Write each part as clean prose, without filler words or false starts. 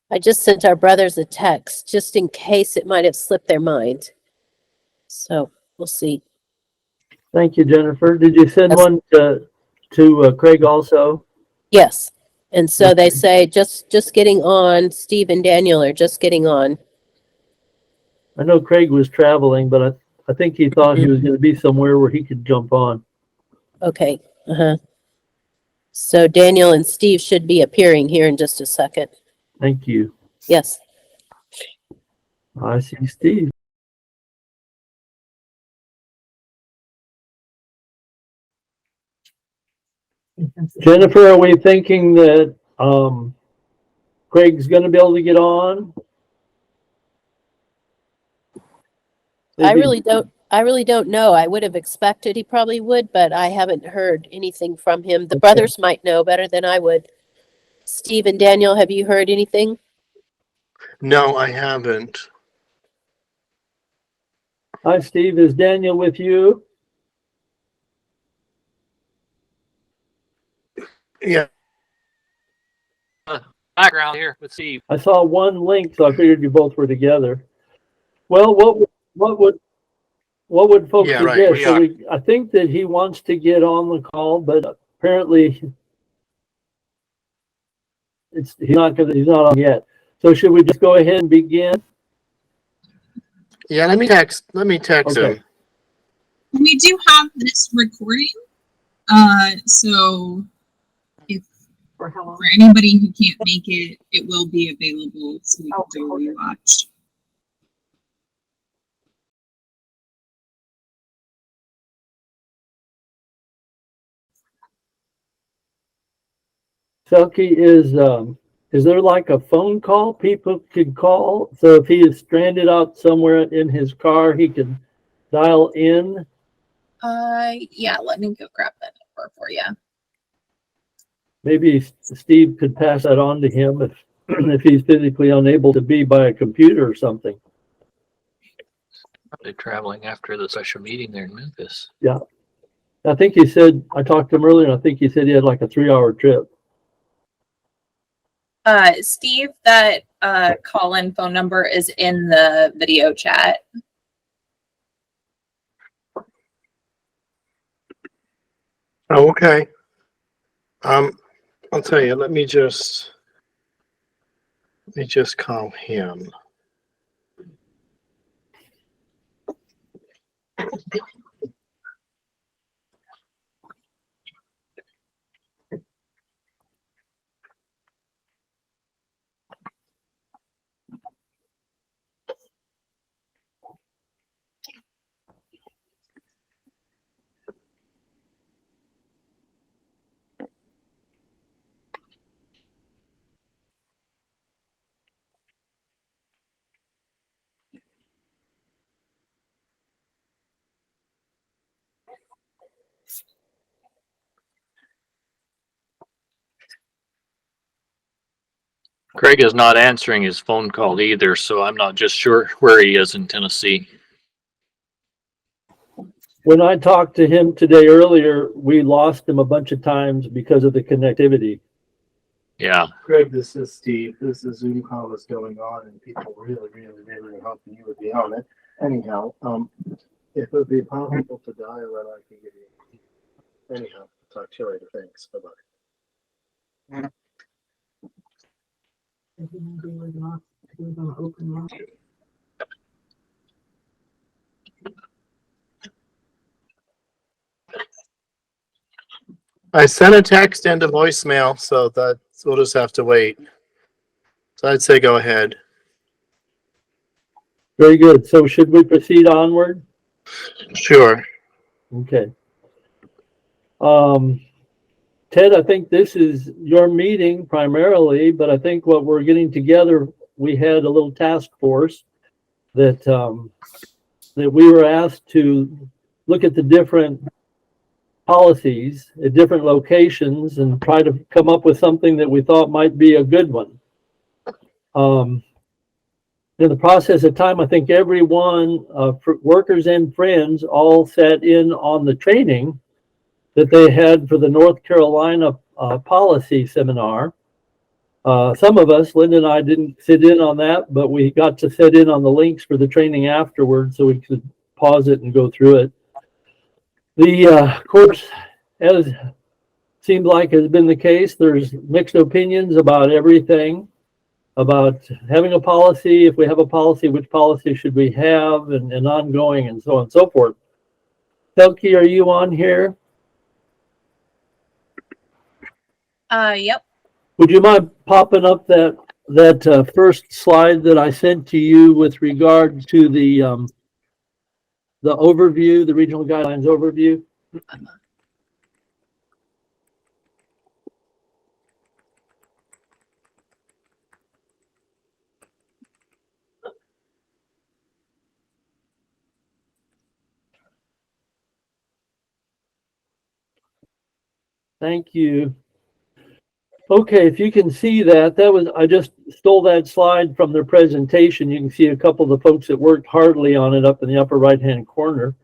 I just sent our brothers a text just in case it might have slipped their mind. So we'll see. Thank you, Jennifer. Did you send Yes. one to Craig also? Yes. And so they say just getting on. Steve and Daniel are just getting on. I know Craig was traveling, but I think he thought he was going to be somewhere where he could jump on. Okay. So Daniel and Steve should be appearing here in just a second. Thank you. Yes. I see Steve. Jennifer, are we thinking that Craig's going to be able to get on? I really don't know. I would have expected he probably would, but I haven't heard anything from him. The brothers might know better than I would. Steve and Daniel, have you heard anything? No, I haven't. Hi, Steve. Is Daniel with you? Yeah. Background here with Steve. I saw one link, so I figured you both were together. Well, what would folks Yeah, right, suggest? So I think that he wants to get on the call, but apparently he's not on yet. So should we just go ahead and begin? Yeah, let me text him. We do have this recording. So if for anybody who can't make it, it will be available so we can go rewatch. Selkie, is there like a phone call people could call? So if he is stranded out somewhere in his car, he can dial in? Yeah, let me go grab that number for you. Maybe Steve could pass that on to him if he's physically unable to be by a computer or something. Probably traveling after the special meeting there in Memphis. Yeah. I think he said, I talked to him earlier, and I think he said he had like a 3-hour trip. Steve, that call-in phone number is in the video chat. Oh, okay. I'll tell you, let me just call him. Craig is not answering his phone call either, so I'm not just sure where he is in Tennessee. When I talked to him today earlier, we lost him a bunch of times because of the connectivity. Yeah. Greg, this is Steve. This is Zoom call is going on, and people really hoping you would be on it. Anyhow, if it would be possible to dial it, I can give you. Anyhow, talk to you later. Thanks. Bye bye. I sent a text into voicemail, so we'll just have to wait. So I'd say go ahead. Very good. So should we proceed onward? Sure. Okay. Ted, I think this is your meeting primarily, but I think what we're getting together, we had a little task force that we were asked to look at the different policies at different locations and try to come up with something that we thought might be a good one. In the process of time, I think everyone, workers and friends, all sat in on the training that they had for the North Carolina policy seminar. Some of us, Linda and I, didn't sit in on that, but we got to sit in on the links for the training afterwards, so we could pause it and go through it. The course, as seems like has been the case, there's mixed opinions about everything, about having a policy. If we have a policy, which policy should we have, and ongoing, and so on and so forth. Telke, are you on here? Yep. Would you mind popping up that first slide that I sent to you with regard to the overview, the regional guidelines overview? Thank you. Okay, if you can see that was, I just stole that slide from their presentation. You can see a couple of the folks that worked hardly on it up in the upper right-hand corner.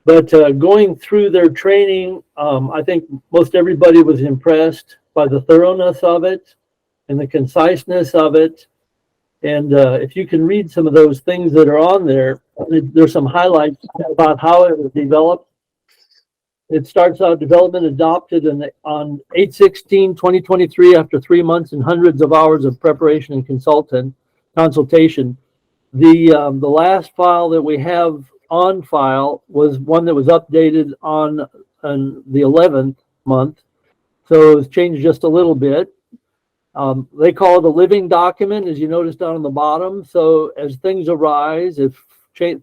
But going through their training, I think most everybody was impressed by the thoroughness of it and the conciseness of it. And if you can read some of those things that are on there, there's some highlights about how it was developed. It starts out development adopted on 8/16/2023 after 3 months and hundreds of hours of preparation and consultation. The last file that we have on file was one that was updated on the 11th month, so it's changed just a little bit. They call it a living document, as you notice down on the bottom. So as things arise, if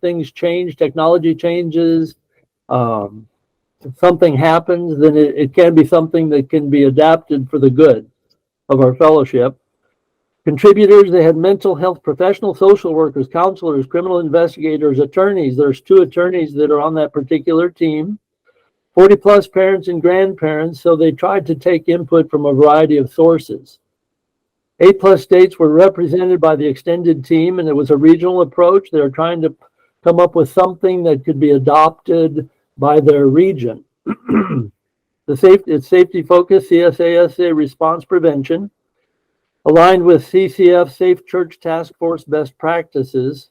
things change, technology changes, if something happens, then it can be something that can be adapted for the good of our fellowship. Contributors, they had mental health professionals, social workers, counselors, criminal investigators, attorneys. There's 2 attorneys that are on that particular team. 40 plus parents and grandparents, so they tried to take input from a variety of sources. 8 plus states were represented by the extended team, and it was a regional approach. They were trying to come up with something that could be adopted by their region. It's safety focus, CSASA response prevention, aligned with CCF Safe Church Task Force best practices.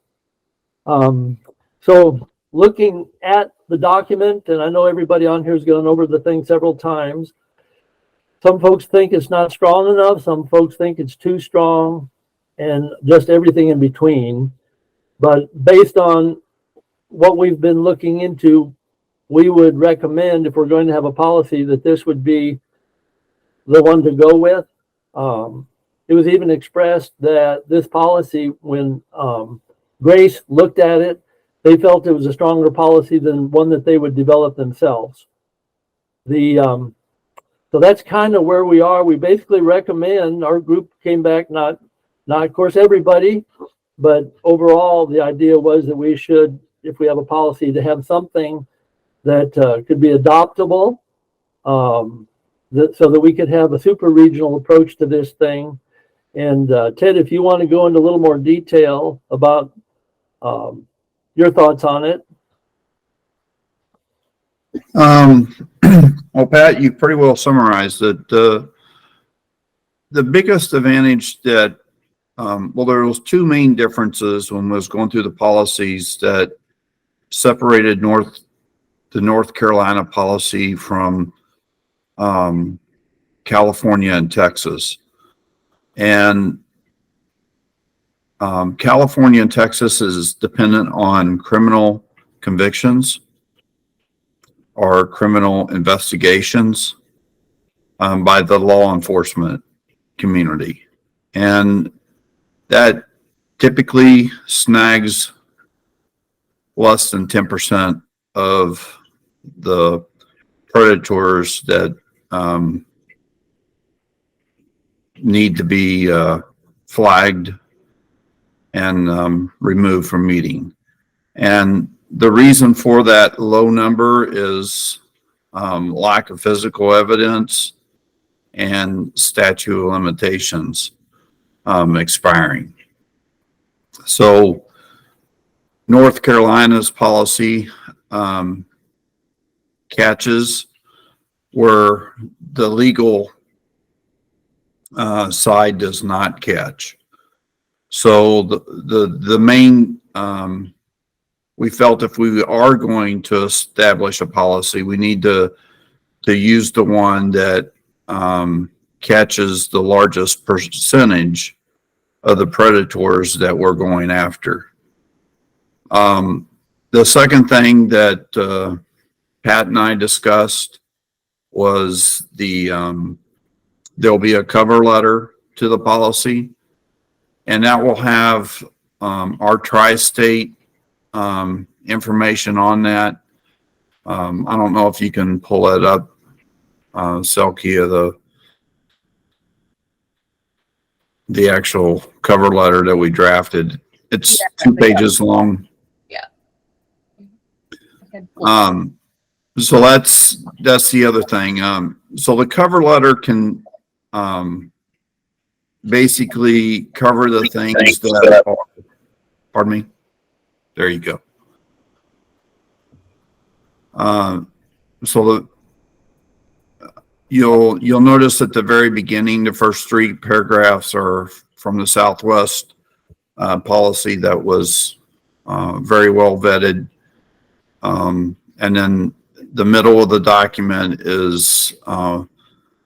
So looking at the document, and I know everybody on here has gone over the thing several times. Some folks think it's not strong enough. Some folks think it's too strong, and just everything in between. But based on what we've been looking into, we would recommend, if we're going to have a policy, that this would be the one to go with. It was even expressed that this policy, when Grace looked at it, they felt it was a stronger policy than one that they would develop themselves. So that's kind of where we are. We basically recommend, our group came back, not of course everybody, but overall the idea was that we should, if we have a policy, to have something that could be adoptable, so that we could have a super regional approach to this thing. And Ted, if you want to go into a little more detail about your thoughts on it. Well, Pat, you pretty well summarized it. The biggest advantage that, well, there was 2 main differences when I was going through the policies that separated the North Carolina policy from California and Texas. And California and Texas is dependent on criminal convictions or criminal investigations by the law enforcement community. And that typically snags less than 10% of the predators that need to be flagged and removed from meeting. And the reason for that low number is lack of physical evidence and statute of limitations expiring. So North Carolina's policy catches where the legal side does not catch. So the main, we felt if we are going to establish a policy, we need to use the one that catches the largest percentage of the predators that we're going after. The second thing that Pat and I discussed was there'll be a cover letter to the policy, and that will have our tri-state information on that. I don't know if you can pull that up, Selkia, the actual cover letter that we drafted. It's 2 pages long. So that's the other thing. So the cover letter can basically cover the things that are, pardon me. There you go. So you'll notice at the very beginning, the first 3 paragraphs are from the Southwest policy that was very well vetted. And then the middle of the document is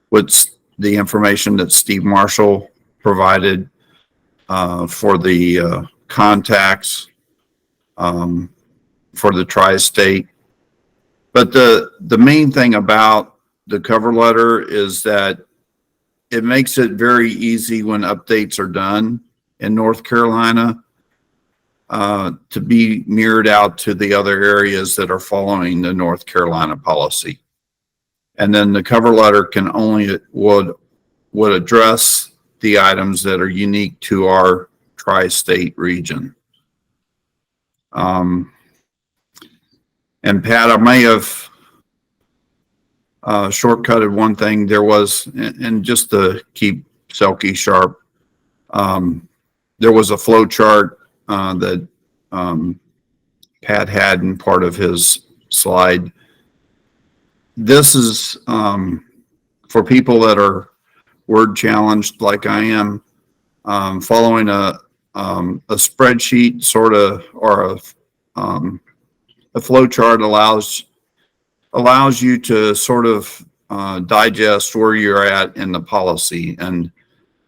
what's the information that Steve Marshall provided for the contacts for the tri-state. But the main thing about the cover letter is that it makes it very easy when updates are done in North Carolina to be mirrored out to the other areas that are following the North Carolina policy. And then the cover letter would address the items that are unique to our tri-state region. And Pat, I may have shortcutted one thing. There was, and just to keep Selkie sharp, there was a flow chart that Pat had in part of his slide. This is for people that are word challenged like I am, following a spreadsheet sort of, or a flow chart allows you to sort of digest where you're at in the policy and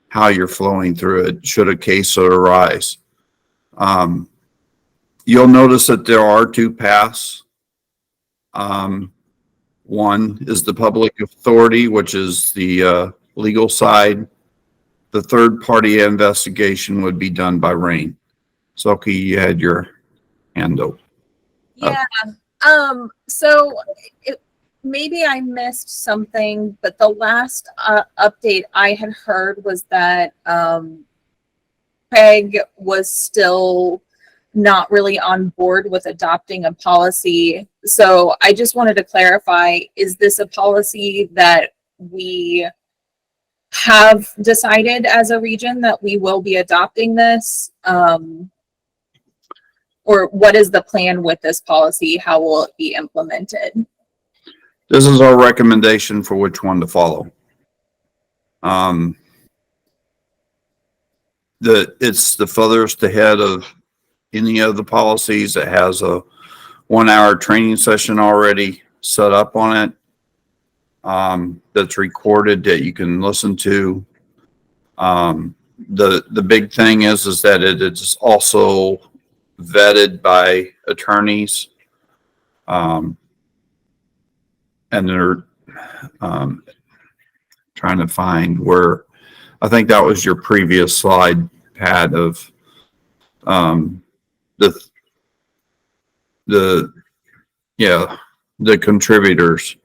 how you're flowing through it should a case arise. You'll notice that there are 2 paths. One is the public authority, which is the legal side. The third party investigation would be done by RAIN. Selkie, you had your hand up. Yeah. So maybe I missed something, but the last update I had heard was that Craig was still not really on board with adopting a policy. So I just wanted to clarify, is this a policy that we have decided as a region that we will be adopting this? Or what is the plan with this policy? How will it be implemented? This is our recommendation for which one to follow. It's the furthest ahead of any of the policies. It has a 1-hour training session already set up on it, that's recorded that you can listen to. The big thing is that it is also vetted by attorneys, and they're trying to find where, I think that was your previous slide, Pat, of the contributors.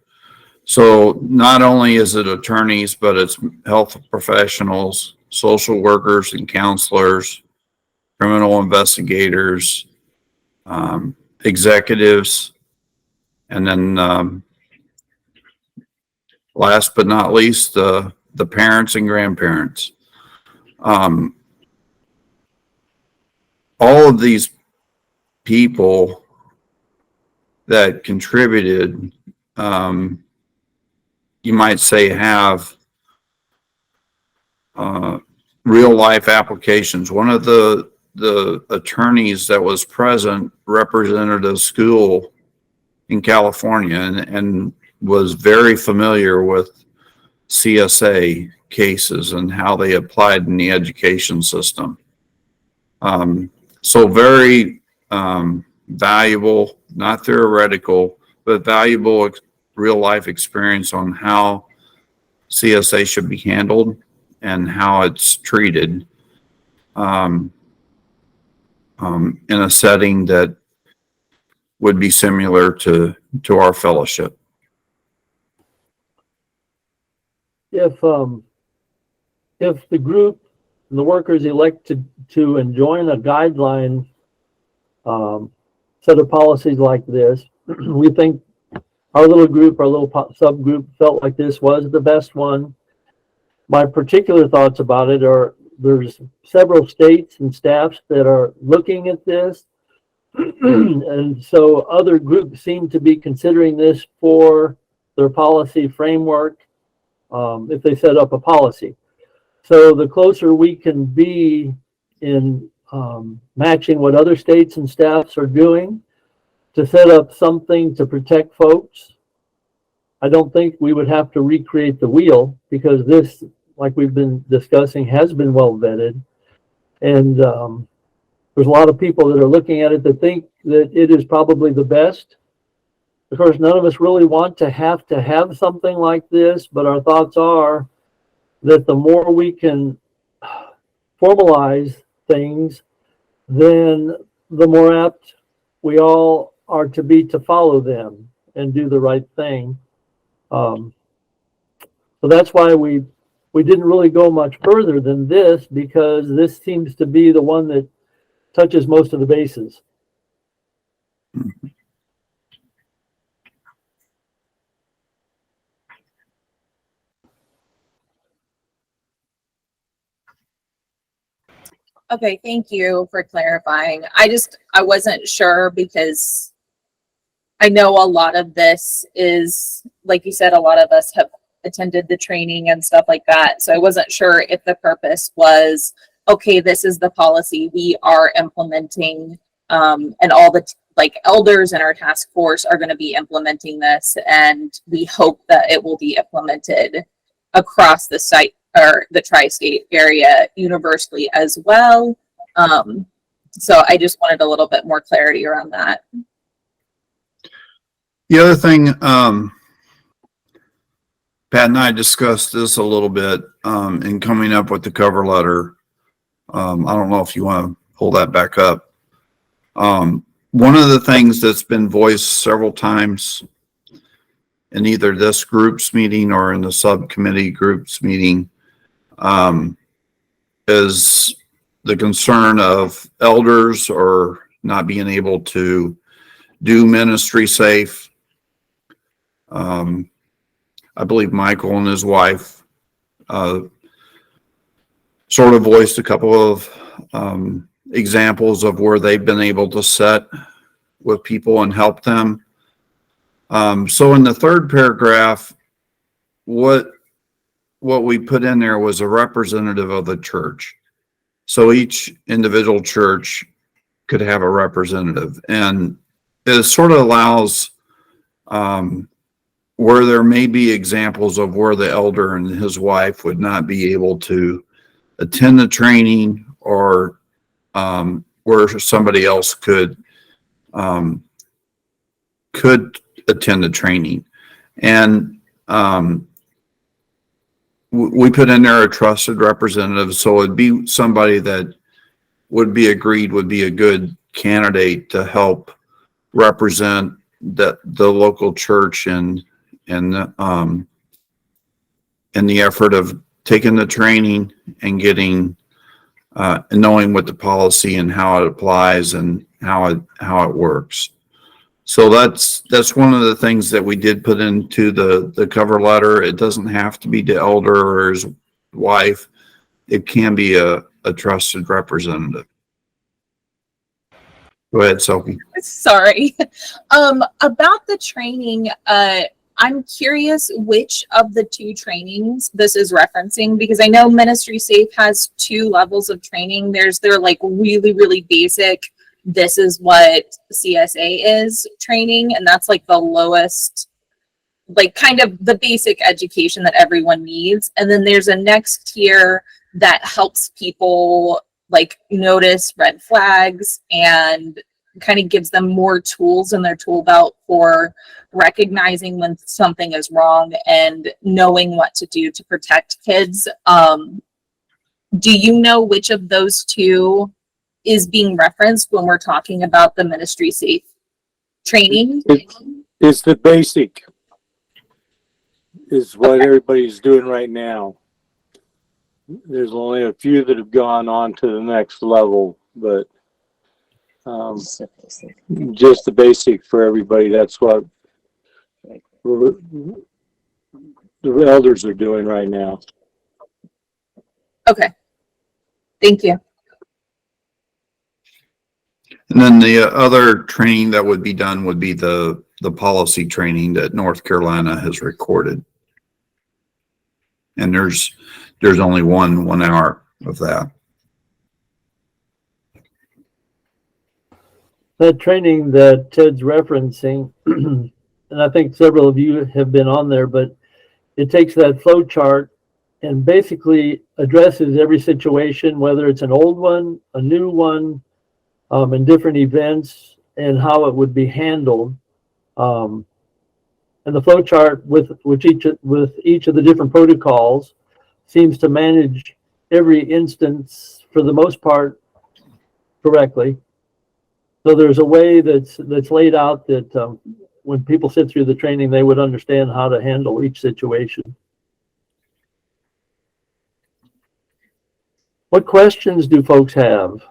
So not only is it attorneys, but it's health professionals, social workers and counselors, criminal investigators, executives, and then last but not least, the parents and grandparents. All of these people that contributed, you might say, have real life applications. One of the attorneys that was present represented a school in California and was very familiar with CSA cases and how they applied in the education system. So very valuable, not theoretical, but valuable real life experience on how CSA should be handled and how it's treated in a setting that would be similar to our fellowship. If the group, the workers elected to enjoin a guideline set of policies like this, we think our little group, our little subgroup felt like this was the best one. My particular thoughts about it are there's several states and staffs that are looking at this. And so other groups seem to be considering this for their policy framework if they set up a policy. So the closer we can be in matching what other states and staffs are doing to set up something to protect folks, I don't think we would have to recreate the wheel, because this, like we've been discussing, has been well vetted. And there's a lot of people that are looking at it that think that it is probably the best. Of course, none of us really want to have something like this, but our thoughts are that the more we can formalize things, then the more apt we all are to be to follow them and do the right thing. So that's why we didn't really go much further than this, because this seems to be the one that touches most of the bases. Okay, thank you for clarifying. I wasn't sure because I know a lot of this is, like you said, a lot of us have attended the training and stuff like that. So I wasn't sure if the purpose was, okay, this is the policy we are implementing, and all the elders in our task force are going to be implementing this, and we hope that it will be implemented across the site or the tri-state area universally as well. So I just wanted a little bit more clarity around that. The other thing, Pat and I discussed this a little bit in coming up with the cover letter. I don't know if you want to pull that back up. One of the things that's been voiced several times in either this group's meeting or in the subcommittee group's meeting is the concern of elders or not being able to do ministry safe. I believe Michael and his wife sort of voiced a couple of examples of where they've been able to sit with people and help them. So in the third paragraph, what we put in there was a representative of the church. So each individual church could have a representative, and it sort of allows where there may be examples of where the elder and his wife would not be able to attend the training, or where somebody else could attend the training. And we put in there a trusted representative, so it'd be somebody that would be agreed would be a good candidate to help represent the local church and the effort of taking the training and getting and knowing what the policy and how it applies and how it works. So that's one of the things that we did put into the cover letter. It doesn't have to be the elder or his wife. It can be a trusted representative. Go ahead, Sophie. Sorry. About the training, I I'm curious which of the two trainings this is referencing, because I know Ministry Safe has 2 levels of training. There's their like really, really basic, this is what CSA is training, and that's like the lowest, like kind of the basic education that everyone needs. And then there's a next tier that helps people like notice red flags and kind of gives them more tools in their tool belt for recognizing when something is wrong and knowing what to do to protect kids. Do you know which of those 2 is being referenced when we're talking about the Ministry Safe training? It's the basic is what everybody's doing right now. There's only a few that have gone on to the next level, but just the basic for everybody. That's what the elders are doing right now. Okay. Thank you. And then the other training that would be done would be the policy training that North Carolina has recorded. And there's only 1 hour of that. That training that Ted's referencing, and I think several of you have been on there, but it takes that flow chart and basically addresses every situation, whether it's an old one, a new one, and different events and how it would be handled. And the flow chart with each of the different protocols seems to manage every instance for the most part correctly. So there's a way that's laid out that when people sit through the training, they would understand how to handle each situation. What questions do folks have?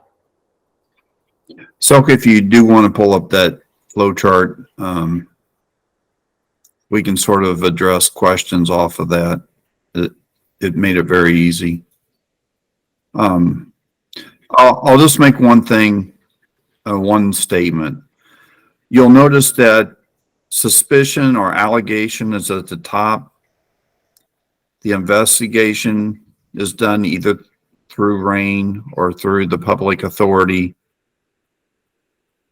So if you do want to pull up that flow chart, we can sort of address questions off of that. It made it very easy. I'll just make one thing, one statement. You'll notice that suspicion or allegation is at the top. The investigation is done either through RAIN or through the public authority.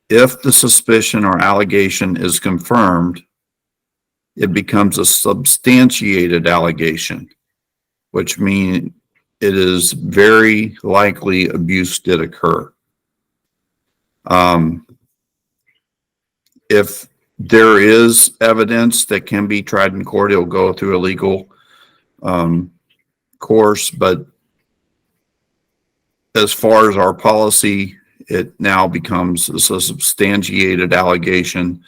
If the suspicion or allegation is confirmed, it becomes a substantiated allegation, which means it is very likely abuse did occur. If there is evidence that can be tried in court, it'll go through a legal course, but as far as our policy, it now becomes a substantiated allegation,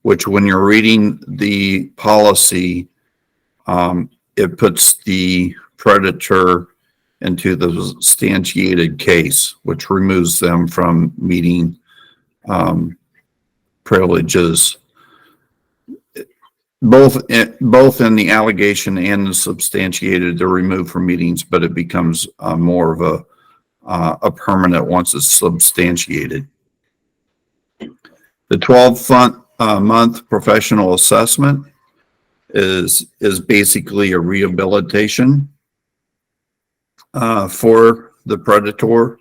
which when you're reading the policy, it puts the predator into the substantiated case, which removes them from meeting privileges, both in the allegation and the substantiated. They're removed from meetings, but it becomes more of a permanent once it's substantiated. The 12-month professional assessment is basically a rehabilitation for the predator.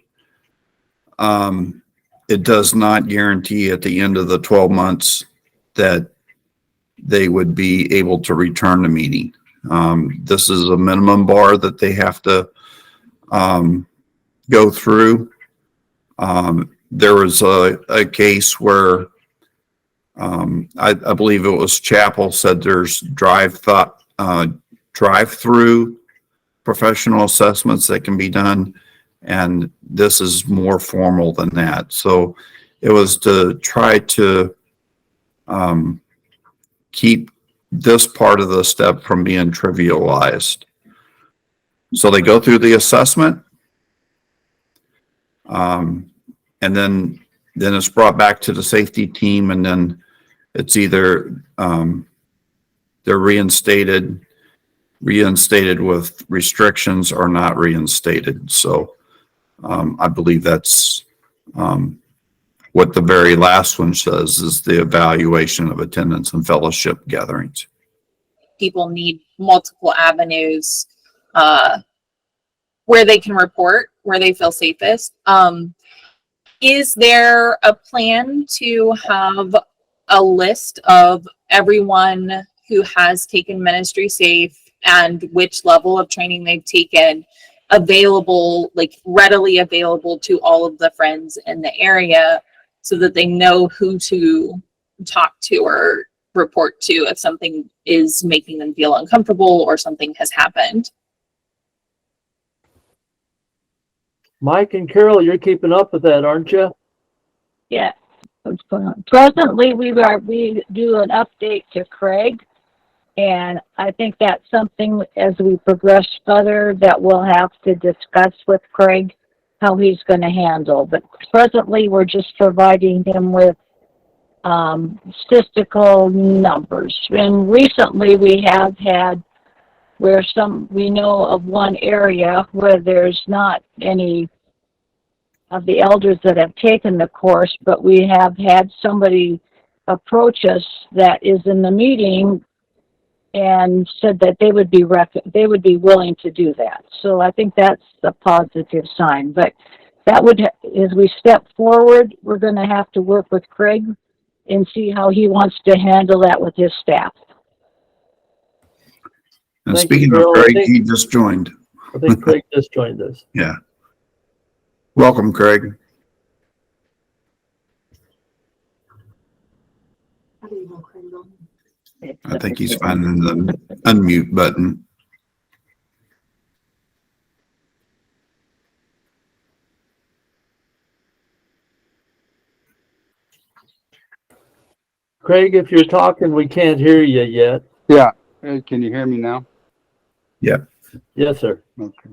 It does not guarantee at the end of the 12 months that they would be able to return to meeting. This is a minimum bar that they have to go through. There was a case where I believe it was Chapel said there's drive-through professional assessments that can be done, and this is more formal than that. So it was to try to keep this part of the step from being trivialized. So they go through the assessment, and then it's brought back to the safety team, and then it's either they're reinstated with restrictions or not reinstated. So I believe that's what the very last one says, is the evaluation of attendance and fellowship gatherings. people need multiple avenues where they can report, where they feel safest. Is there a plan to have a list of everyone who has taken Ministry Safe and which level of training they've taken available, like readily available to all of the friends in the area, so that they know who to talk to or report to if something is making them feel uncomfortable or something has happened? Mike and Carol, you're keeping up with that, aren't you? Yeah. What's going on? Presently, we do an update to Craig, and I think that's something as we progress further that we'll have to discuss with Craig how he's going to handle. But presently, we're just providing him with statistical numbers. And recently, we have had where we know of one area where there's not any of the elders that have taken the course, but we have had somebody approach us that is in the meeting and said that they would be willing to do that. So I think that's a positive sign. But that would, as we step forward, we're going to have to work with Craig and see how he wants to handle that with his staff. And Thank you, speaking Carol. of Craig, he just joined. I think Craig just joined us. Yeah. Welcome, Craig. I think he's finding the unmute button. Craig, if you're talking, we can't hear you yet. Yeah. Hey, can you hear me now? Yes, sir. Okay.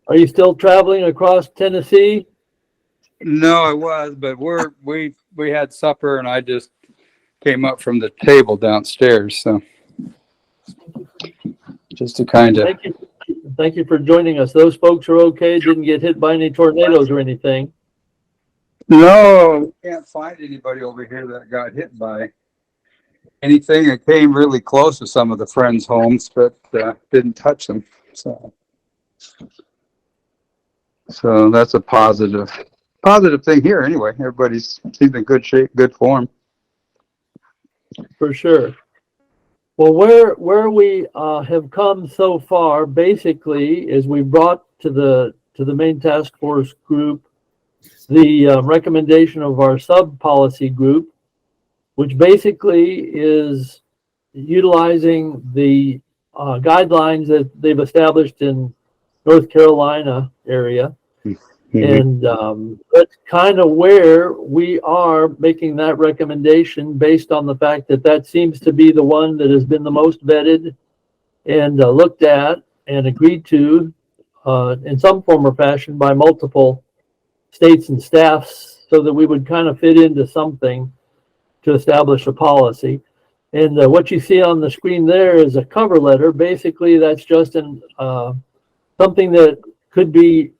Are you still traveling across Tennessee? No, I was, but we had supper and I just came up from the table downstairs. So just to kind of. Thank you for joining us. Those folks are okay. Didn't get hit by any tornadoes or anything. No, can't find anybody over here that got hit by anything. It came really close to some of the friends' homes, but didn't touch them. So that's a positive thing here. Anyway, everybody's seems in good shape, good form. For sure. Well, where we have come so far, basically, is we brought to the main task force group the recommendation of our sub policy group, which basically is utilizing the guidelines that they've established in North Carolina area. And that's kind of where we are making that recommendation based on the fact that that seems to be the one that has been the most vetted and looked at and agreed to in some form or fashion by multiple states and staffs, so that we would kind of fit into something to establish a policy. And what you see on the screen there is a cover letter. Basically, that's just something that could be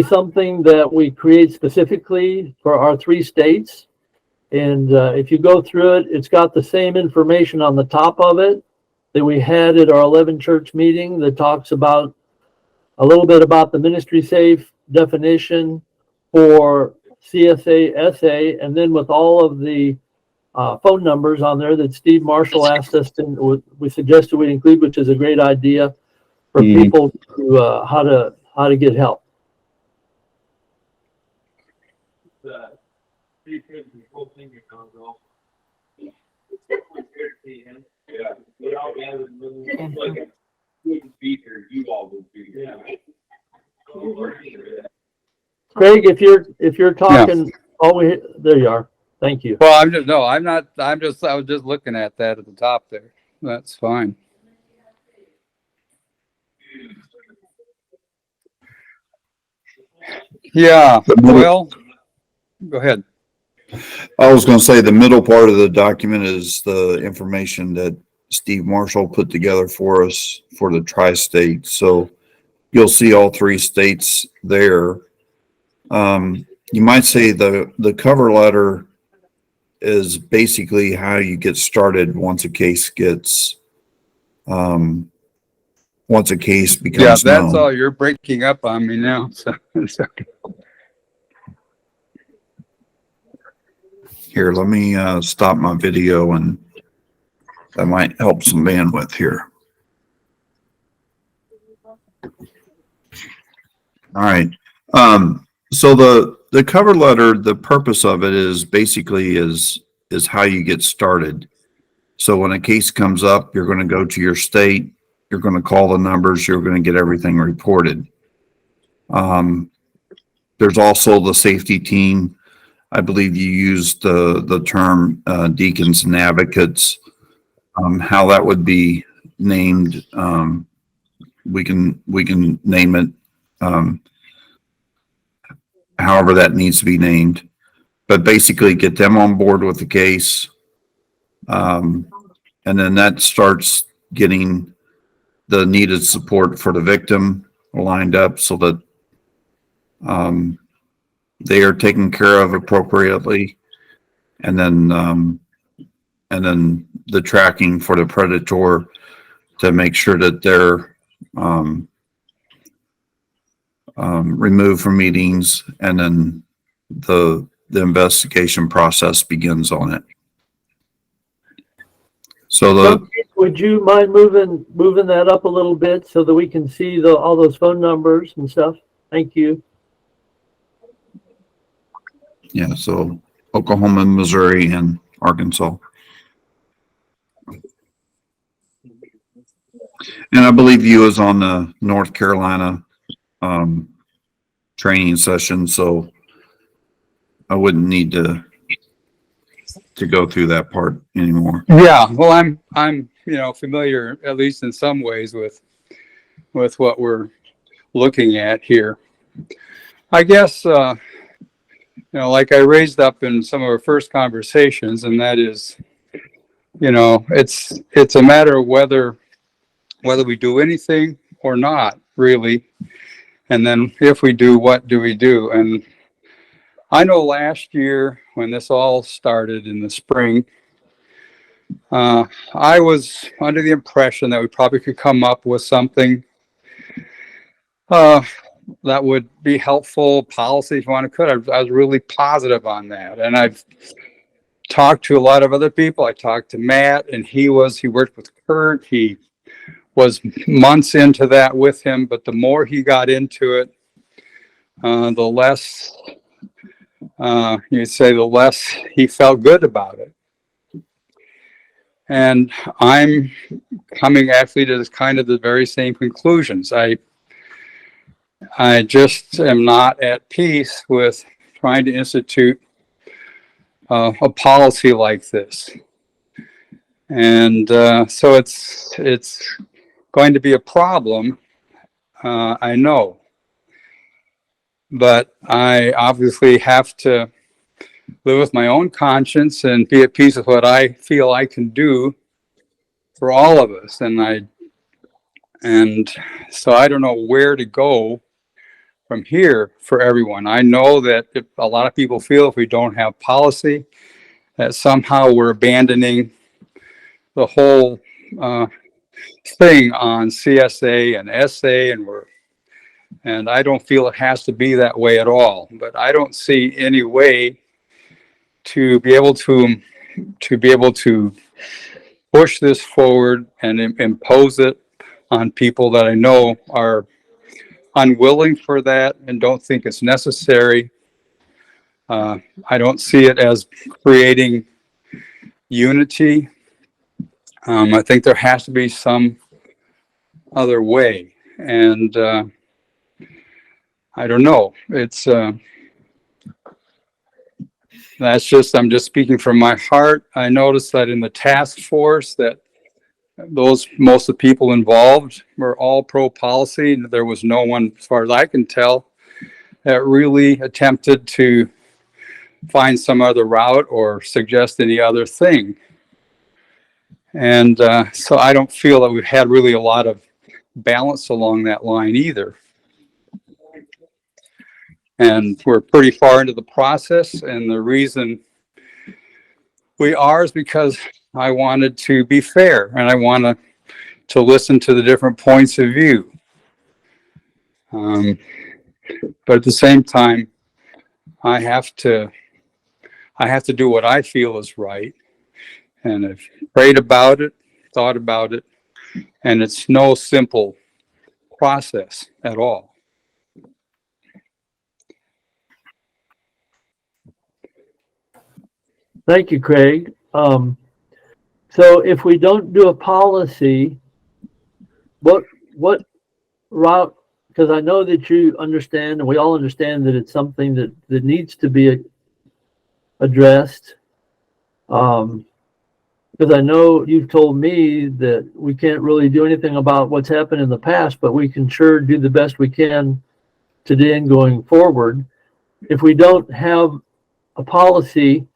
something that we create specifically for our 3 states. And if you go through it, it's got the same information on the top of it that we had at our 11 church meeting that talks about a little bit about the ministry safe definition for CSA, SA, and then with all of the phone numbers on there that Steve Marshall asked us to, we suggested we include, which is a great idea for people to how to get help. Craig, if you're talking, there you are. Thank you. Well, I was just looking at that at the top there. That's fine. Yeah. Well, go ahead. I was going to say the middle part of the document is the information that Steve Marshall put together for us for the tri-state. So you'll see all 3 states there. You might say the cover letter is basically how you get started once a case gets, once a case Yeah, becomes that's known. all. You're breaking up on me now. So Here, let me stop my video, and that might help some bandwidth here. All right. So the cover letter, the purpose of it is basically is how you get started. So when a case comes up, you're going to go to your state, you're going to call the numbers, you're going to get everything reported. There's also the safety team. I believe you used the term deacons and advocates. How that would be named, we can name it however that needs to be named. But basically get them on board with the case. And then that starts getting the needed support for the victim lined up so that they are taken care of appropriately. And then the tracking for the predator to make sure that they're removed from meetings, and then the investigation process begins on it. So Would you mind moving that up a little bit so that we can see all those phone numbers and stuff? Thank you. yeah, so Oklahoma, Missouri, and Arkansas. And I believe you was on the North Carolina training session, so I wouldn't need to go through that part anymore. yeah, well, I'm familiar, at least in some ways, with what we're looking at here. I guess like I raised up in some of our first conversations, and that is, it's a matter of whether we do anything or not, really. And then if we do, what do we do? And I know last year when this all started in the spring, I was under the impression that we probably could come up with something that would be helpful policy if you want to could. I was really positive on that. And I've talked to a lot of other people. I talked to Matt, and he worked with Kurt. He was months into that with him, but the more he got into it, the less the less he felt good about it. And I'm coming actually to kind of the very same conclusions. I just am not at peace with trying to institute a policy like this. And so it's going to be a problem, I know. But I obviously have to live with my own conscience and be at peace with what I feel I can do for all of us. And so I don't know where to go from here for everyone. I know that a lot of people feel if we don't have policy, that somehow we're abandoning the whole thing on CSA and SA, and I don't feel it has to be that way at all. But I don't see any way to be able to push this forward and impose it on people that I know are unwilling for that and don't think it's necessary. I don't see it as creating unity. I think there has to be some other way, and I don't know. It's I'm just speaking from my heart. I noticed that in the task force that most of the people involved were all pro policy. There was no one, as far as I can tell, that really attempted to find some other route or suggest any other thing. And so I don't feel that we've had really a lot of balance along that line either. And we're pretty far into the process, and the reason We are is because I wanted to be fair and I want to listen to the different points of view. But at the same time, I have to do what I feel is right. And I've prayed about it, thought about it, and it's no simple process at all. Thank you, Craig. So if we don't do a policy, what route, because I know that you understand, and we all understand that it's something that needs to be addressed. Because I know you've told me that we can't really do anything about what's happened in the past, but we can sure do the best we can today and going forward. If we don't have a policy,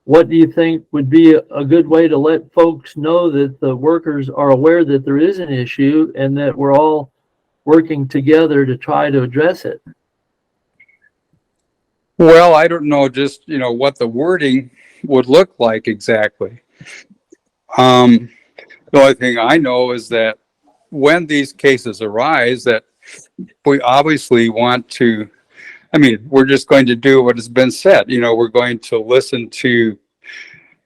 what do you think would be a good way to let folks know that the workers are aware that there is an issue and that we're all working together to try to address it? Well, I don't know just, what the wording would look like exactly. The only thing I know is that when these cases arise, that we obviously want to, we're just going to do what has been said. We're going to listen to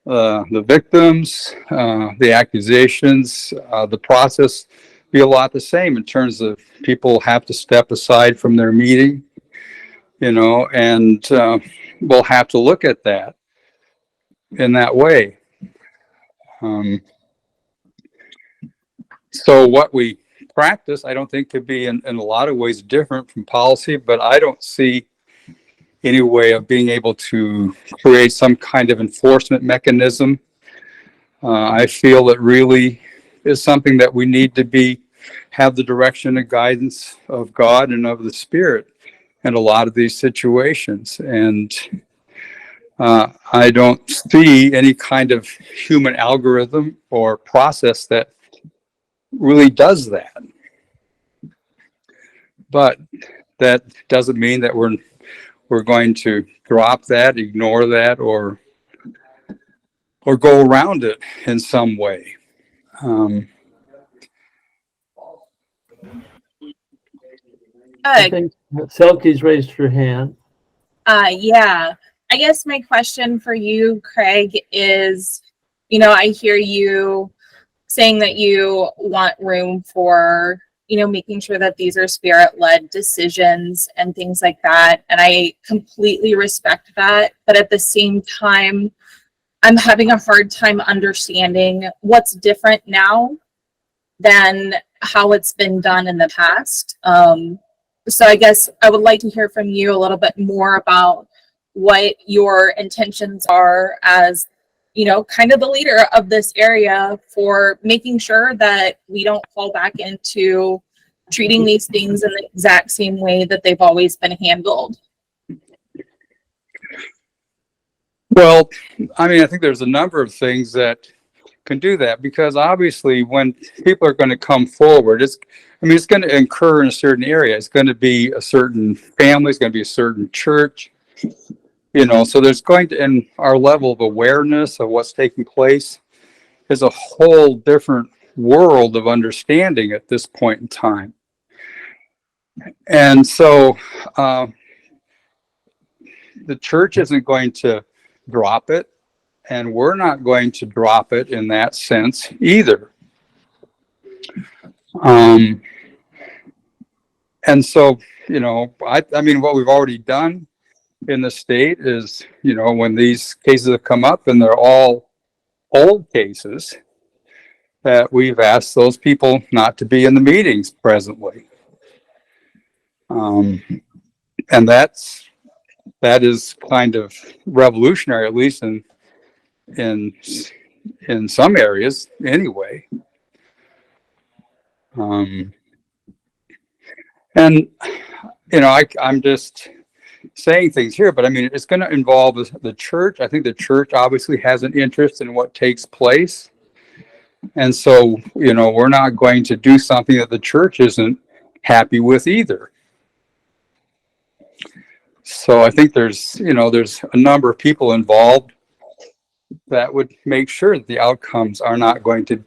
the victims, the accusations, the process be a lot the same in terms of people have to step aside from their meeting, and we'll have to look at that in that way. So what we practice, I don't think could be in a lot of ways different from policy, but I don't see any way of being able to create some kind of enforcement mechanism. I feel it really is something that we need to have the direction and guidance of God and of the Spirit in a lot of these situations. And I don't see any kind of human algorithm or process that really does that. But that doesn't mean that we're going to drop that, ignore that, or go around it in some way. I think Selke's raised her hand. Yeah. I guess my question for you, Craig, is, I hear you saying that you want room for, making sure that these are spirit-led decisions and things like that. And I completely respect that. But at the same time, I'm having a hard time understanding what's different now than how it's been done in the past. So I guess I would like to hear from you a little bit more about what your intentions are as, kind of the leader of this area for making sure that we don't fall back into treating these things in the exact same way that they've always been handled. Well, I think there's a number of things that can do that, because obviously when people are going to come forward, it's going to occur in a certain area. It's going to be a certain family. It's going to be a certain church, so there's going to, and our level of awareness of what's taking place is a whole different world of understanding at this point in time. And so the church isn't going to drop it, and we're not going to drop it in that sense either. And so, what we've already done in the state is, when these cases have come up and they're all old cases, that we've asked those people not to be in the meetings presently. And that is kind of revolutionary, at least in some areas anyway. And I'm just saying things here, but it's going to involve the church. I think the church obviously has an interest in what takes place. And so, we're not going to do something that the church isn't happy with either. So I think there's a number of people involved that would make sure that the outcomes are not going to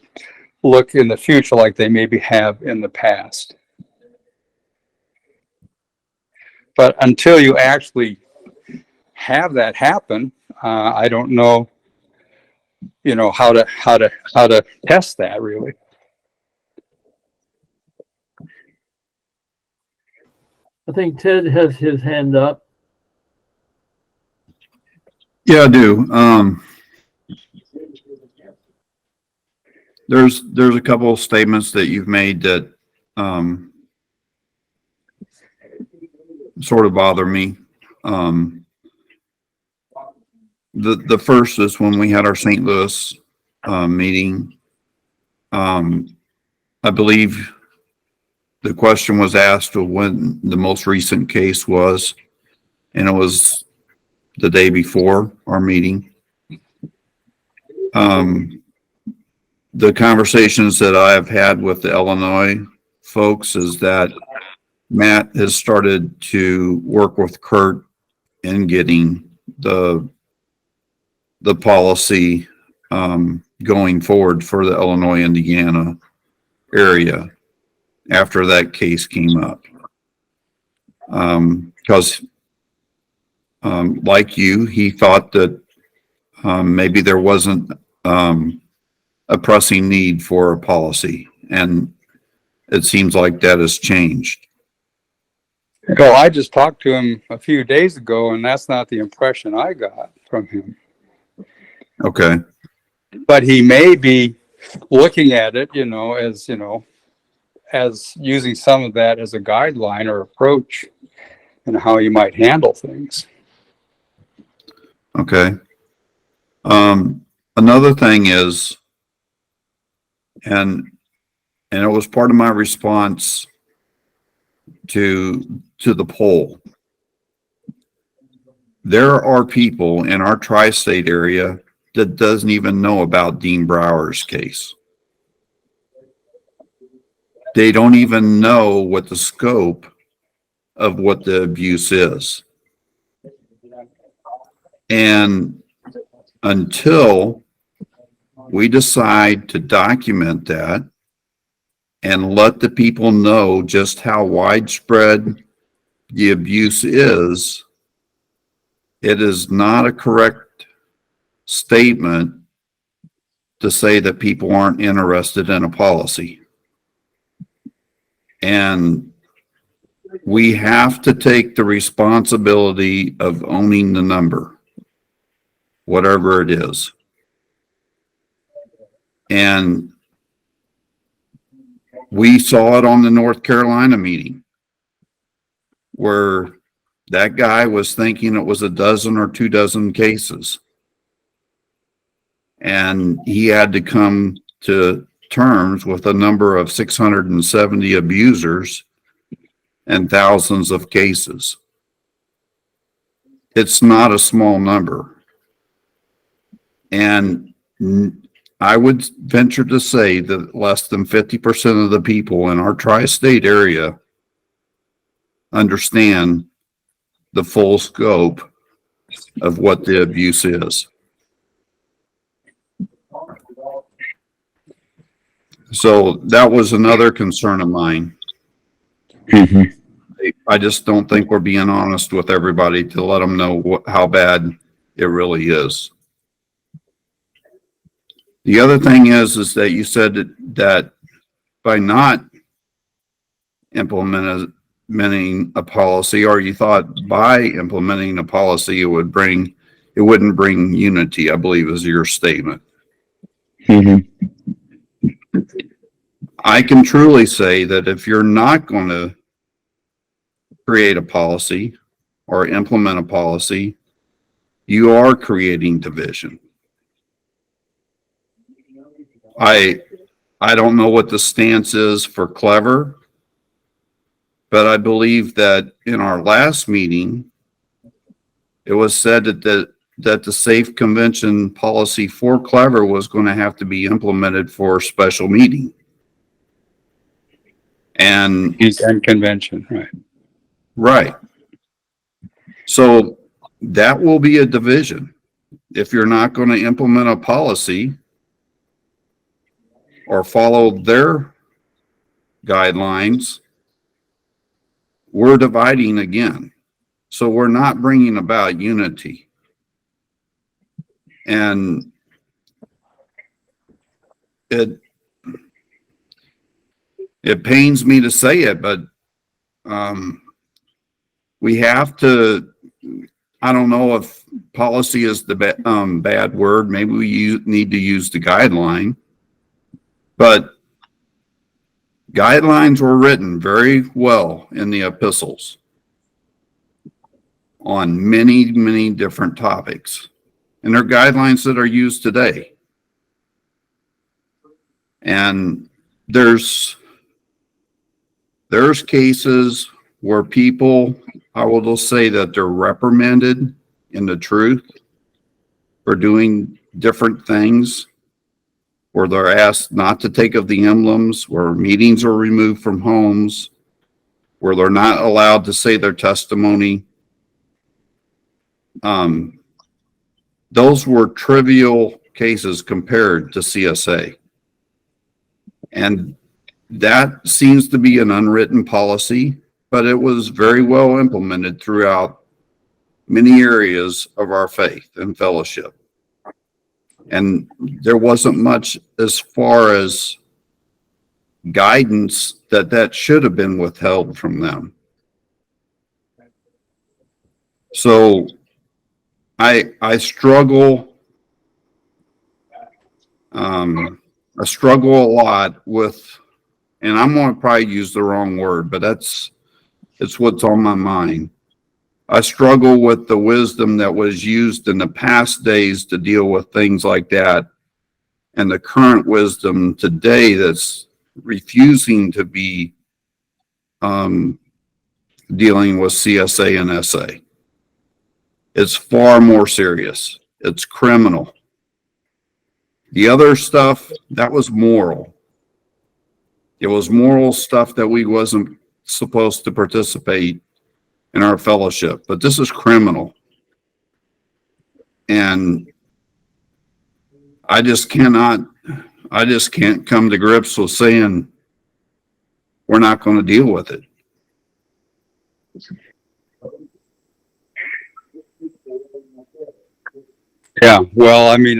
look in the future like they maybe have in the past. But until you actually have that happen, I don't know, how to test that really. I think Ted has his hand up. Yeah, I do. There's a couple of statements that you've made that sort of bother me. The first is when we had our St. Louis meeting. I believe the question was asked of when the most recent case was, and it was the day before our meeting. The conversations that I have had with the Illinois folks is that Matt has started to work with Kurt in getting the policy going forward for the Illinois, Indiana area after that case came up. Because like you, he thought that maybe there wasn't a pressing need for a policy, and it seems like that has changed. Well, I just talked to him a few days ago, and that's not the impression I got from him. Okay. But he may be looking at it, as using some of that as a guideline or approach and how you might handle things. Okay. Another thing is, and it was part of my response to the poll. There are people in our tri-state area that doesn't even know about Dean Brower's case. They don't even know what the scope of what the abuse is. And until we decide to document that and let the people know just how widespread the abuse is, it is not a correct statement to say that people aren't interested in a policy. And we have to take the responsibility of owning the number, whatever it is. And we saw it on the North Carolina meeting where that guy was thinking it was a dozen or 2 dozen cases. And he had to come to terms with a number of 670 abusers and thousands of cases. It's not a small number. And I would venture to say that less than 50% of the people in our tri-state area understand the full scope of what the abuse is. So that was another concern of mine. I just don't think we're being honest with everybody to let them know how bad it really is. The other thing is that you said that by not implementing a policy, or you thought by implementing a policy it wouldn't bring unity, I believe is your statement. I can truly say that if you're not going to create a policy or implement a policy, you are creating division. I don't know what the stance is for Clever, but I believe that in our last meeting, it was said that the safe convention policy for Clever was going to have to be implemented for a special meeting. And convention, right. Right. So that will be a division. if you're not going to implement a policy or follow their guidelines, we're dividing again. So we're not bringing about unity. And it pains me to say it, but we have to, I don't know if policy is the bad word. Maybe we need to use the guideline, but guidelines were written very well in the epistles on many, many different topics. And they're guidelines that are used today. And there's cases where people, I will just say that they're reprimanded in the truth for doing different things, where they're asked not to take of the emblems, where meetings are removed from homes, where they're not allowed to say their testimony. Those were trivial cases compared to CSA. And that seems to be an unwritten policy, but it was very well implemented throughout many areas of our faith and fellowship. And there wasn't much as far as guidance that should have been withheld from them. So I struggle I struggle a lot with, and I'm going to probably use the wrong word, but it's what's on my mind. I struggle with the wisdom that was used in the past days to deal with things like that, and the current wisdom today that's refusing to be dealing with CSA and SA. It's far more serious. It's criminal. The other stuff, that was moral. It was moral stuff that we wasn't supposed to participate in our fellowship, but this is criminal. And I just can't come to grips with saying we're not going to deal with it. Yeah, well, I mean,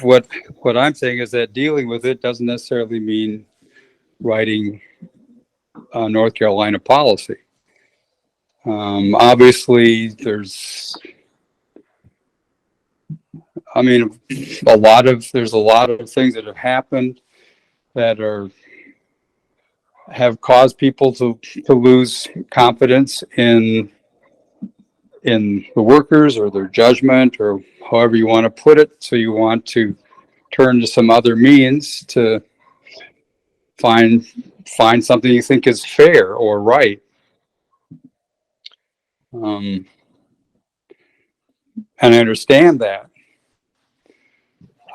what I'm saying is that dealing with it doesn't necessarily mean writing North Carolina policy. Obviously, there's a lot of things that have happened that have caused people to lose confidence in the workers or their judgment, or however you want to put it. So you want to turn to some other means to find something you think is fair or right. And I understand that.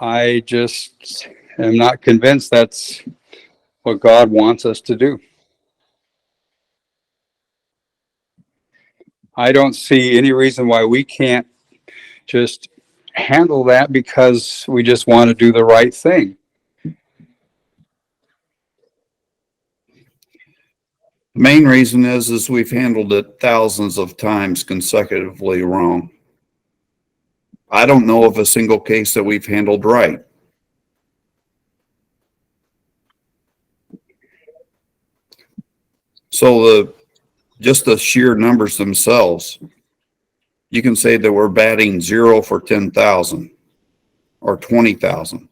I just am not convinced that's what God wants us to do. I don't see any reason why we can't just handle that because we just want to do the right thing. The main reason is we've handled it thousands of times consecutively wrong. I don't know of a single case that we've handled right. So just the sheer numbers themselves, you can say that we're batting 0 for 10,000 or 20,000.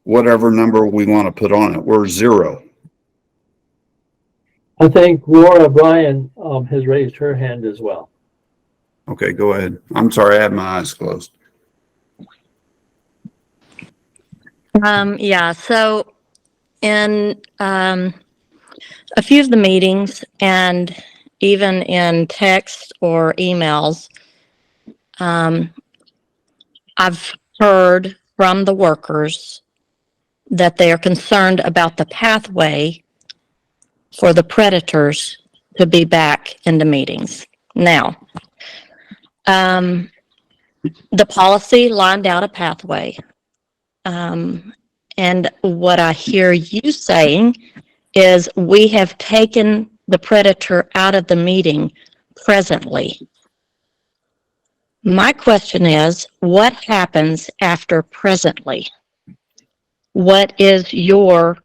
Whatever number we want to put on it, we're 0. I think Laura Bryan has raised her hand as well. Okay, go ahead. I'm sorry, I had my eyes closed. Yeah, so in a few of the meetings and even in text or emails, I've heard from the workers that they are concerned about the pathway for the predators to be back in the meetings. Now, the policy lined out a pathway. And what I hear you saying is we have taken the predator out of the meeting presently. My question is, what happens after presently? What is your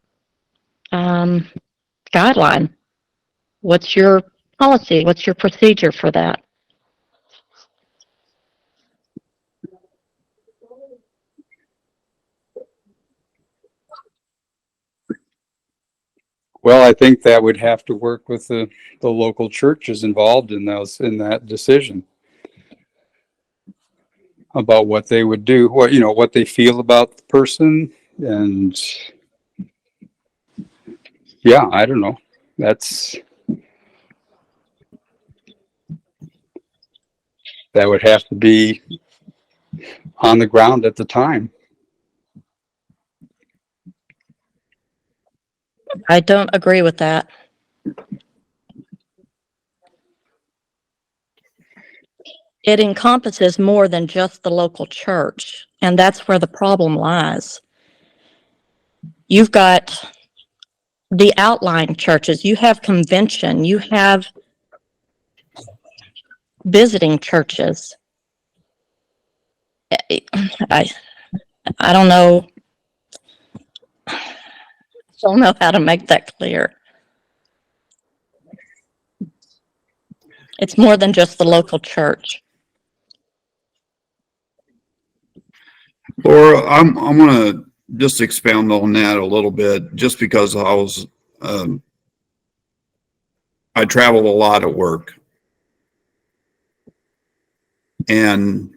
guideline? What's your policy? What's your procedure for that? Well, I think that would have to work with the local churches involved in that decision about what they would do, what they feel about the person. And yeah, I don't know. That would have to be on the ground at the time. I don't agree with that. It encompasses more than just the local church, and that's where the problem lies. You've got the outlying churches, you have convention, you have visiting churches. I don't know. Don't know how to make that clear. It's more than just the local church. Laura, I'm gonna just expound on that a little bit, just because I traveled a lot at work. And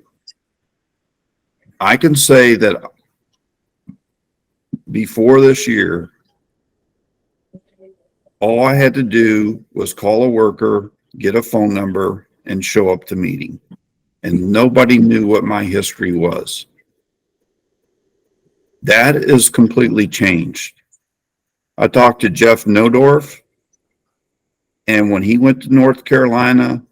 I can say that before this year, all I had to do was call a worker, get a phone number, and show up to meeting. And nobody knew what my history was. That is completely changed. I talked to Jeff Nodorf, and when he went to North Carolina,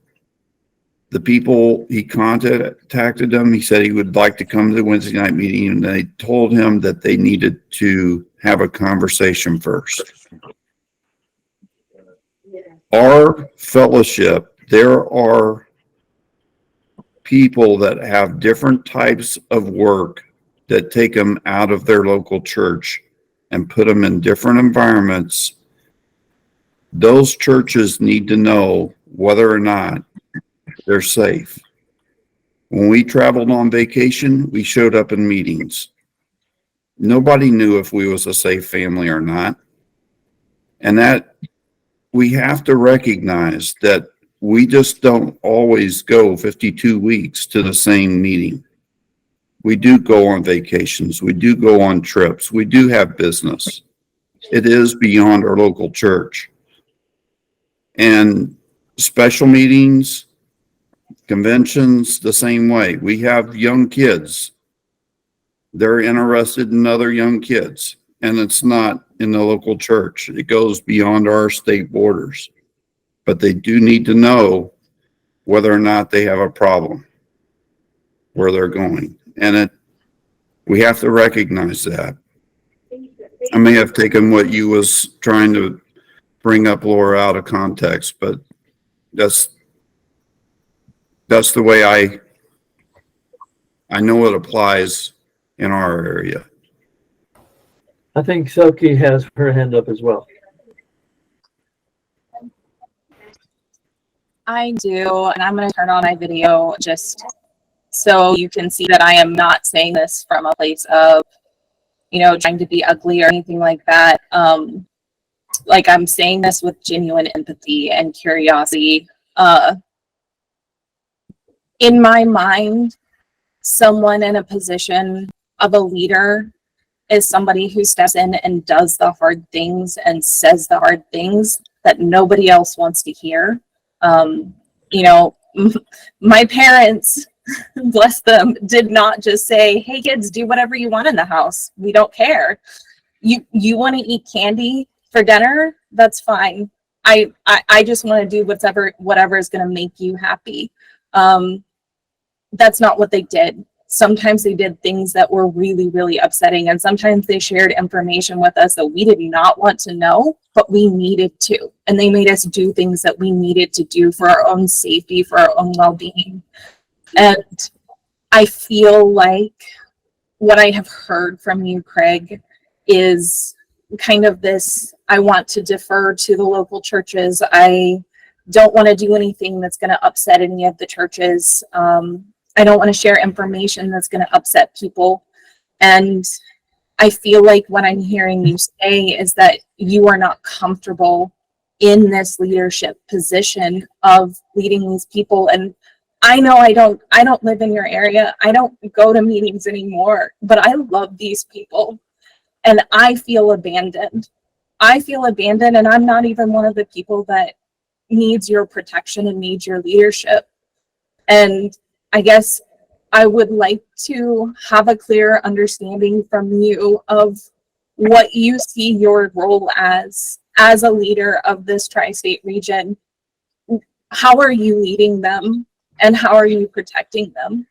the people he contacted them, he said he would like to come to the Wednesday night meeting, and they told him that they needed to have a conversation first. Our fellowship, there are people that have different types of work that take them out of their local church and put them in different environments. Those churches need to know whether or not they're safe. When we traveled on vacation, we showed up in meetings. Nobody knew if we was a safe family or not. And that we have to recognize that we just don't always go 52 weeks to the same meeting. We do go on vacations. We do go on trips. We do have business. It is beyond our local church. And special meetings, conventions, the same way. We have young kids. They're interested in other young kids. And it's not in the local church. It goes beyond our state borders. But they do need to know whether or not they have a problem where they're going. And we have to recognize that. I may have taken what you was trying to bring up, Laura, out of context, but that's the way I know it applies in our area. I think Selkie has her hand up as well. I do, and I'm going to turn on my video just so you can see that I am not saying this from a place of, trying to be ugly or anything like that. Like, I'm saying this with genuine empathy and curiosity. In my mind, someone in a position of a leader is somebody who steps in and does the hard things and says the hard things that nobody else wants to hear. My parents, bless them, did not just say, hey kids, do whatever you want in the house. We don't care. You want to eat candy for dinner? That's fine. I just want to do whatever is going to make you happy. That's not what they did. Sometimes they did things that were really, really upsetting. And sometimes they shared information with us that we did not want to know, but we needed to. And they made us do things that we needed to do for our own safety, for our own well-being. And I feel like what I have heard from you, Craig, is kind of this, I want to defer to the local churches. I don't want to do anything that's going to upset any of the churches. I don't want to share information that's going to upset people. And I feel like what I'm hearing you say is that you are not comfortable in this leadership position of leading these people. And I know I don't live in your area. I don't go to meetings anymore, but I love these people and I feel abandoned. I feel abandoned, and I'm not even one of the people that needs your protection and needs your leadership. And I guess I would like to have a clear understanding from you of what you see your role as a leader of this tri-state region. How are you leading them and how are you protecting them?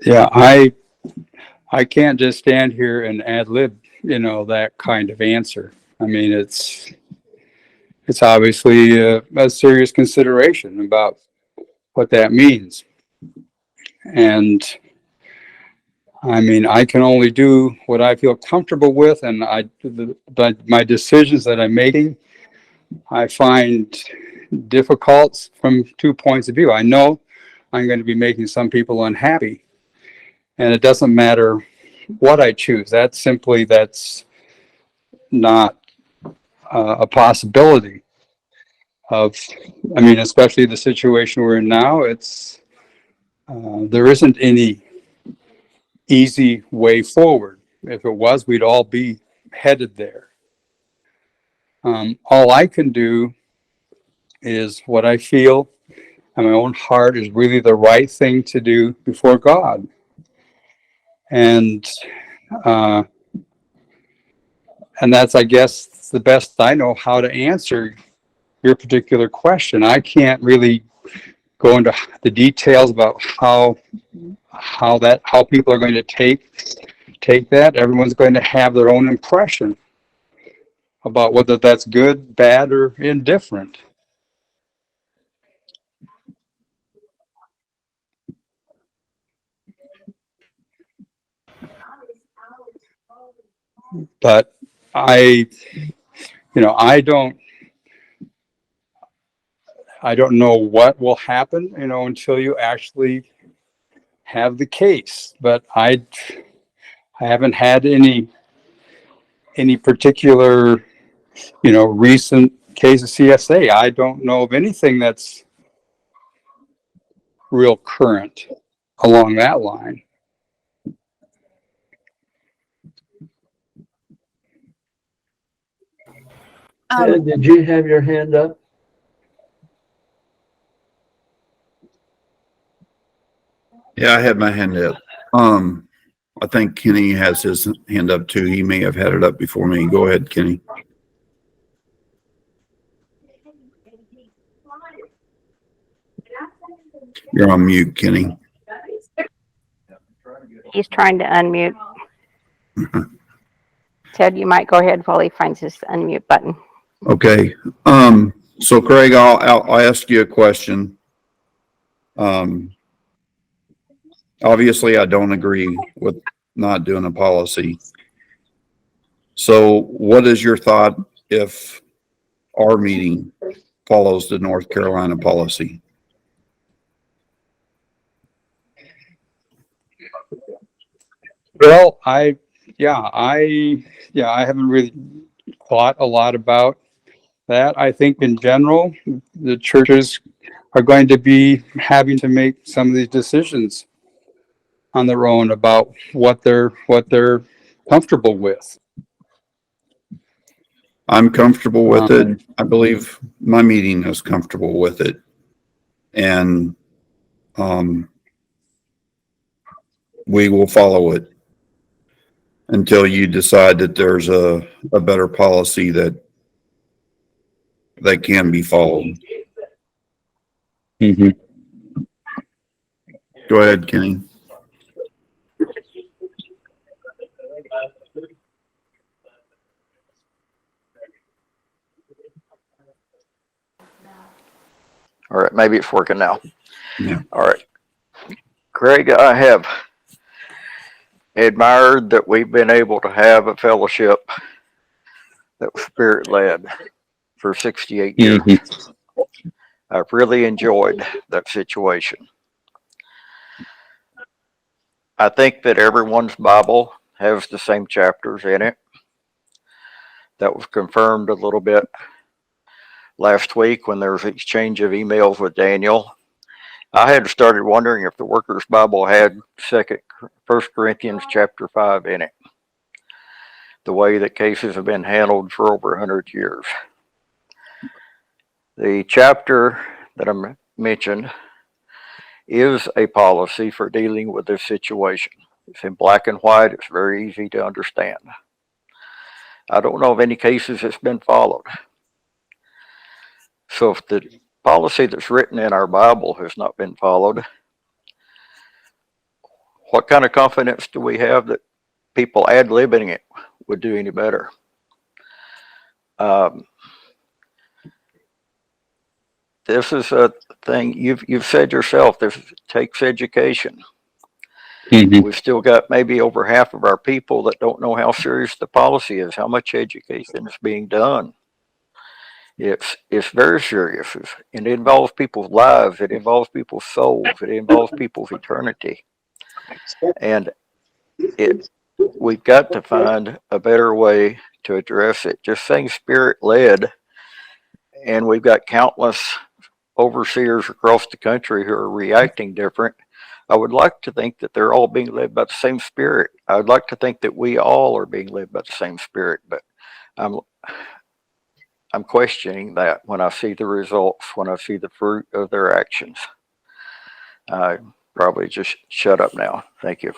Yeah, I can't just stand here and ad lib, that kind of answer. I mean, it's obviously a serious consideration about what that means. And I mean, I can only do what I feel comfortable with, and but my decisions that I'm making, I find difficult from 2 points of view. I know I'm going to be making some people unhappy, and it doesn't matter what I choose. That's not a possibility I mean, especially the situation we're in now. There isn't any easy way forward. If it was, we'd all be headed there. All I can do is what I feel in my own heart is really the right thing to do before God. And that's, I guess, the best I know how to answer your particular question. I can't really go into the details about how people are going to take that. Everyone's going to have their own impression about whether that's good, bad, or indifferent. But I don't know what will happen, until you actually have the case. But I haven't had any particular, recent case of CSA. I don't know of anything that's real current along that line. Ted, did you have your hand up? Yeah, I had my hand up. I think Kenny has his hand up too. He may have had it up before me. Go ahead, Kenny. You're on mute, Kenny. He's trying to unmute. Ted, you might go ahead while he finds his unmute button. Okay. So Craig, I'll ask you a question. Obviously I don't agree with not doing a policy. So what is your thought if our meeting follows the North Carolina policy? Well, I haven't really thought a lot about that. I think in general, the churches are going to be having to make some of these decisions on their own about what they're comfortable with. I'm comfortable with it. I believe my meeting is comfortable with it. and, we will follow it until you decide that there's a better policy that can be followed. Mhm. Go ahead, Kenny. All right, maybe it's working now. Yeah. All right. Greg, I have admired that we've been able to have a fellowship that was spirit-led for 68 years. Mhm. I've really enjoyed that situation. I think that everyone's Bible has the same chapters in it. That was confirmed a little bit last week when there was an exchange of emails with Daniel. I had started wondering if the Workers' Bible had 1 Corinthians chapter 5 in it, the way that cases have been handled for over 100 years. The chapter that I mentioned is a policy for dealing with this situation. It's in black and white. It's very easy to understand. I don't know of any cases that's been followed. So if the policy that's written in our Bible has not been followed, what kind of confidence do we have that people ad-libbing it would do any better? This is a thing you've said yourself. This takes education. Mhm. We've still got maybe over half of our people that don't know how serious the policy is, how much education is being done. It's very serious, and it involves people's lives. It involves people's souls. It involves people's eternity, and we've got to find a better way to address it. Just saying spirit-led, and we've got countless overseers across the country who are reacting different. I would like to think that they're all being led by the same spirit. I would like to think that we all are being led by the same spirit, but I'm questioning that when I see the results, when I see the fruit of their actions. I probably just shut up now. Thank you.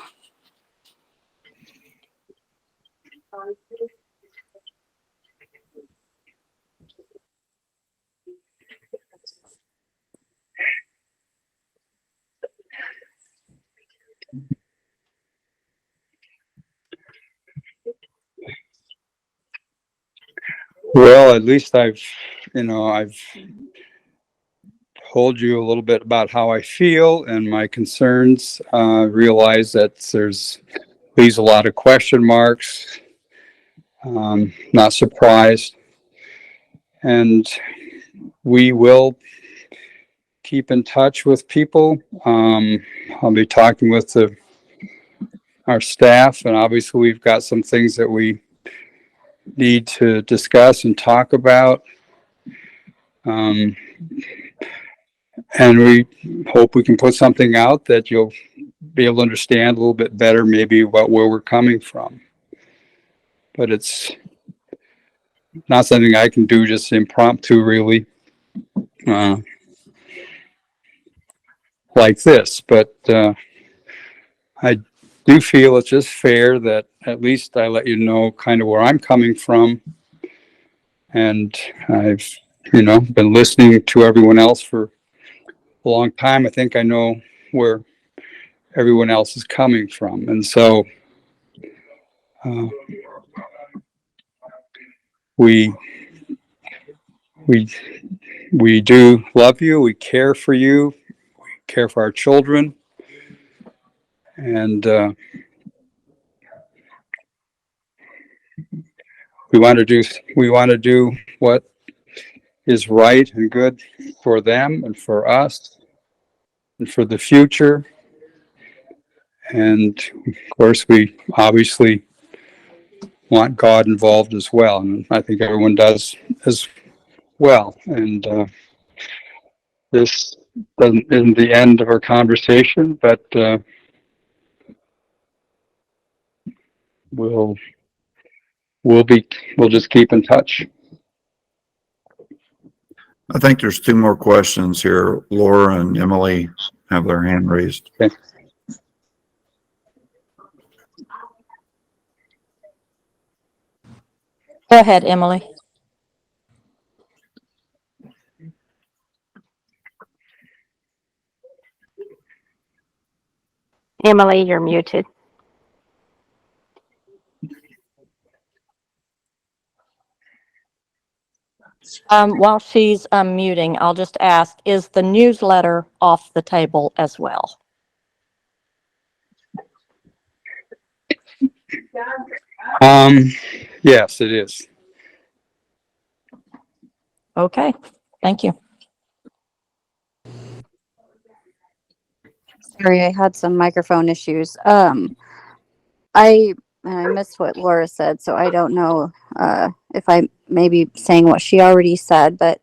Well, at least I've told you a little bit about how I feel and my concerns. Realize that leaves a lot of question marks. Not surprised. And we will keep in touch with people. I'll be talking with our staff, and obviously we've got some things that we need to discuss and talk about. And we hope we can put something out that you'll be able to understand a little bit better, maybe where we're coming from. But it's not something I can do just impromptu, really, like this. But I do feel it's just fair that at least I let you know kind of where I'm coming from. And I've, been listening to everyone else for a long time. I think I know where everyone else is coming from. And so we do love you. We care for you. We care for our children. And we want to do what is right and good for them and for us and for the future. And of course, we obviously want God involved as well. And I think everyone does as well. And this isn't the end of our conversation, but we'll just keep in touch. I think there's two more questions here. Laura and Emily have their hand raised. Okay. Go ahead, Emily. Emily, you're muted. While she's muting, I'll just ask, is the newsletter off the table as well? Yes, it is. Okay, thank you. Sorry, I had some microphone issues. I missed what Laura said, so I don't know if I may be saying what she already said, but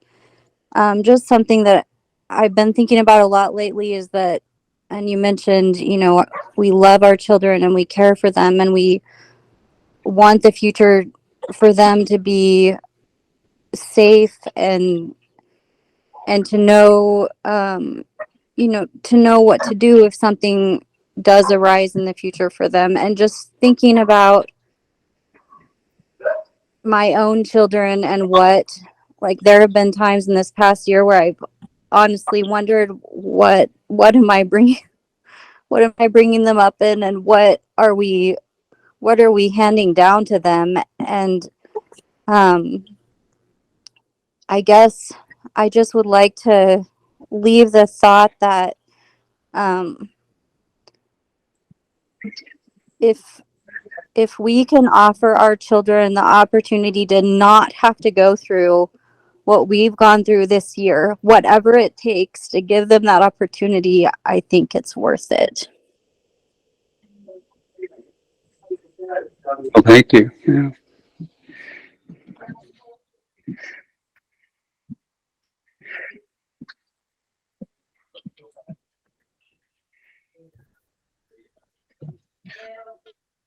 just something that I've been thinking about a lot lately is that, and you mentioned, you know, we love our children and we care for them and we want the future for them to be safe and to know, you know, to know what to do if something does arise in the future for them. And just thinking about my own children and what, like, there have been times in this past year where I've honestly wondered what am I bringing, what am I bringing them up in, and what are we handing down to them? And I guess I just would like to leave the thought that if we can offer our children the opportunity to not have to go through what we've gone through this year, whatever it takes to give them that opportunity, I think it's worth it. Well, thank you. Yeah.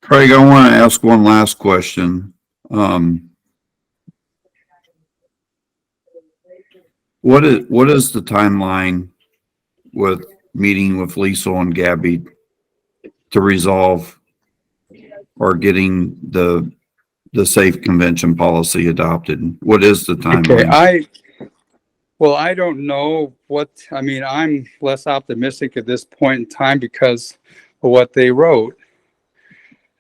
Craig, I want to ask one last question. What is the timeline with meeting with Lisa and Gabby to resolve or getting the safe convention policy adopted? What is the timeline? Okay, I don't know I mean, I'm less optimistic at this point in time because of what they wrote.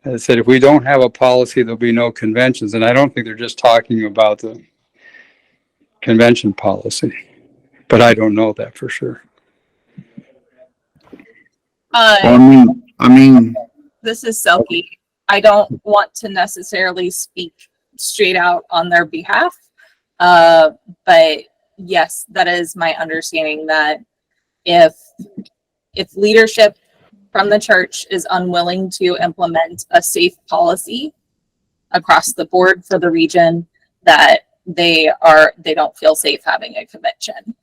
As I said, if we don't have a policy, there'll be no conventions. And I don't think they're just talking about the convention policy, but I don't know that for sure. I mean, This is Selkie. I don't want to necessarily speak straight out on their behalf. But yes, that is my understanding that if leadership from the church is unwilling to implement a safe policy across the board for the region, that they don't feel safe having a convention.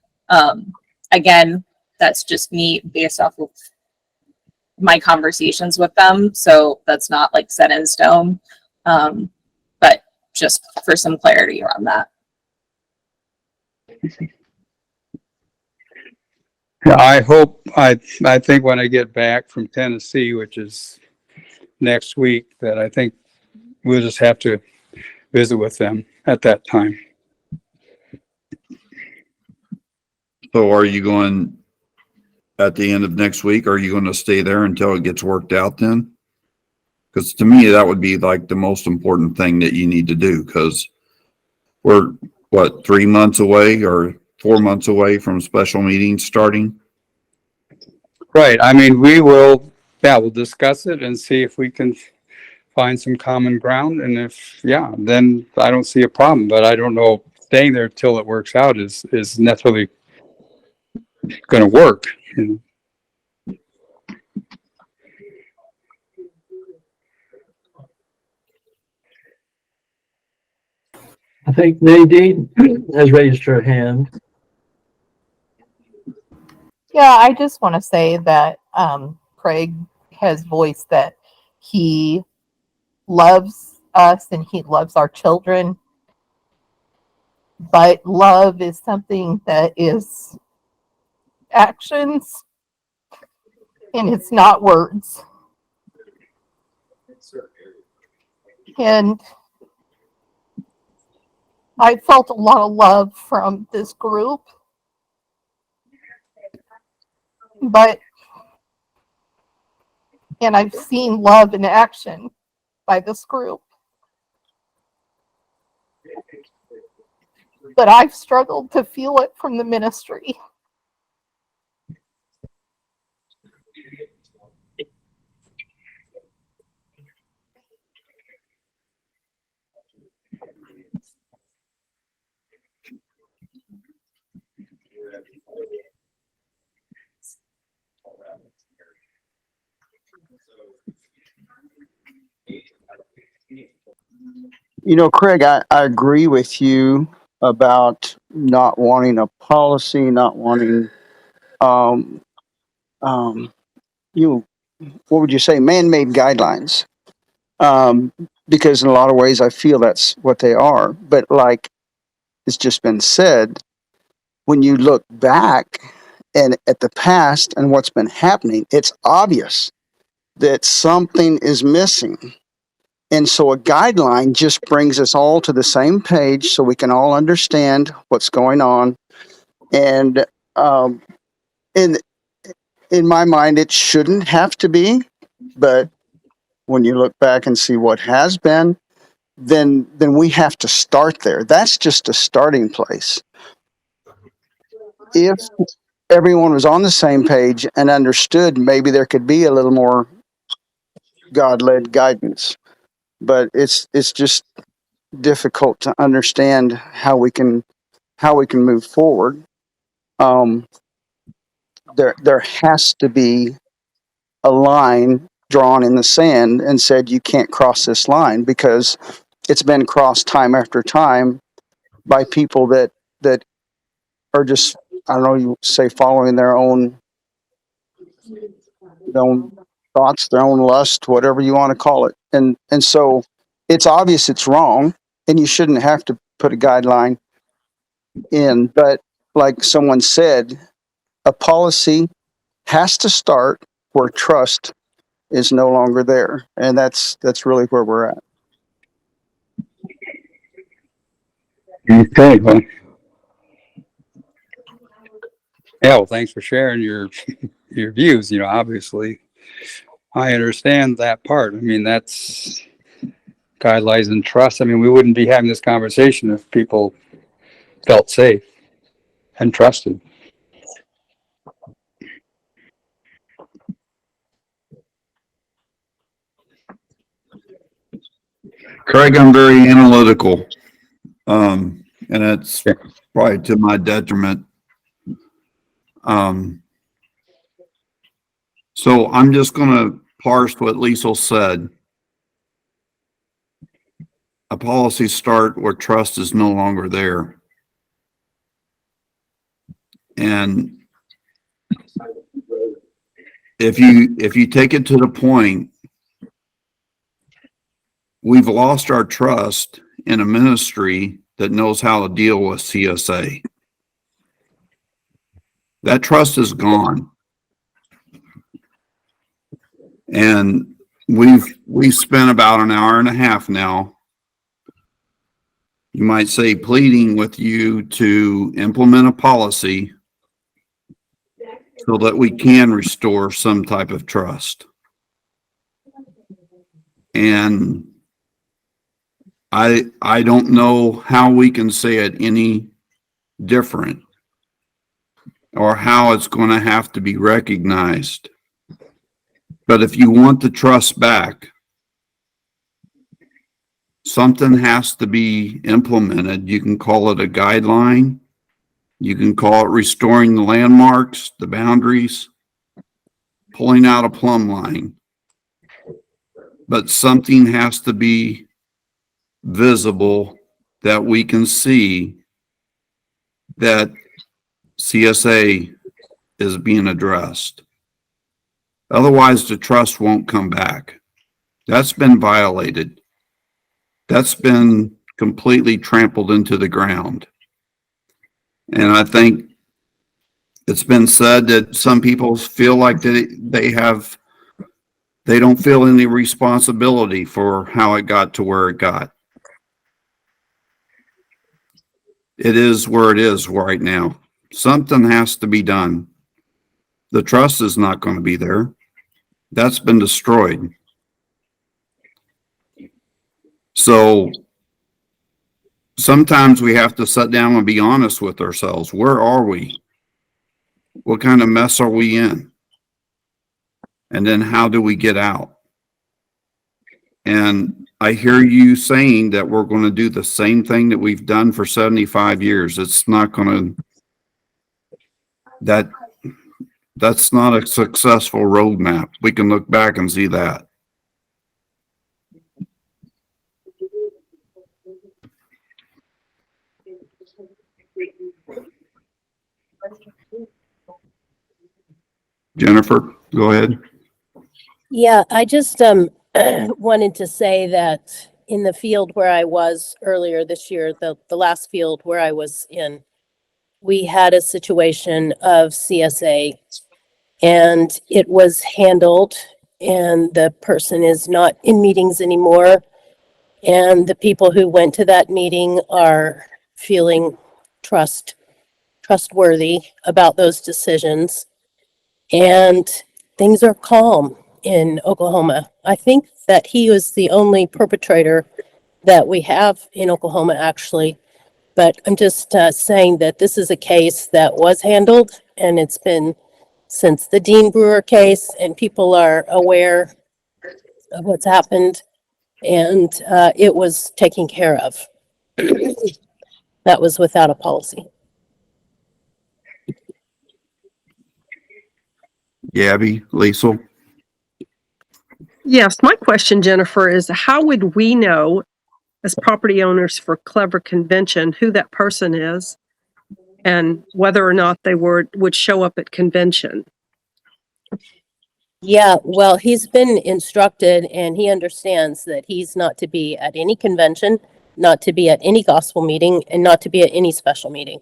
Again, that's just me based off of my conversations with them, so that's not like set in stone, but just for some clarity around that. Yeah, I think when I get back from Tennessee, which is next week, that I think we'll just have to visit with them at that time. so are you going at the end of next week? Are you going to stay there until it gets worked out then? Because to me, that would be like the most important thing that you need to do, because we're, what, 3 months away or 4 months away from special meetings starting? Right. I mean, we'll discuss it and see if we can find some common ground. And if, then I don't see a problem, but I don't know, staying there till it works out is necessarily going to work. You know? I think Nadine has raised her hand. Yeah, I just want to say that Craig has voiced that he loves us and he loves our children. but love is something that is actions and it's not words. And I felt a lot of love from this group, and I've seen love in action by this group, but I've struggled to feel it from the ministry. You know, Craig, I agree with you about not wanting a policy, not wanting, um, um, you, what would you say, man-made guidelines? Um, because in a lot of ways, I feel that's what they are. But like it's just been said, when you look back and at the past and what's been happening, it's obvious that something is missing. And so a guideline just brings us all to the same page so we can all understand what's going on. And um, in in my mind, it shouldn't have to be, but when you look back and see what has been, then we have to start there. That's just a starting place. If everyone was on the same page and understood, maybe there could be a little more God-led guidance. But it's just difficult to understand how we can move forward. Um, there has to be a line drawn in the sand and said you can't cross this line, because it's been crossed time after time by people that are just, I don't know, you say following their own thoughts, their own lust, whatever you want to call it. And so it's obvious it's wrong, and you shouldn't have to put a guideline in. But like someone said, a policy has to start where trust is no longer there, and that's really where we're at. Okay, well, yeah, well, thanks for sharing your your views. You know, obviously, I understand that part. I mean, that's guidelines and trust. I mean, we wouldn't be having this conversation if people felt safe and trusted. Craig, I'm very analytical. And it's probably to my detriment. So I'm just going to parse what Liesl said. A policy start where trust is no longer there. And if you take it to the point, we've lost our trust in a ministry that knows how to deal with CSA. That trust is gone. And we've spent about an hour and a half now, you might say, pleading with you to implement a policy so that we can restore some type of trust. And I don't know how we can say it any different, or how it's going to have to be recognized. But if you want the trust back, something has to be implemented. You can call it a guideline. You can call it restoring the landmarks, the boundaries, pulling out a plumb line. But something has to be visible that we can see that CSA is being addressed. Otherwise, the trust won't come back. That's been violated. That's been completely trampled into the ground. And I think it's been said that some people feel like they don't feel any responsibility for how it got to where it got. It is where it is right now. Something has to be done. The trust is not going to be there. That's been destroyed. So sometimes we have to sit down and be honest with ourselves. Where are we? What kind of mess are we in? And then how do we get out? And I hear you saying that we're going to do the same thing that we've done for 75 years. It's not going to, that's not a successful roadmap. We can look back and see that. Jennifer, go ahead. Yeah, I just wanted to say that in the field where I was earlier this year, the last field where I was in, we had a situation of CSA and it was handled and the person is not in meetings anymore. And the people who went to that meeting are feeling trustworthy about those decisions. And things are calm in Oklahoma. I think that he was the only perpetrator that we have in Oklahoma, actually. But I'm just saying that this is a case that was handled, and it's been since the Dean Brewer case, and people are aware of what's happened, and it was taken care of. That was without a policy. Gabby, Liesel. Yes, my question, Jennifer, is how would we know as property owners for Clever Convention who that person is and whether or not they would show up at convention? Yeah, well, he's been instructed and he understands that he's not to be at any convention, not to be at any gospel meeting, and not to be at any special meeting.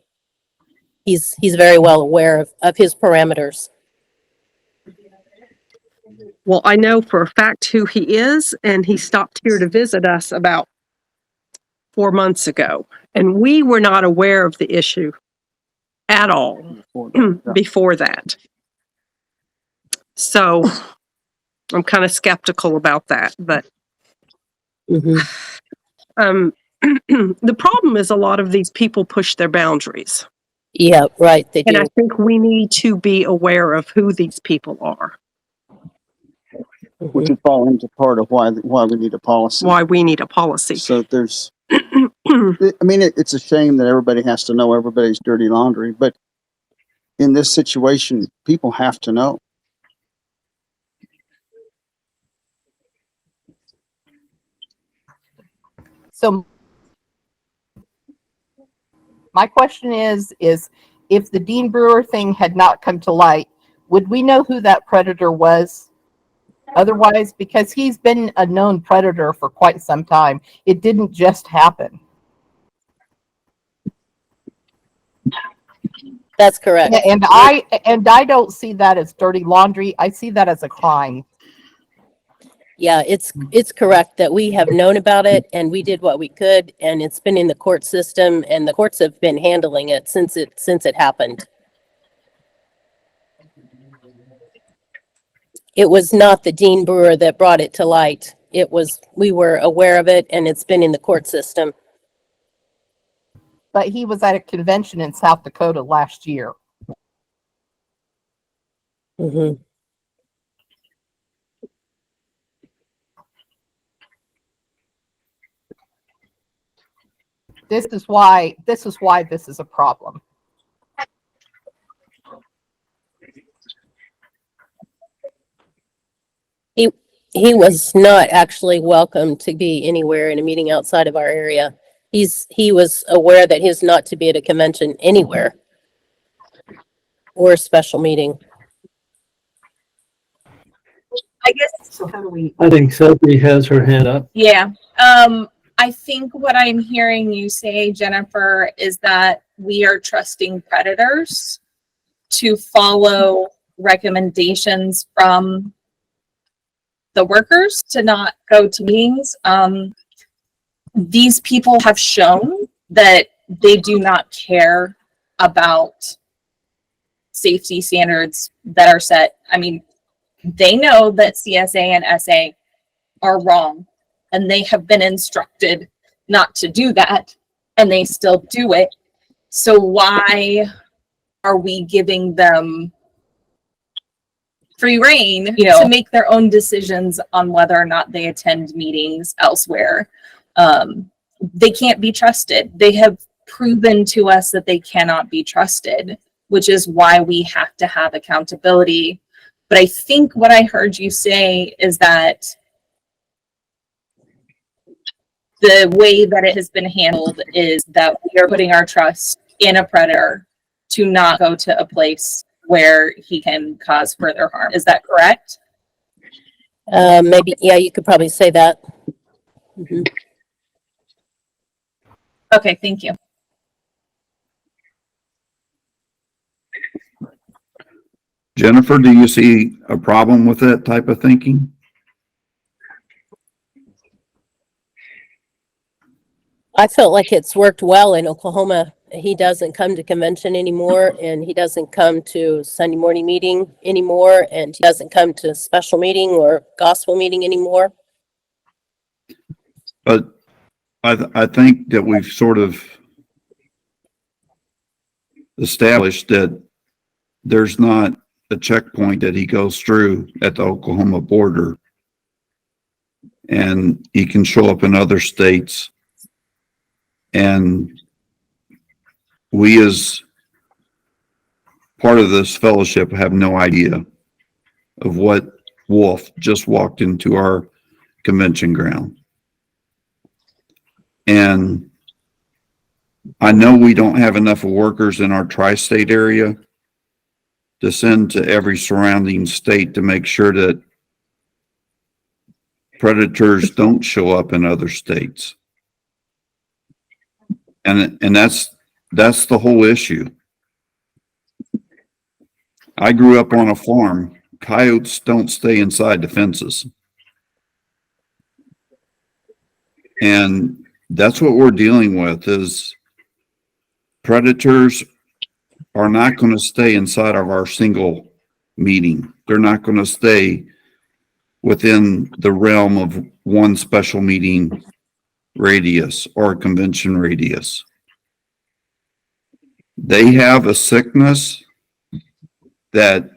He's very well aware of his parameters. Well, I know for a fact who he is, and he stopped here to visit us about 4 months ago. And we were not aware of the issue at all before that. So I'm kind of skeptical about that, but the problem is a lot of these people push their boundaries. Yeah, right. They do. And I think we need to be aware of who these people are. Which would fall into part of why we need a policy. Why we need a policy. So there's, I mean, it's a shame that everybody has to know everybody's dirty laundry, but in this situation, people have to know. So my question is if the Dean Brewer thing had not come to light, would we know who that predator was? Otherwise, because he's been a known predator for quite some time, it didn't just happen. That's correct. And I don't see that as dirty laundry. I see that as a crime. Yeah, it's correct that we have known about it and we did what we could, and it's been in the court system and the courts have been handling it since it happened. It was not the Dean Brewer that brought it to light. We were aware of it and it's been in the court system. But he was at a convention in South Dakota last year. Mm-hmm. This is why this is a problem. He was not actually welcome to be anywhere in a meeting outside of our area. He was aware that he's not to be at a convention anywhere or a special meeting. I guess. So how do we? I think Sophie has her hand up. Yeah. I think what I'm hearing you say, Jennifer, is that we are trusting predators to follow recommendations from the workers to not go to meetings. These people have shown that they do not care about safety standards that are set. I mean, they know that CSA and SA are wrong, and they have been instructed not to do that, and they still do it. So why are we giving them free reign, to make their own decisions on whether or not they attend meetings elsewhere? They can't be trusted. They have proven to us that they cannot be trusted, which is why we have to have accountability. But I think what I heard you say is that the way that it has been handled is that we are putting our trust in a predator to not go to a place where he can cause further harm. Is that correct? Maybe, yeah, you could probably say that. Mhm. Okay, thank you. Jennifer, do you see a problem with that type of thinking? I felt like it's worked well in Oklahoma. He doesn't come to convention anymore, and he doesn't come to Sunday morning meeting anymore, and he doesn't come to special meeting or gospel meeting anymore. But I think that we've sort of established that there's not a checkpoint that he goes through at the Oklahoma border, and he can show up in other states. And we, as part of this fellowship, have no idea of what wolf just walked into our convention ground. And I know we don't have enough workers in our tri-state area to send to every surrounding state to make sure that predators don't show up in other states. And that's the whole issue. I grew up on a farm. Coyotes don't stay inside the fences. And that's what we're dealing with, is predators are not going to stay inside of our single meeting. They're not going to stay within the realm of one special meeting radius or a convention radius. They have a sickness that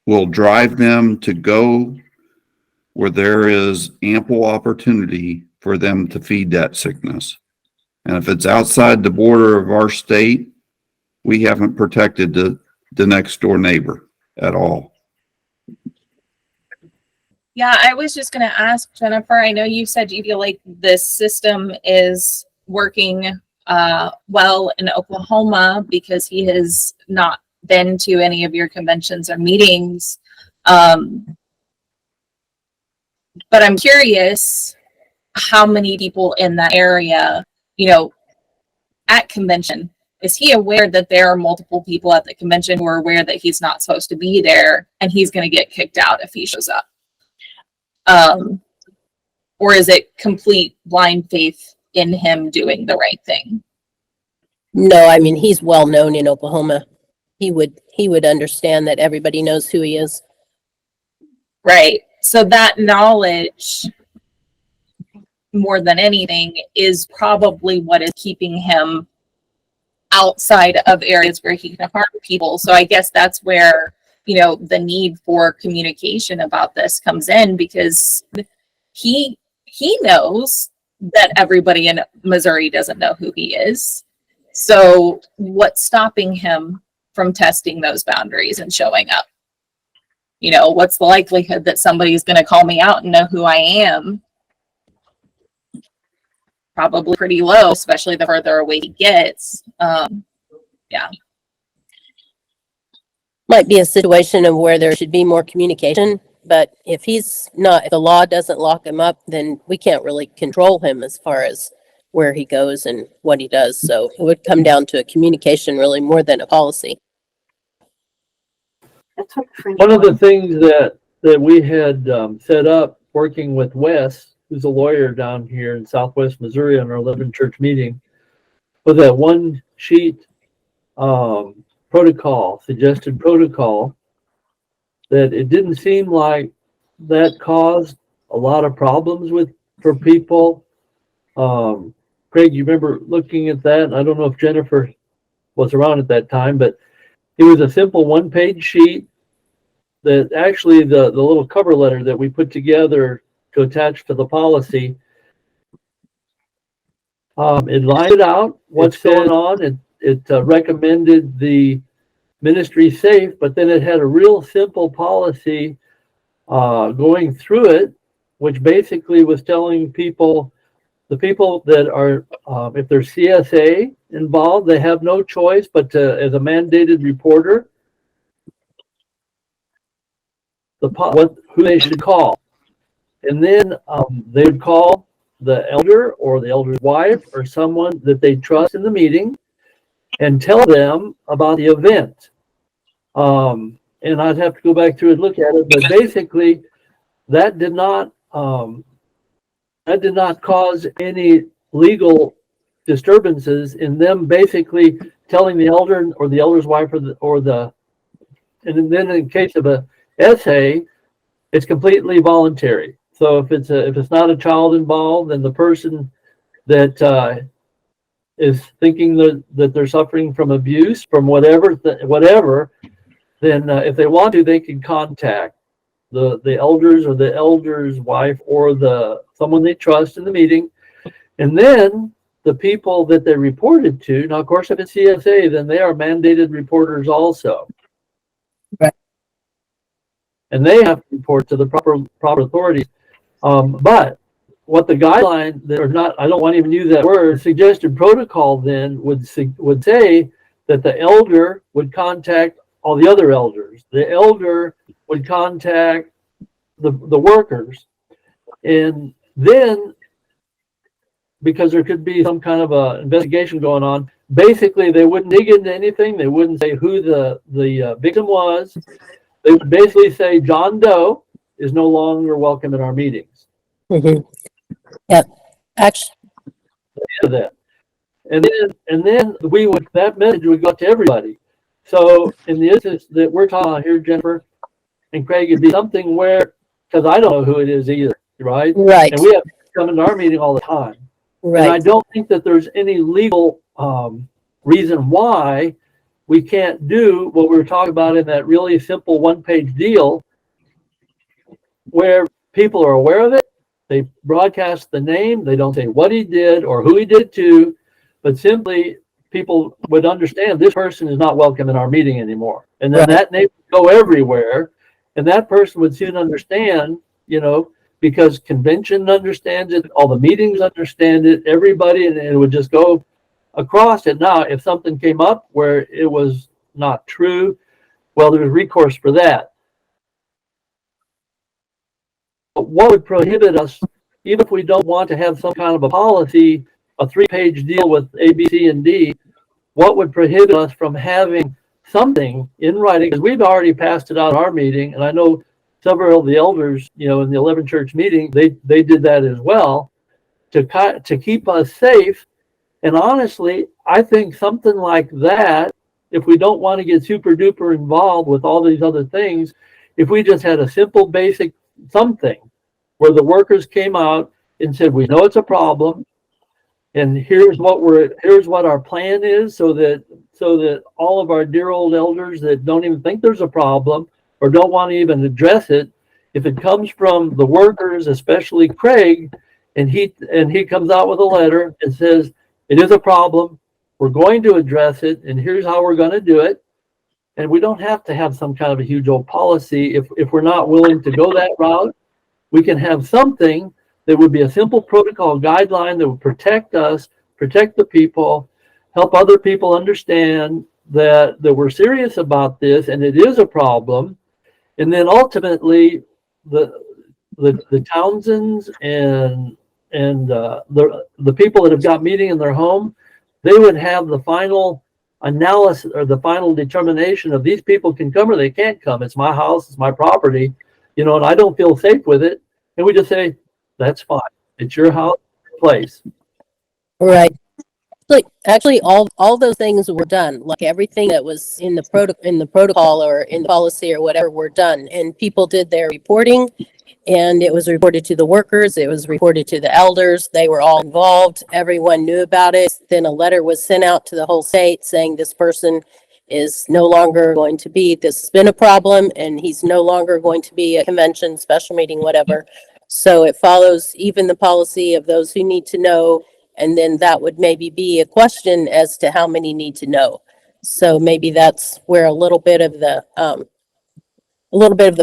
will drive them to go where there is ample opportunity for them to feed that sickness. And if it's outside the border of our state, we haven't protected the next door neighbor at all. Yeah, I was just going to ask Jennifer, I know you said you feel like this system is working well in Oklahoma because he has not been to any of your conventions or meetings. But I'm curious how many people in that area, at convention, is he aware that there are multiple people at the convention who are aware that he's not supposed to be there and he's going to get kicked out if he shows up? Or is it complete blind faith in him doing the right thing? No, I mean, he's well known in Oklahoma. He would understand that everybody knows who he is. Right. So that knowledge, more than anything, is probably what is keeping him outside of areas where he can harm people. So I guess that's where, the need for communication about this comes in, because he knows that everybody in Missouri doesn't know who he is. So what's stopping him from testing those boundaries and showing up? What's the likelihood that somebody's going to call me out and know who I am? Probably pretty low, especially the further away he gets. Yeah. Might be a situation of where there should be more communication, but if the law doesn't lock him up, then we can't really control him as far as where he goes and what he does. So it would come down to a communication really more than a policy. One of the things that we had set up working with Wes, who's a lawyer down here in Southwest Missouri on our 11 church meeting, was that one sheet protocol, suggested protocol, that it didn't seem like that caused a lot of problems for people. Craig, you remember looking at that? I don't know if Jennifer was around at that time, but it was a simple one-page sheet that actually the little cover letter that we put together to attach to the policy, it lined out what's going on. It recommended the ministry safe, but then it had a real simple policy going through it, which basically was telling people, the people that are, if there's CSA involved, they have no choice but to, as a mandated reporter, who they should call. And then they would call the elder or the elder's wife or someone that they trust in the meeting and tell them about the event. And I'd have to go back through and look at it, but basically that did not cause any legal disturbances in them basically telling the elder or the elder's wife and then in case of a essay, it's completely voluntary. So if it's not a child involved, then the person that is thinking that they're suffering from abuse, from whatever, then if they want to, they can contact the elders or the elder's wife or someone they trust in the meeting. And then the people that they reported to, now of course if it's CSA, then they are mandated reporters also. Right. And they have to report to the proper authorities. But what the guideline, or not, I don't want to even use that word, suggested protocol then would say that the elder would contact all the other elders. The elder would contact the workers. And then, because there could be some kind of a investigation going on, basically they wouldn't dig into anything. They wouldn't say who the victim was. They would basically say John Doe is no longer welcome in our meetings. Mm-hmm. Yep. Actually, that. And then that message would go out to everybody. So in the instance that we're talking about here, Jennifer and Craig, it'd be something where, because I don't know who it is either, right? Right. And we have to come into our meeting all the time. Right. And I don't think that there's any legal reason why we can't do what we were talking about in that really simple one-page deal where people are aware of it. They broadcast the name. They don't say what he did or who he did it to, but simply people would understand this person is not welcome in our meeting anymore. And then that name would go everywhere, and that person would soon understand, because convention understands it, all the meetings understand it, everybody, and it would just go across it. Now, if something came up where it was not true, well, there's recourse for that. But what would prohibit us, even if we don't want to have some kind of a policy, a 3-page deal with A, B, C, and D, what would prohibit us from having something in writing? Because we've already passed it out at our meeting, and I know several of the elders, in the 11 church meeting, they did that as well to keep us safe. And honestly, I think something like that, if we don't want to get super duper involved with all these other things, if we just had a simple basic something where the workers came out and said, we know it's a problem, and here's what our plan is, so that all of our dear old elders that don't even think there's a problem or don't want to even address it, if it comes from the workers, especially Craig, and he comes out with a letter and says, it is a problem, we're going to address it, and here's how we're going to do it. And we don't have to have some kind of a huge old policy. If we're not willing to go that route, we can have something that would be a simple protocol guideline that would protect us, protect the people, help other people understand that we're serious about this and it is a problem. And then ultimately the Townsends and the people that have got meeting in their home, they would have the final analysis or the final determination of these people can come or they can't come. It's my house, it's my property, and I don't feel safe with it. And we just say, that's fine. It's your house, your place. Right. Actually, all those things were done. Like everything that was in the protocol or in the policy or whatever were done, and people did their reporting. And it was reported to the workers, it was reported to the elders, they were all involved, everyone knew about it. Then a letter was sent out to the whole state saying this person is no longer going to be, this has been a problem, and he's no longer going to be a convention, special meeting, whatever. So it follows even the policy of those who need to know, and then that would maybe be a question as to how many need to know. So maybe that's where a little bit of the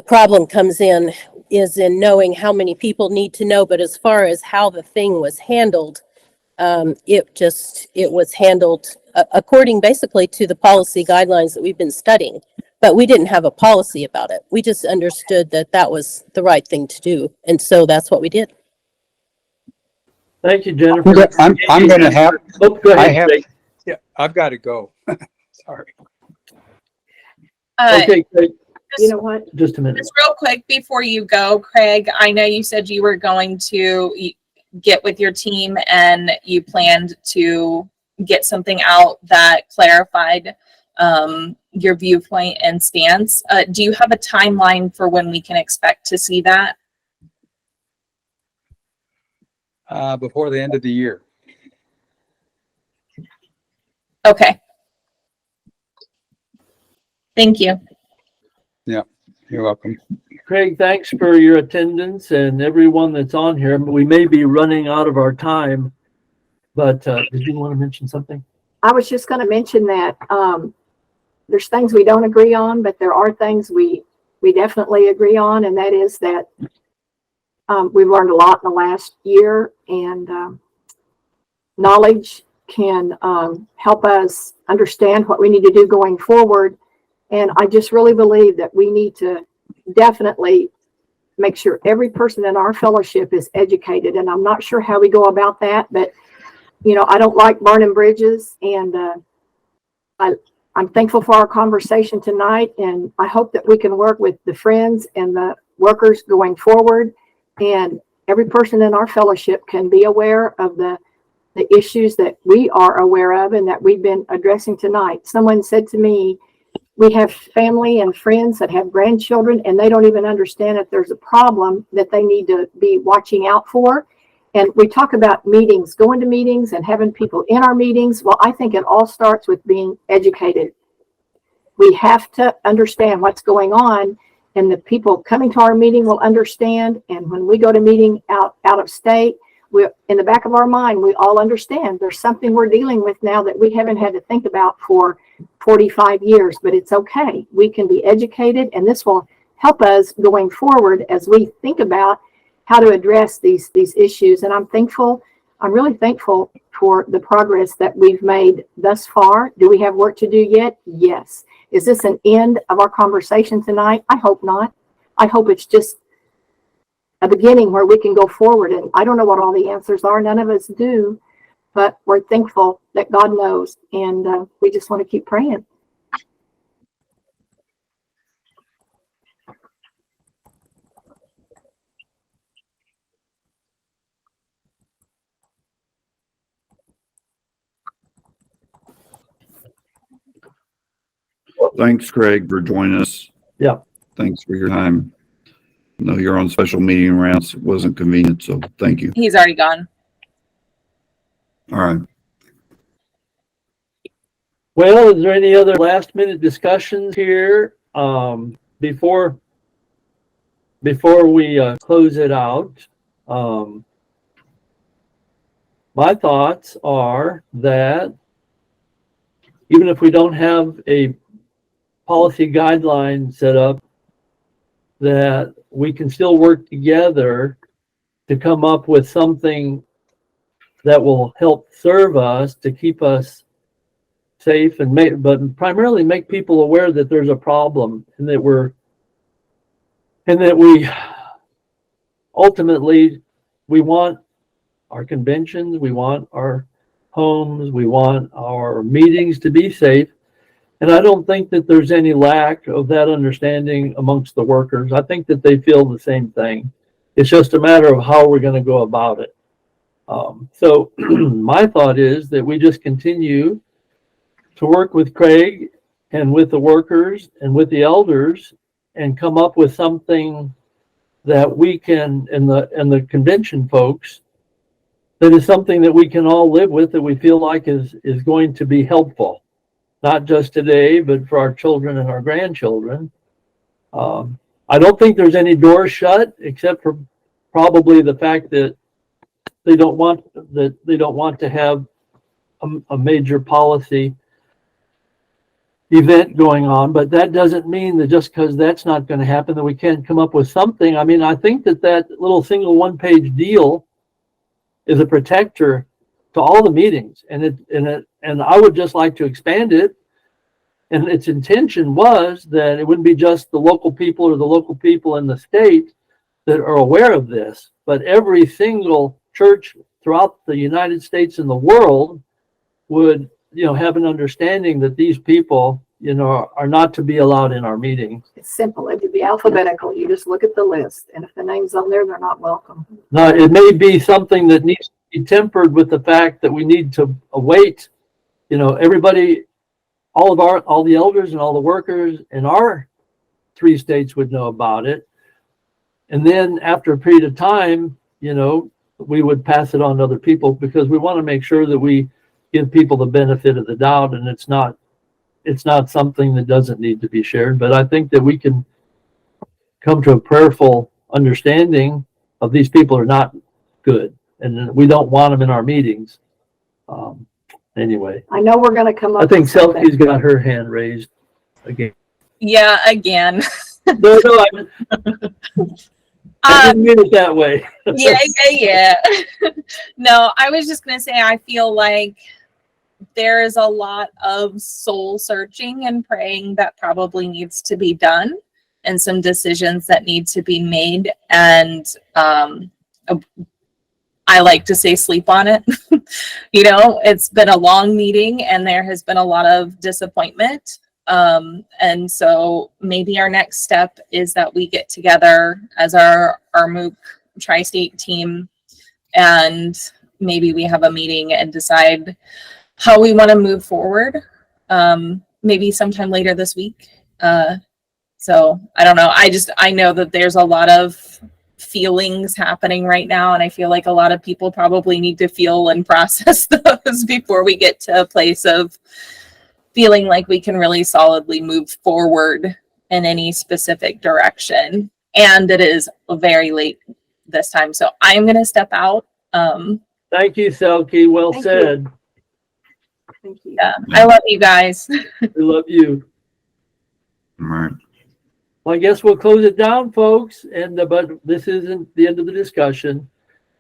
problem comes in, is in knowing how many people need to know. But as far as how the thing was handled, it was handled according basically to the policy guidelines that we've been studying. But we didn't have a policy about it. We just understood that that was the right thing to do. And so that's what we did. Thank you, Jennifer. I'm going to have, Oh, go ahead. yeah, I've got to go. Sorry. Okay, Craig. You know what? Just a minute. Just real quick before you go, Craig, I know you said you were going to get with your team and you planned to get something out that clarified your viewpoint and stance. Do you have a timeline for when we can expect to see that? Before the end of the year. Okay. Thank you. Yeah, you're welcome. Craig, thanks for your attendance and everyone that's on here. We may be running out of our time, but did you want to mention something? I was just going to mention that there's things we don't agree on, but there are things we definitely agree on, and that is that we've learned a lot in the last year, and knowledge can help us understand what we need to do going forward. And I just really believe that we need to definitely make sure every person in our fellowship is educated. And I'm not sure how we go about that, but I don't like burning bridges, and I'm thankful for our conversation tonight, and I hope that we can work with the friends and the workers going forward, and every person in our fellowship can be aware of the issues that we are aware of and that we've been addressing tonight. Someone said to me, we have family and friends that have grandchildren, and they don't even understand that there's a problem that they need to be watching out for. And we talk about meetings, going to meetings and having people in our meetings. Well, I think it all starts with being educated. We have to understand what's going on, and the people coming to our meeting will understand. And when we go to meeting out of state, in the back of our mind, we all understand there's something we're dealing with now that we haven't had to think about for 45 years, but it's okay. We can be educated, and this will help us going forward as we think about how to address these issues. And I'm really thankful for the progress that we've made thus far. Do we have work to do yet? Yes. Is this an end of our conversation tonight? I hope not. I hope it's just a beginning where we can go forward. And I don't know what all the answers are. None of us do, but we're thankful that God knows. And we just want to keep praying. Thanks, Craig, for joining us. Yeah. Thanks for your time. I know you're on special meeting rounds. It wasn't convenient, so thank you. He's already gone. All right. Well, is there any other last minute discussions here before we close it out? My thoughts are that even if we don't have a policy guideline set up, that we can still work together to come up with something that will help serve us to keep us safe and but primarily make people aware that there's a problem, and that we ultimately we want our conventions, we want our homes, we want our meetings to be safe. And I don't think that there's any lack of that understanding amongst the workers. I think that they feel the same thing. It's just a matter of how we're going to go about it. So my thought is that we just continue to work with Craig and with the workers and with the elders and come up with something that we can, and the convention folks, that is something that we can all live with, that we feel like is going to be helpful, not just today, but for our children and our grandchildren. I don't think there's any doors shut, except for probably the fact that they don't want to have a major policy event going on. But that doesn't mean that just because that's not going to happen, that we can't come up with something. I mean, I think that little single one-page deal is a protector to all the meetings, and I would just like to expand it. And its intention was that it wouldn't be just the local people or the local people in the state that are aware of this, but every single church throughout the United States and the world would, have an understanding that these people, are not to be allowed in our meetings. It's simple. It would be alphabetical. You just look at the list, and if the name's on there, they're not welcome. Now, it may be something that needs to be tempered with the fact that we need to await, everybody, all the elders and all the workers in our 3 states would know about it. And then after a period of time, we would pass it on to other people, because we want to make sure that we give people the benefit of the doubt, and it's not something that doesn't need to be shared. But I think that we can come to a prayerful understanding of these people are not good, and we don't want them in our meetings. Anyway, I know we're going to come up. I think with something. Selkie's got her hand raised again. Yeah, again. No, I didn't mean it that way. Yeah. No, I was just going to say, I feel like there is a lot of soul searching and praying that probably needs to be done, and some decisions that need to be made. And I like to say sleep on it. It's been a long meeting and there has been a lot of disappointment. And so maybe our next step is that we get together as our ARMOOK tri-state team, and maybe we have a meeting and decide how we want to move forward. Maybe sometime later this week. So I don't know. I know that there's a lot of feelings happening right now, and I feel like a lot of people probably need to feel and process those before we get to a place of feeling like we can really solidly move forward in any specific direction. And it is very late this time, so I'm going to step out. Thank you, Selkie. Well said. Thank you. Yeah, I love you guys. We love you. All right. Well, I guess we'll close it down, folks. But this isn't the end of the discussion.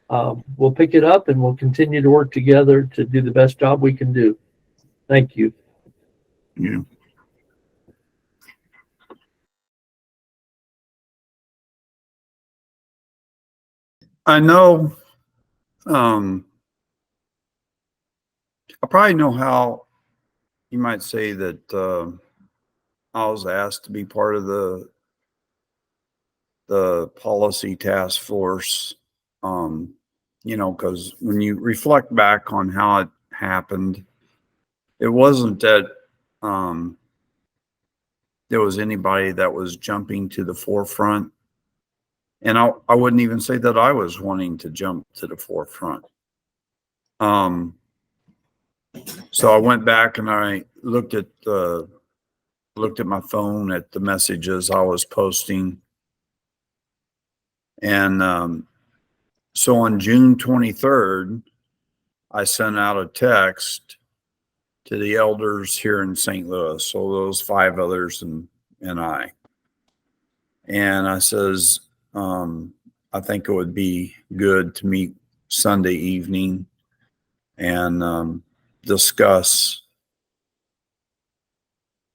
We'll pick it up and we'll continue to work together to do the best job we can do. Thank you. Yeah. I know, I probably know how you might say that I was asked to be part of the policy task force, because when you reflect back on how it happened, it wasn't that there was anybody that was jumping to the forefront. And I wouldn't even say that I was wanting to jump to the forefront. So I went back and I looked at my phone at the messages I was posting. And so on June 23rd, I sent out a text to the elders here in St. Louis. So those 5 others and I. And I says, I think it would be good to meet Sunday evening and discuss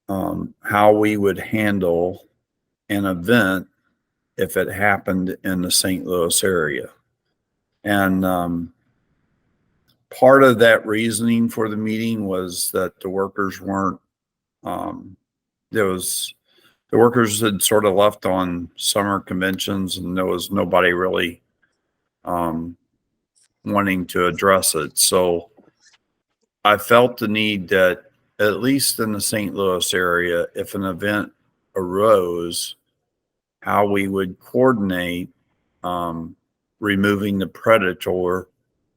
how we would handle an event if it happened in the St. Louis area. And part of that reasoning for the meeting was that the workers weren't, the workers had sort of left on summer conventions and there was nobody really wanting to address it. So I felt the need that at least in the St. Louis area, if an event arose, how we would coordinate removing the predator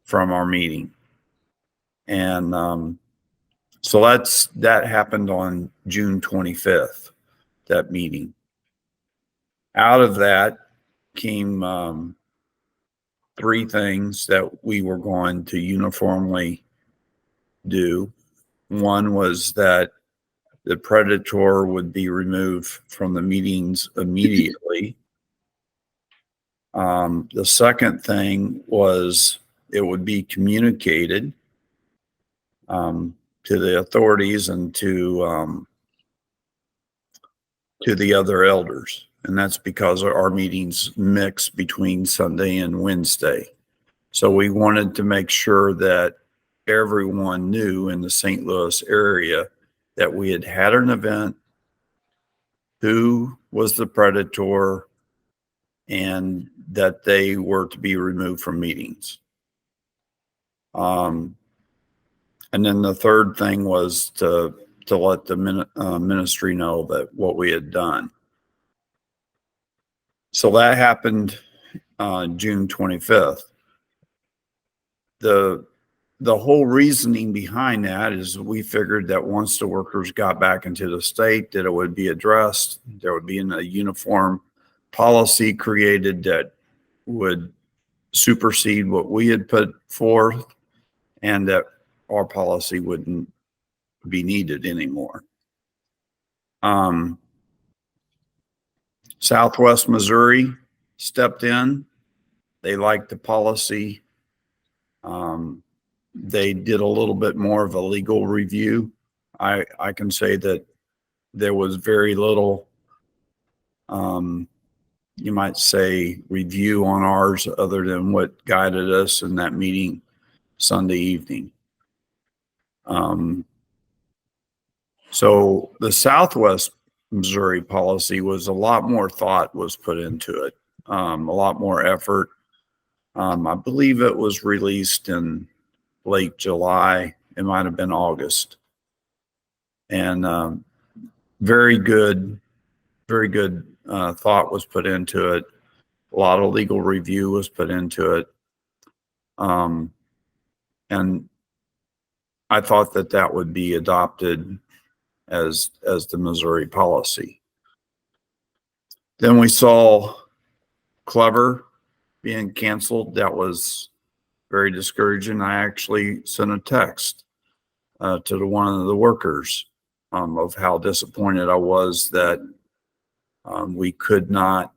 from our meeting. And so that happened on June 25th, that meeting. Out of that came 3 things that we were going to uniformly do. One was that the predator would be removed from the meetings immediately. The second thing was it would be communicated to the authorities and to the other elders. And that's because our meetings mix between Sunday and Wednesday. So we wanted to make sure that everyone knew in the St. Louis area that we had had an event, who was the predator, and that they were to be removed from meetings. And then the third thing was to let the ministry know that what we had done. So that happened June 25th. The whole reasoning behind that is we figured that once the workers got back into the state, that it would be addressed. There would be a uniform policy created that would supersede what we had put forth, and that our policy wouldn't be needed anymore. Southwest Missouri stepped in. They liked the policy. They did a little bit more of a legal review. I can say that there was very little, you might say, review on ours other than what guided us in that meeting Sunday evening. So the Southwest Missouri policy was a lot more thought was put into it, a lot more effort. I believe it was released in late July. It might have been August. And very good thought was put into it. A lot of legal review was put into it. And I thought that would be adopted as the Missouri policy. Then we saw Clever being canceled. That was very discouraging. I actually sent a text to one of the workers of how disappointed I was that we could not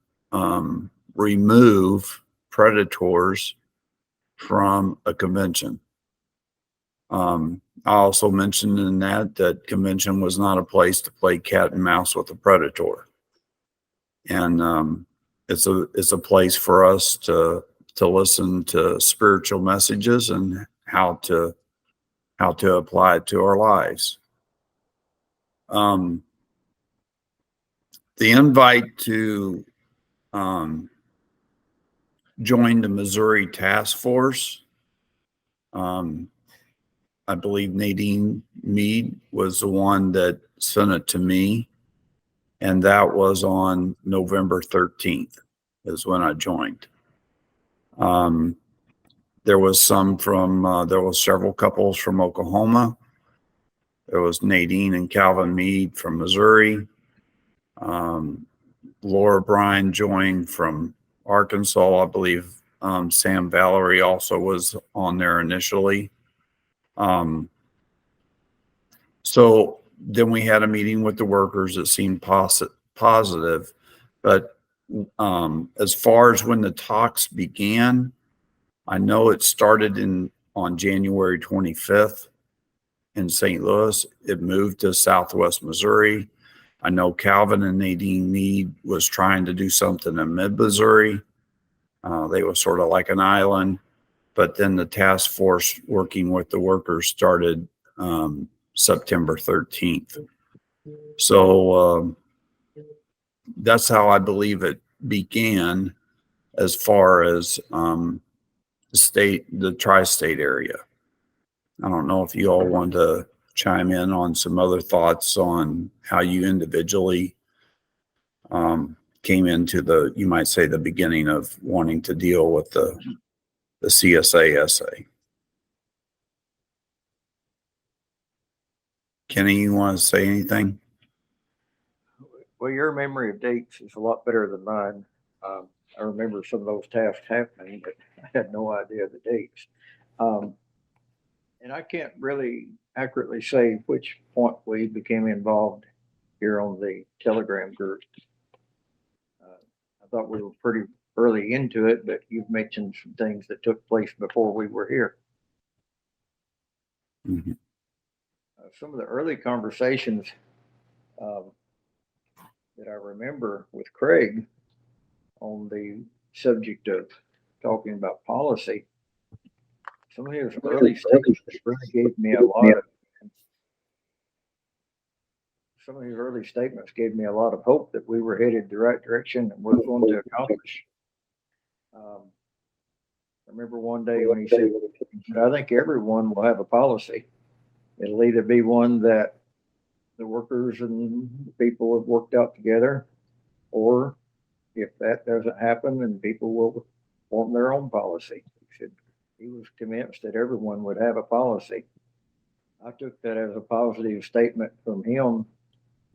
remove predators from a convention. I also mentioned in that convention was not a place to play cat and mouse with a predator. And it's a place for us to listen to spiritual messages and how to apply it to our lives. The invite to join the Missouri Task Force, I believe Nadine Mead was the one that sent it to me, and that was on November 13th is when I joined. There was several couples from Oklahoma. There was Nadine and Calvin Mead from Missouri. Laura Bryan joined from Arkansas. I believe Sam Valerie also was on there initially. So then we had a meeting with the workers that seemed positive. But as far as when the talks began, I know it started on January 25th in St. Louis. It moved to Southwest Missouri. I know Calvin and Nadine Mead was trying to do something in mid-Missouri. They were sort of like an island. But then the task force working with the workers started September 13th. So that's how I believe it began as far as the tri-state area. I don't know if you all want to chime in on some other thoughts on how you individually came into you might say, the beginning of wanting to deal with the CSA-SA. Kenny, you want to say anything? Well, your memory of dates is a lot better than mine. I remember some of those tasks happening, but I had no idea the dates. And I can't really accurately say which point we became involved here on the Telegram group. I thought we were pretty early into it, but you've mentioned some things that took place before we were here. Mm-hmm. Some of the early conversations that I remember with Craig on the subject of talking about policy, some of his early statements really gave me a lot of hope that we were headed the right direction and we're going to accomplish. I remember one day when he said, I think everyone will have a policy. It'll either be one that the workers and the people have worked out together, or if that doesn't happen, then people will form their own policy. He said he was convinced that everyone would have a policy. I took that as a positive statement from him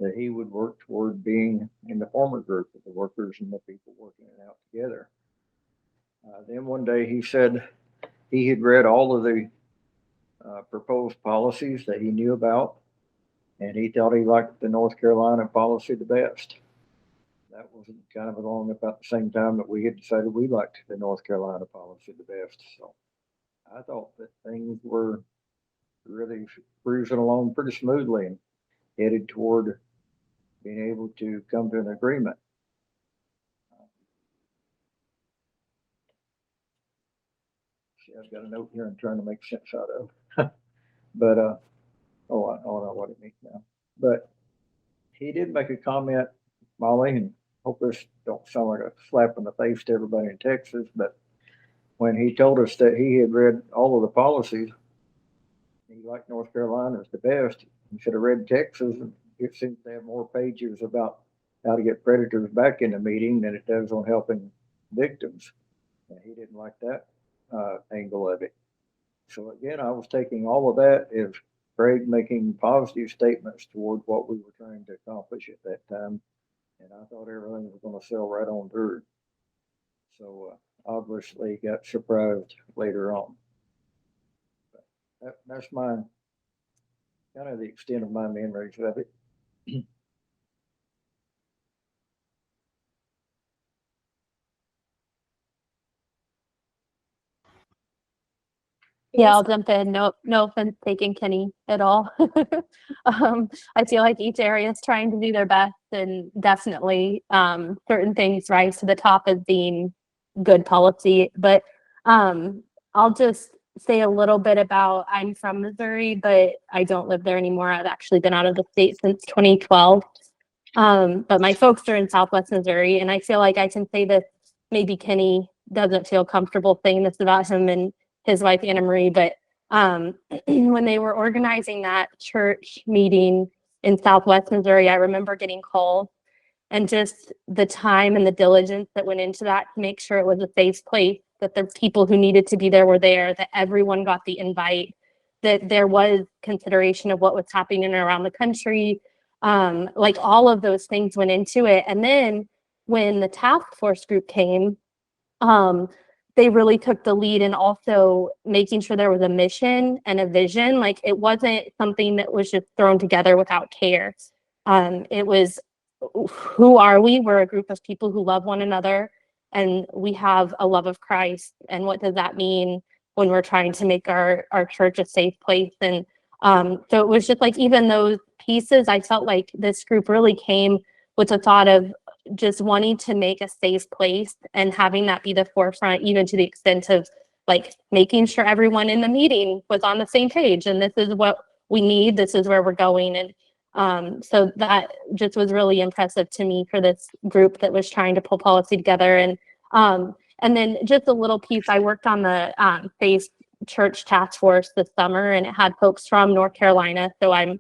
that he would work toward being in the former group of the workers and the people working it out together. Then one day he said he had read all of the proposed policies that he knew about, and he thought he liked the North Carolina policy the best. That was kind of along about the same time that we had decided we liked the North Carolina policy the best. So I thought that things were really cruising along pretty smoothly and headed toward being able to come to an agreement. See, I've got a note here I'm trying to make sense out of. But, I don't know what it means now. But he did make a comment, Molly, and hope this don't sound like a slap in the face to everybody in Texas, but when he told us that he had read all of the policies, he liked North Carolina as the best, he should have read Texas, and it seems to have more pages about how to get predators back in the meeting than it does on helping victims. And he didn't like that angle of it. So again, I was taking all of that as Craig making positive statements toward what we were trying to accomplish at that time. And I thought everything was going to sell right on through. So obviously got surprised later on. But that's my kind of the extent of my memories of it. Yeah, I'll jump in. No offense taking Kenny at all. I feel like each area is trying to do their best, and definitely certain things rise to the top as being good policy. But I'll just say a little bit about, I'm from Missouri, but I don't live there anymore. I've actually been out of the state since 2012. But my folks are in Southwest Missouri, and I feel like I can say this, maybe Kenny doesn't feel comfortable saying this about him and his wife Anna Marie, but when they were organizing that church meeting in Southwest Missouri, I remember getting calls and just the time and the diligence that went into that to make sure it was a safe place, that the people who needed to be there were there, that everyone got the invite, that there was consideration of what was happening around the country. Like all of those things went into it. And then when the task force group came, they really took the lead in also making sure there was a mission and a vision. Like it wasn't something that was just thrown together without care. It was, who are we? We're a group of people who love one another, and we have a love of Christ. And what does that mean when we're trying to make our church a safe place? And so it was just like, even those pieces, I felt like this group really came with the thought of just wanting to make a safe place and having that be the forefront, even to the extent of like making sure everyone in the meeting was on the same page, and this is what we need, this is where we're going. And so that just was really impressive to me for this group that was trying to pull policy together. And then just a little piece, I worked on the Faith Church Task Force this summer, and it had folks from North Carolina. So I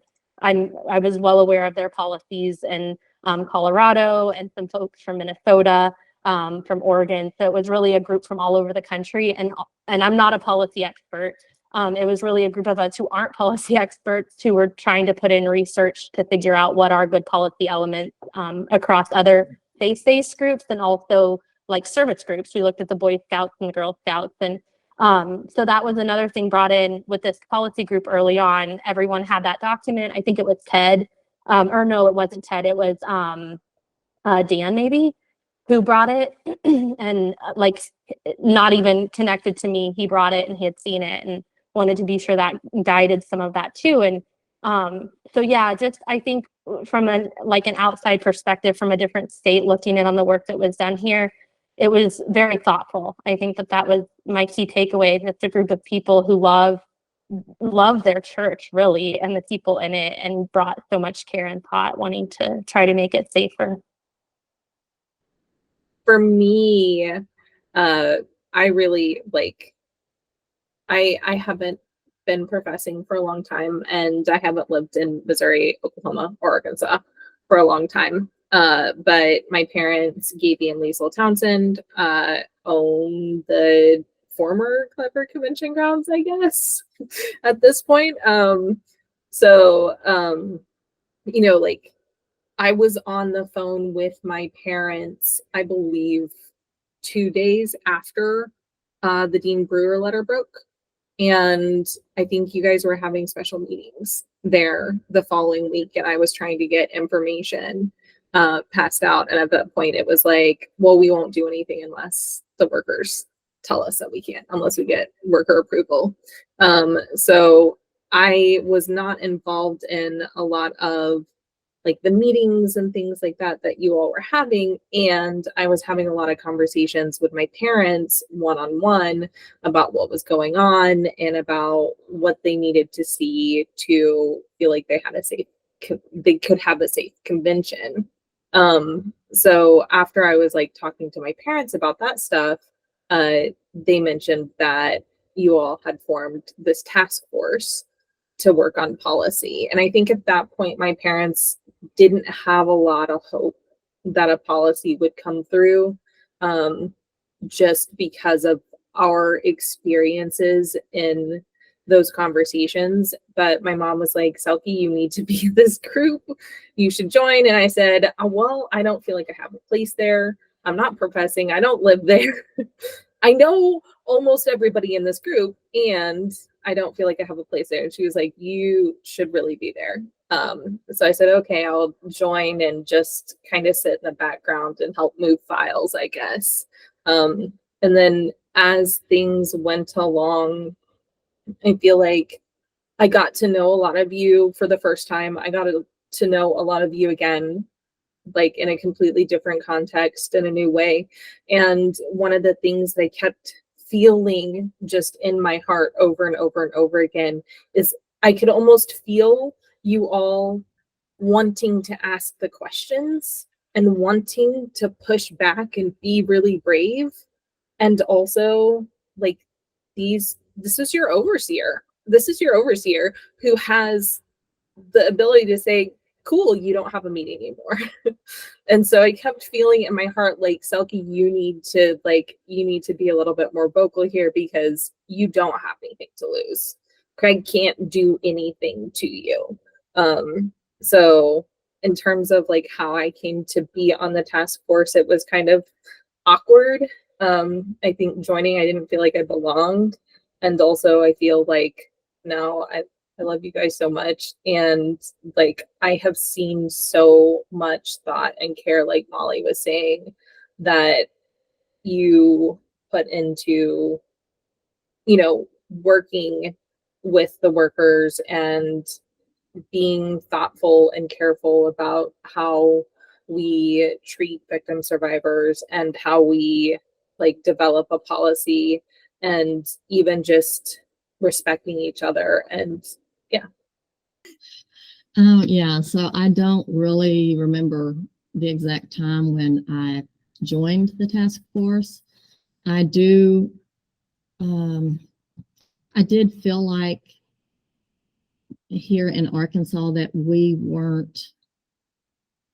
was well aware of their policies in Colorado, and some folks from Minnesota, from Oregon. So it was really a group from all over the country. And I'm not a policy expert. It was really a group of us who aren't policy experts who were trying to put in research to figure out what are good policy elements across other faith-based groups, and also like service groups. We looked at the Boy Scouts and the Girl Scouts. And so that was another thing brought in with this policy group early on. Everyone had that document. I think it was Ted, or no, it wasn't Ted. It was Dan maybe, who brought it. And like not even connected to me, he brought it and he had seen it and wanted to be sure that guided some of that too. And so yeah, just I think from an outside perspective, from a different state looking in on the work that was done here, it was very thoughtful. I think that was my key takeaway. It's a group of people who love their church really, and the people in it, and brought so much care and thought, wanting to try to make it safer. For me, I really I haven't been professing for a long time, and I haven't lived in Missouri, Oklahoma, or Arkansas for a long time. But my parents, Gaby and Liesl Townsend, own the former Clever Convention grounds, I guess, at this point. You know, like, I was on the phone with my parents, I believe, 2 days after the Dean Brewer letter broke. And I think you guys were having special meetings there the following week, and I was trying to get information passed out. And at that point, it was like, well, we won't do anything unless the workers tell us that we can't, unless we get worker approval. So I was not involved in a lot of like the meetings and things like that you all were having. And I was having a lot of conversations with my parents one-on-one about what was going on and about what they needed to see to feel like they could have a safe convention. So after I was like talking to my parents about that stuff, they mentioned that you all had formed this task force to work on policy. And I think at that point, my parents didn't have a lot of hope that a policy would come through, just because of our experiences in those conversations. But my mom was like, Selkie, you need to be in this group. You should join. And I said, well, I don't feel like I have a place there. I'm not professing. I don't live there. I know almost everybody in this group, and I don't feel like I have a place there. And she was like, you should really be there. So I said, okay, I'll join and just kind of sit in the background and help move files, I guess. And then as things went along, I feel like I got to know a lot of you for the first time. I got to know a lot of you again, like in a completely different context, in a new way. And one of the things they kept feeling just in my heart over and over and over again is I could almost feel you all wanting to ask the questions and wanting to push back and be really brave. And also, like, this is your overseer. This is your overseer who has the ability to say, cool, you don't have a meeting anymore. And so I kept feeling in my heart, like, Selkie, you need to be a little bit more vocal here, because you don't have anything to lose. Craig can't do anything to you. So in terms of like how I came to be on the task force, it was kind of awkward. I think joining, I didn't feel like I belonged. And also I feel like, no, I love you guys so much. And like, I have seen so much thought and care, like Molly was saying, that you put into, working with the workers and being thoughtful and careful about how we treat victim survivors and how we like develop a policy and even just respecting each other. And yeah. Oh, yeah. So I don't really remember the exact time when I joined the task force. I do, I did feel like here in Arkansas that we weren't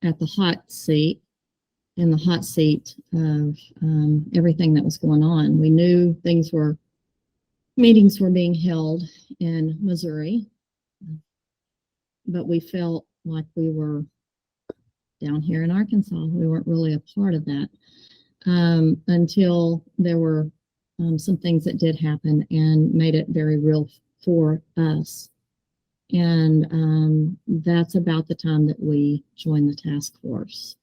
at the hot seat, in the hot seat of everything that was going on. We knew meetings were being held in Missouri, but we felt like we were down here in Arkansas. We weren't really a part of that until there were some things that did happen and made it very real for us. And that's about the time that we joined the task force.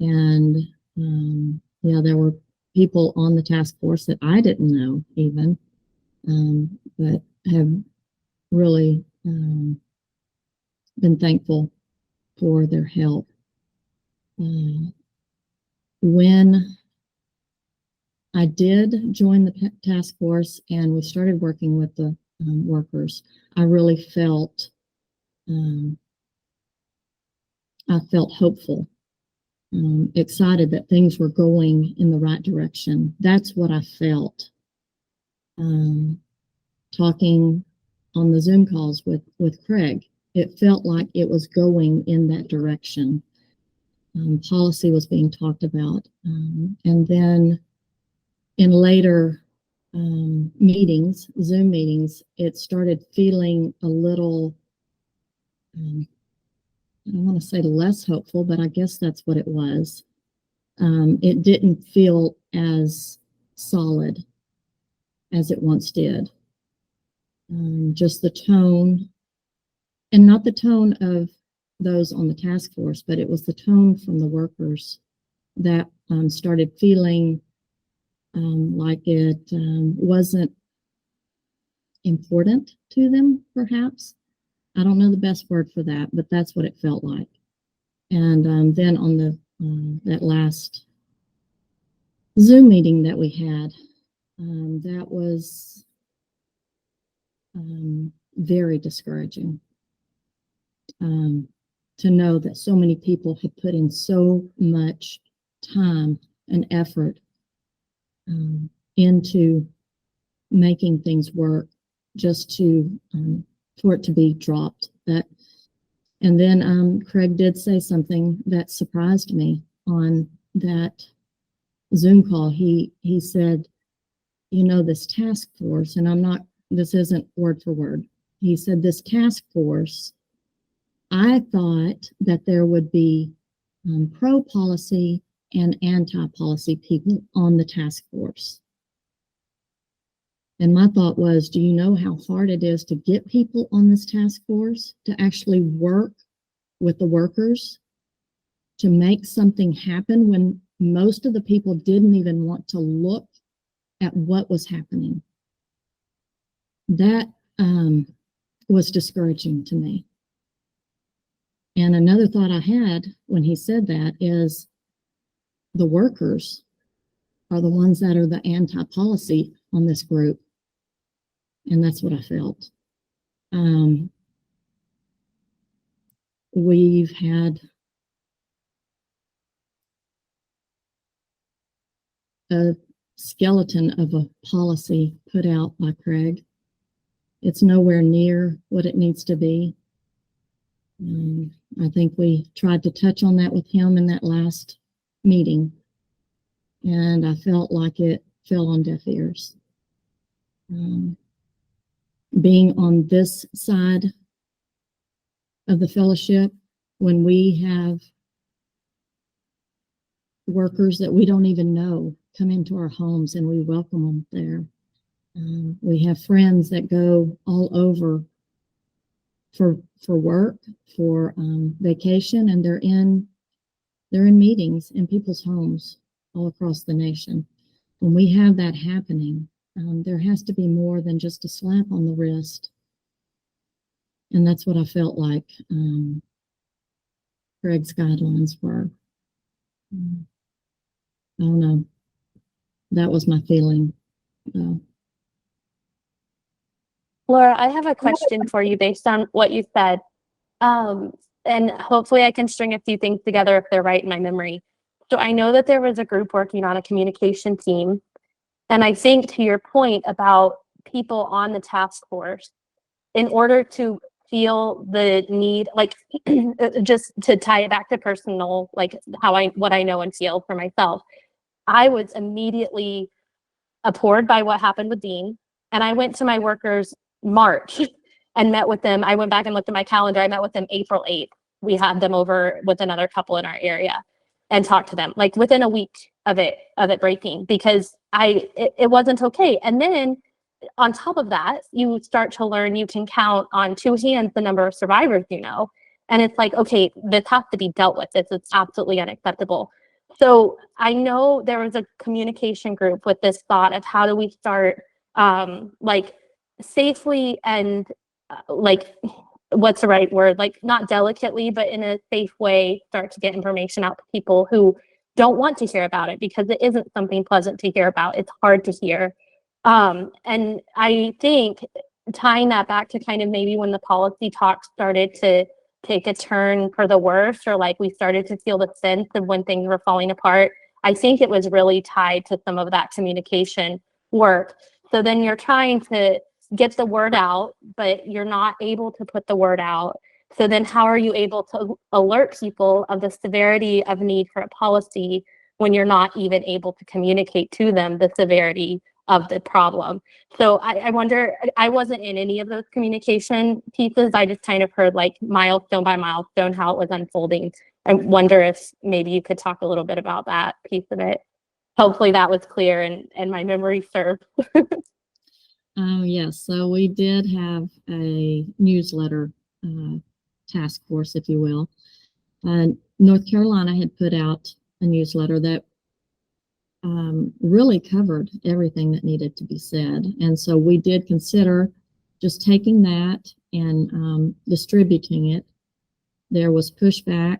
And yeah, there were people on the task force that I didn't know even, but have really been thankful for their help. When I did join the task force and we started working with the workers, I really felt, I felt hopeful, excited that things were going in the right direction. That's what I felt. Talking on the Zoom calls with Craig, it felt like it was going in that direction. Policy was being talked about. And then in later meetings, Zoom meetings, it started feeling a little, I don't want to say less hopeful, but I guess that's what it was. It didn't feel as solid as it once did. Just the tone, and not the tone of those on the task force, but it was the tone from the workers that started feeling like it wasn't important to them, perhaps. I don't know the best word for that, but that's what it felt like. And then on the that last Zoom meeting that we had, that was very discouraging. To know that so many people had put in so much time and effort into making things work just to for it to be dropped. And then Craig did say something that surprised me on that Zoom call. He said, you know, this task force, and this isn't word for word. He said, this task force, I thought that there would be pro-policy and anti-policy people on the task force. And my thought was, do you know how hard it is to get people on this task force to actually work with the workers to make something happen when most of the people didn't even want to look at what was happening? That was discouraging to me. And another thought I had when he said that is the workers are the ones that are the anti-policy on this group. And that's what I felt. We've had a skeleton of a policy put out by Craig. It's nowhere near what it needs to be. I think we tried to touch on that with him in that last meeting, and I felt like it fell on deaf ears. Being on this side of the fellowship, when we have workers that we don't even know come into our homes and we welcome them there. We have friends that go all over for work, for vacation, and they're in meetings in people's homes all across the nation. When we have that happening, there has to be more than just a slap on the wrist. And that's what I felt like Craig's guidelines were. I don't know. That was my feeling. Laura, I have a question for you based on what you said. And hopefully I can string a few things together if they're right in my memory. So I know that there was a group working on a communication team. And I think to your point about people on the task force, in order to feel the need, like just to tie it back to personal, like what I know and feel for myself, I was immediately abhorred by what happened with Dean. And I went to my workers March and met with them. I went back and looked at my calendar. I met with them April 8th. We had them over with another couple in our area and talked to them like within a week of it breaking, because it wasn't okay. And then on top of that, you start to learn you can count on two hands the number of survivors you know. And it's like, okay, this has to be dealt with. It's absolutely unacceptable. So I know there was a communication group with this thought of how do we start like safely and like, what's the right word? Like not delicately, but in a safe way, start to get information out to people who don't want to hear about it because it isn't something pleasant to hear about. It's hard to hear. And I think tying that back to kind of maybe when the policy talk started to take a turn for the worse, or like we started to feel the sense of when things were falling apart, I think it was really tied to some of that communication work. So then you're trying to get the word out, but you're not able to put the word out. So then how are you able to alert people of the severity of need for a policy when you're not even able to communicate to them the severity of the problem? So I wonder, I wasn't in any of those communication pieces. I just kind of heard like milestone by milestone how it was unfolding. I wonder if maybe you could talk a little bit about that piece of it. Hopefully that was clear and my memory served. Yes, so we did have a newsletter task force, if you will. North Carolina had put out a newsletter that really covered everything that needed to be said. And so we did consider just taking that and distributing it. There was pushback.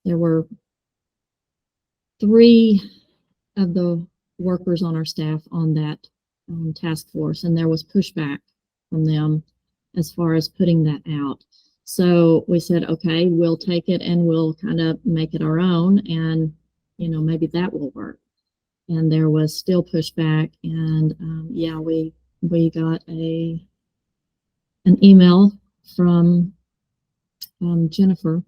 There were 3 of the workers on our staff on that task force, and there was pushback from them as far as putting that out. So we said, okay, we'll take it and we'll kind of make it our own, and maybe that will work. And there was still pushback, and yeah, we got an email from Jennifer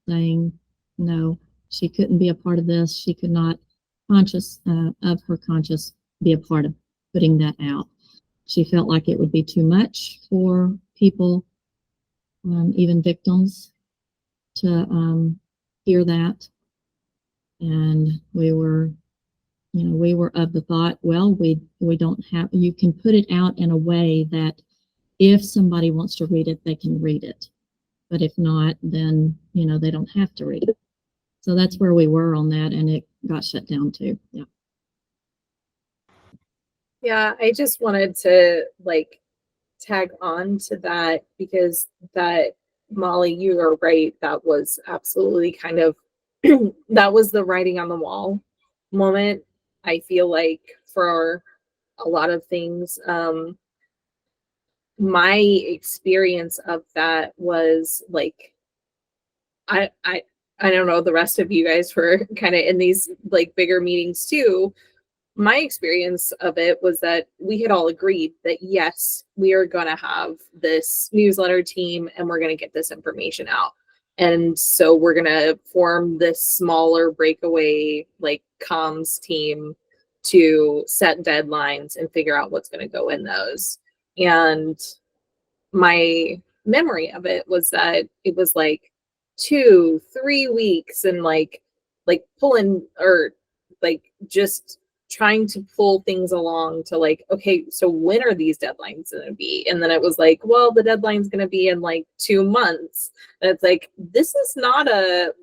saying no, she couldn't be a part of this. She could not conscious of her conscience be a part of putting that out. She felt like it would be too much for people, even victims, to hear that. And we were of the thought, well, we don't have, you can put it out in a way that if somebody wants to read it, they can read it. But if not, then, they don't have to read it. So that's where we were on that, and it got shut down too. Yeah. Yeah, I just wanted to tag on to that because that, Molly, you are right. That was absolutely kind of, that was the writing on the wall moment. I feel like for a lot of things, my experience of that was I don't know, the rest of you guys were kind of in these bigger meetings too. My experience of it was that we had all agreed that yes, we are going to have this newsletter team and we're going to get this information out. And so we're going to form this smaller breakaway comms team to set deadlines and figure out what's going to go in those. And my memory of it was that it was 2-3 weeks and pulling or just trying to pull things along to okay, so when are these deadlines going to be? And then it was well, the deadline's going to be in 2 months. And it's this is not a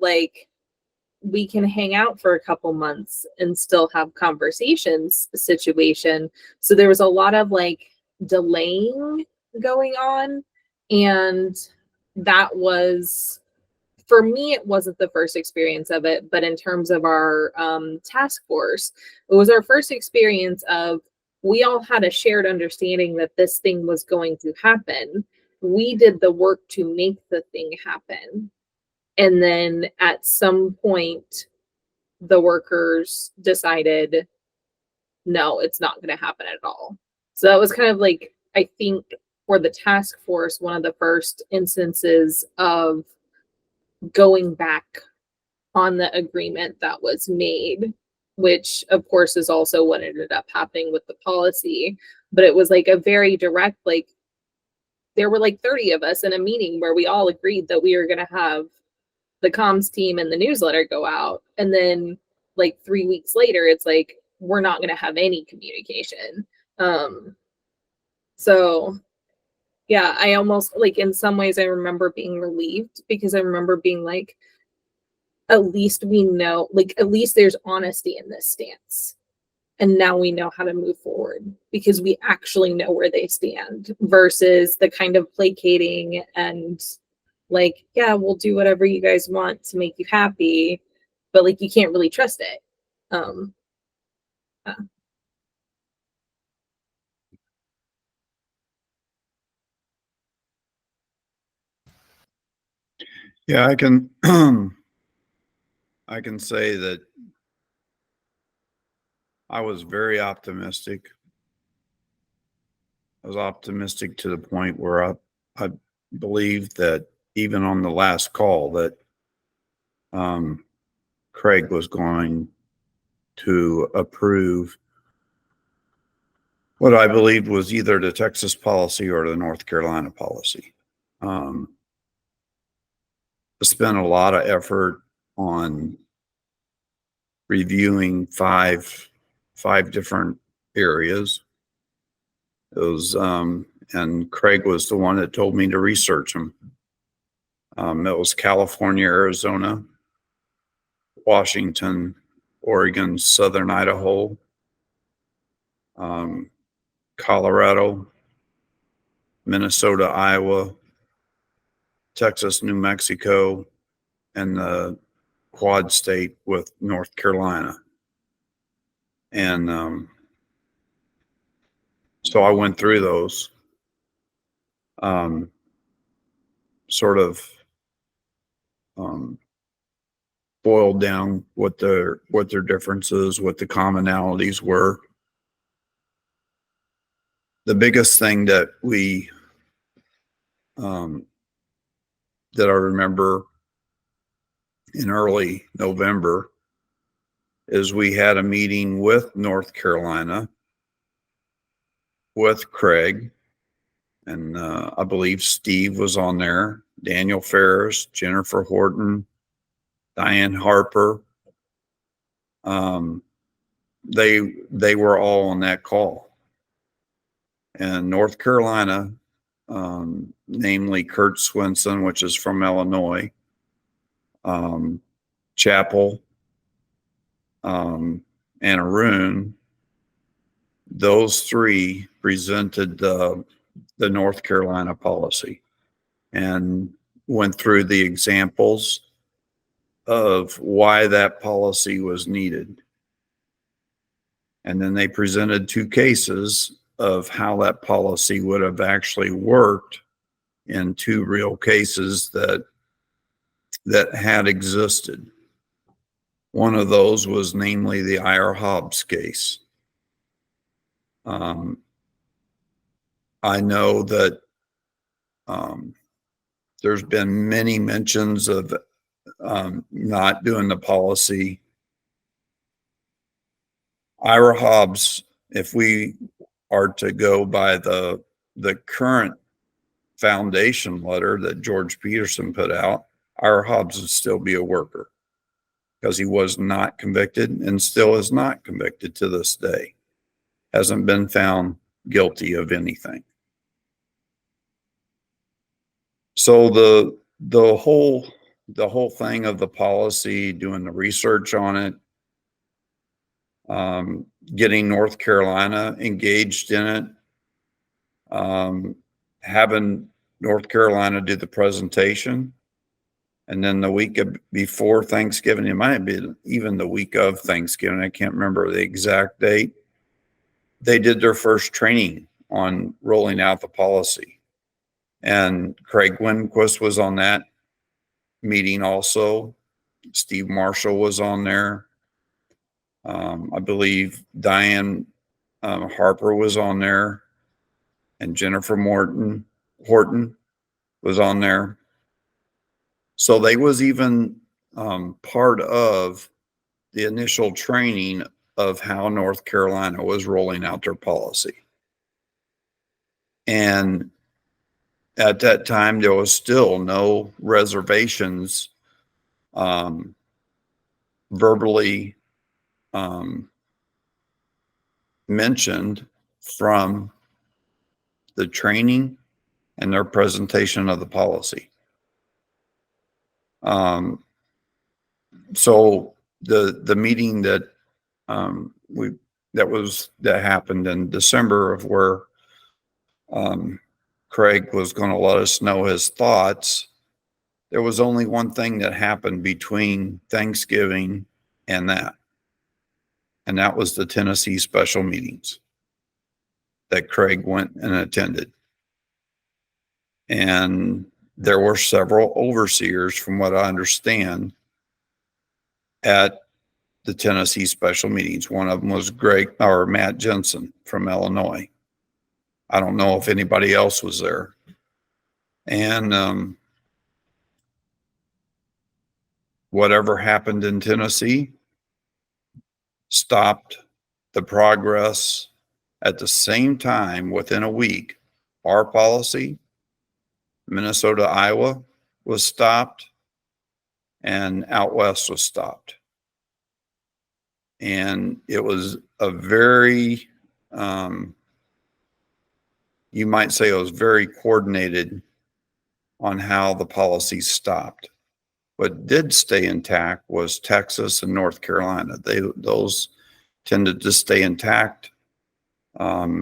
we can hang out for a couple months and still have conversations situation. So there was a lot of delaying going on. And that was, for me, it wasn't the first experience of it, but in terms of our task force, it was our first experience of we all had a shared understanding that this thing was going to happen. We did the work to make the thing happen. And then at some point, the workers decided, no, it's not going to happen at all. So that was kind of like, I think for the task force, one of the first instances of going back on the agreement that was made, which of course is also what ended up happening with the policy. But it was like a very direct, like there were like 30 of us in a meeting where we all agreed that we were going to have the comms team and the newsletter go out. And then like 3 weeks later, it's like, we're not going to have any communication. So yeah, I almost like in some ways I remember being relieved because I remember being like, at least we know, like, at least there's honesty in this stance. And now we know how to move forward because we actually know where they stand versus the kind of placating and like, yeah, we'll do whatever you guys want to make you happy, but like, you can't really trust it. Yeah. Yeah, I can, I can say that I was very optimistic. I was optimistic to the point where I believed that even on the last call that Craig was going to approve what I believed was either the Texas policy or the North Carolina policy. I spent a lot of effort on reviewing five different areas. It was, and Craig was the one that told me to research them. It was California, Arizona, Washington, Oregon, Southern Idaho, Colorado, Minnesota, Iowa, Texas, New Mexico, and the Quad State with North Carolina. And so I went through those, sort of boiled down what their differences, what the commonalities were. The biggest thing that we that I remember in early November is we had a meeting with North Carolina with Craig, and I believe Steve was on there, Daniel Ferris, Jennifer Horton, Diane Harper. They were all on that call. And North Carolina, namely Kurt Swinson, which is from Illinois, Chapel, and Arun, those three presented the North Carolina policy and went through the examples of why that policy was needed. And then they presented two cases of how that policy would have actually worked in two real cases that had existed. One of those was namely the Ira Hobbs case. I know that there's been many mentions of not doing the policy. Ira Hobbs, if we are to go by the current foundation letter that George Peterson put out, Ira Hobbs would still be a worker because he was not convicted and still is not convicted to this day. Hasn't been found guilty of anything. So the whole thing of the policy, doing the research on it, getting North Carolina engaged in it, having North Carolina do the presentation, and then the week before Thanksgiving, it might be even the week of Thanksgiving, I can't remember the exact date, they did their first training on rolling out the policy. And Craig Winquist was on that meeting also. Steve Marshall was on there. I believe Diane Harper was on there, and Jennifer Horton was on there. So they was even part of the initial training of how North Carolina was rolling out their policy. And at that time, there was still no reservations verbally mentioned from the training and their presentation of the policy. So the meeting that that happened in December, of where Craig was going to let us know his thoughts, there was only one thing that happened between Thanksgiving and that was the Tennessee special meetings that Craig went and attended. And there were several overseers, from what I understand, at the Tennessee special meetings. One of them was Matt Jensen from Illinois. I don't know if anybody else was there. And whatever happened in Tennessee stopped the progress. At the same time, within a week, our policy, Minnesota, Iowa, was stopped, and out west was stopped. And it was a very, you might say it was very coordinated on how the policies stopped. What did stay intact was Texas and North Carolina. Those tended to stay intact. I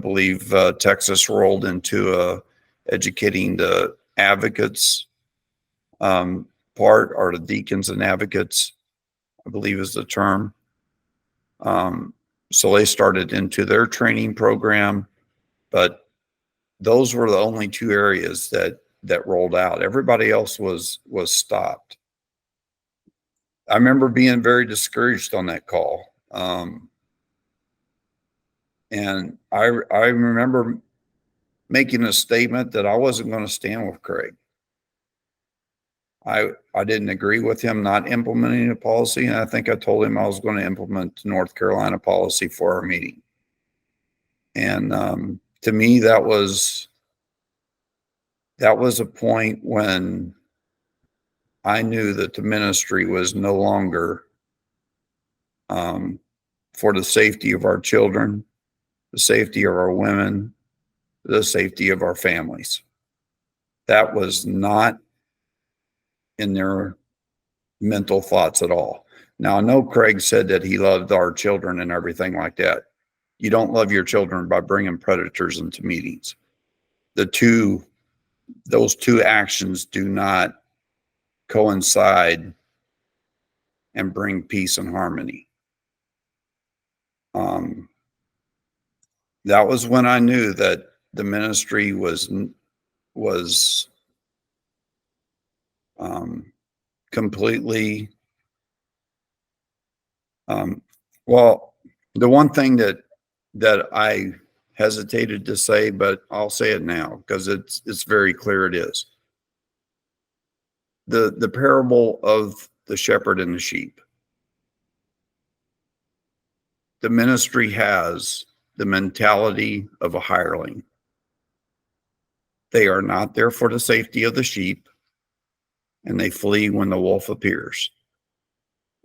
believe Texas rolled into educating the advocates part, or the deacons and advocates, I believe is the term. So they started into their training program, but those were the only two areas that rolled out. Everybody else was stopped. I remember being very discouraged on that call. And I remember making a statement that I wasn't going to stand with Craig. I didn't agree with him not implementing a policy, and I think I told him I was going to implement the North Carolina policy for our meeting. And to me, that was a point when I knew that the ministry was no longer for the safety of our children, the safety of our women, the safety of our families. That was not in their mental thoughts at all. Now, I know Craig said that he loved our children and everything like that. You don't love your children by bringing predators into meetings. Those two actions do not coincide and bring peace and harmony. That was when I knew that the ministry was completely, well, the one thing that I hesitated to say, but I'll say it now because it's very clear it is. The parable of the shepherd and the sheep. The ministry has the mentality of a hireling. They are not there for the safety of the sheep, and they flee when the wolf appears.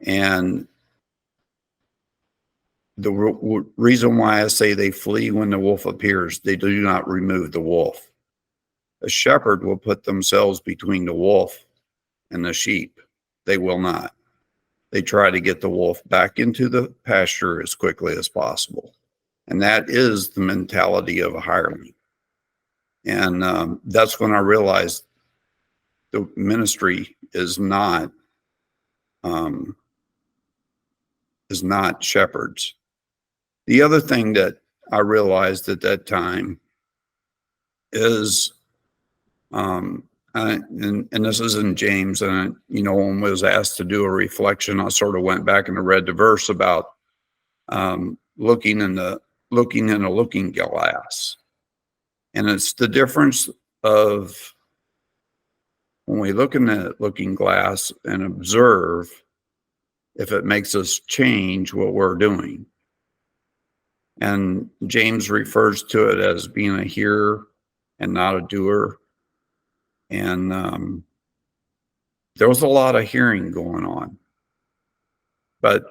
And the reason why I say they flee when the wolf appears, they do not remove the wolf. A shepherd will put themselves between the wolf and the sheep. They will not. They try to get the wolf back into the pasture as quickly as possible. And that is the mentality of a hireling. And that's when I realized the ministry is not shepherds. The other thing that I realized at that time is, and this is in James, and you know, when I was asked to do a reflection, I sort of went back and read the verse about looking in a looking glass, and it's the difference of when we look in the looking glass and observe if it makes us change what we're doing. And James refers to it as being a hearer and not a doer. And there was a lot of hearing going on. But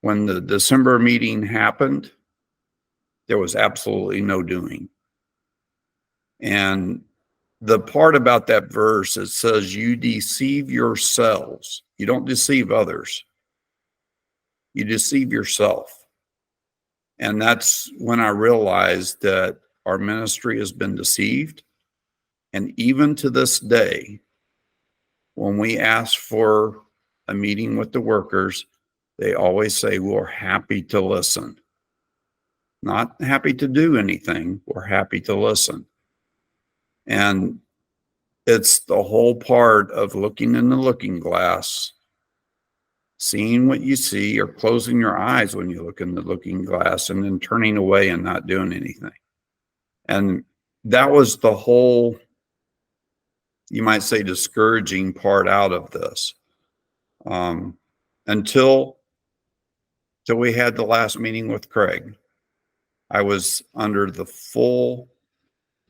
when the December meeting happened, there was absolutely no doing. And the part about that verse, it says, you deceive yourselves. You don't deceive others. You deceive yourself. And that's when I realized that our ministry has been deceived. And even to this day, when we ask for a meeting with the workers, they always say, we're happy to listen. Not happy to do anything, we're happy to listen. And it's the whole part of looking in the looking glass, seeing what you see, or closing your eyes when you look in the looking glass, and then turning away and not doing anything. And that was the whole, you might say, discouraging part out of this. Until we had the last meeting with Craig, I was under the full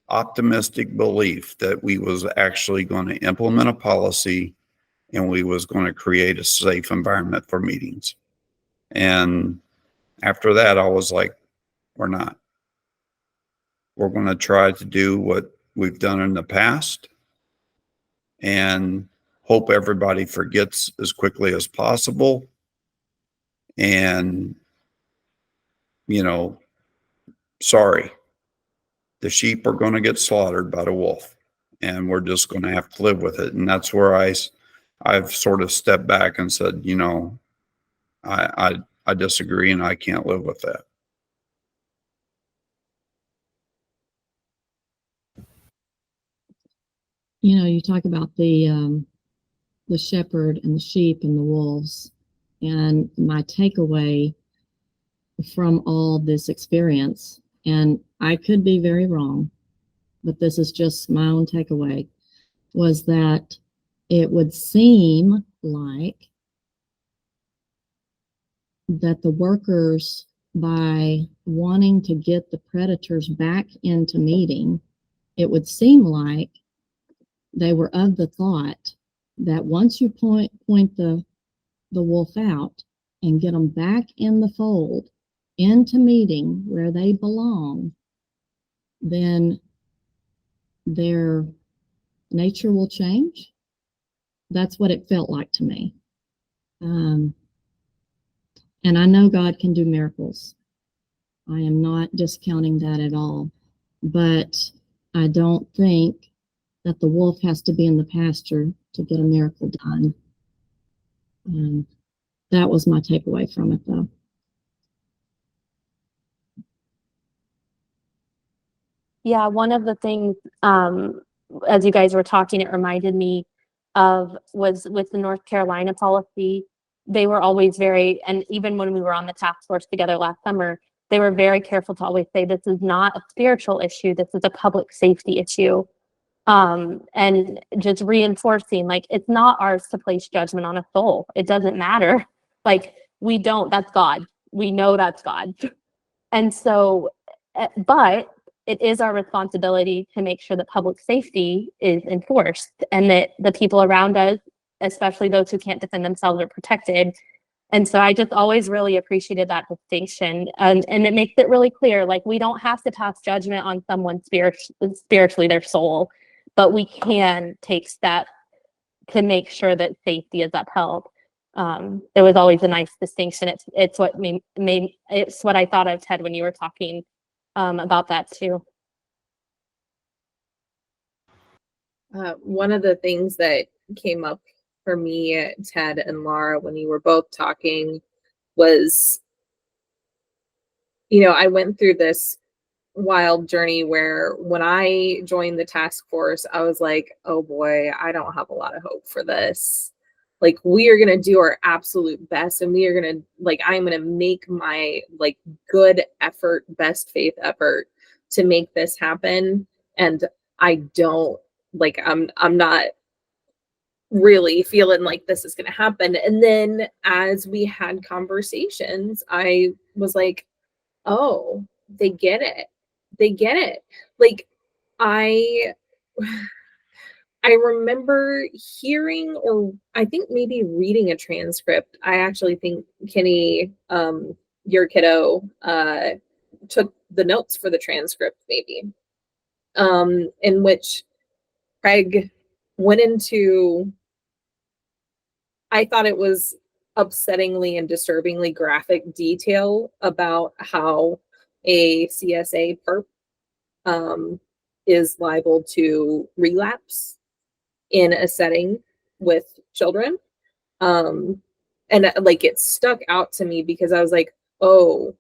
optimistic belief that we was actually going to implement a policy and we was going to create a safe environment for meetings. And after that, I was like, we're not. We're going to try to do what we've done in the past and hope everybody forgets as quickly as possible. And, you know, sorry, the sheep are going to get slaughtered by the wolf, and we're just going to have to live with it. And that's where I've sort of stepped back and said, you know, I disagree and I can't live with that. You know, you talk about the shepherd and the sheep and the wolves, and my takeaway from all this experience, and I could be very wrong, but this is just my own takeaway, was that it would seem like that the workers, by wanting to get the predators back into meeting, it would seem like they were of the thought that once you point the wolf out and get them back in the fold, into meeting where they belong, then their nature will change. That's what it felt like to me. And I know God can do miracles. I am not discounting that at all. But I don't think that the wolf has to be in the pasture to get a miracle done. That was my takeaway from it, though. Yeah, one of the things, as you guys were talking, it reminded me of was with the North Carolina policy. They were always very, and even when we were on the task force together last summer, they were very careful to always say, this is not a spiritual issue, this is a public safety issue. And just reinforcing, like, it's not ours to place judgment on a soul. It doesn't matter. Like, we don't, that's God. We know that's God. And so, but it is our responsibility to make sure that public safety is enforced and that the people around us, especially those who can't defend themselves, are protected. And so I just always really appreciated that distinction. And it makes it really clear, like, we don't have to pass judgment on someone spiritually, their soul, but we can take steps to make sure that safety is upheld. There was always a nice distinction. It's what it's what I thought of, Ted, when you were talking about that too. One of the things that came up for me, Ted and Laura, when you were both talking, was I went through this wild journey where when I joined the task force, I was like, oh boy, I don't have a lot of hope for this. Like, we are going to do our absolute best, and we are going to, like, I'm going to make my, like, good effort, best faith effort to make this happen. And I don't, like, I'm not really feeling like this is going to happen. And then as we had conversations, I was like, oh, they get it. They get it. Like, I I remember hearing, or I think maybe reading a transcript. I actually think Kenny, your kiddo, took the notes for the transcript, maybe, in which Craig went into, I thought it was upsettingly and disturbingly graphic detail about how a CSA perp is liable to relapse in a setting with children. And like, it stuck out to me because I was like, oh,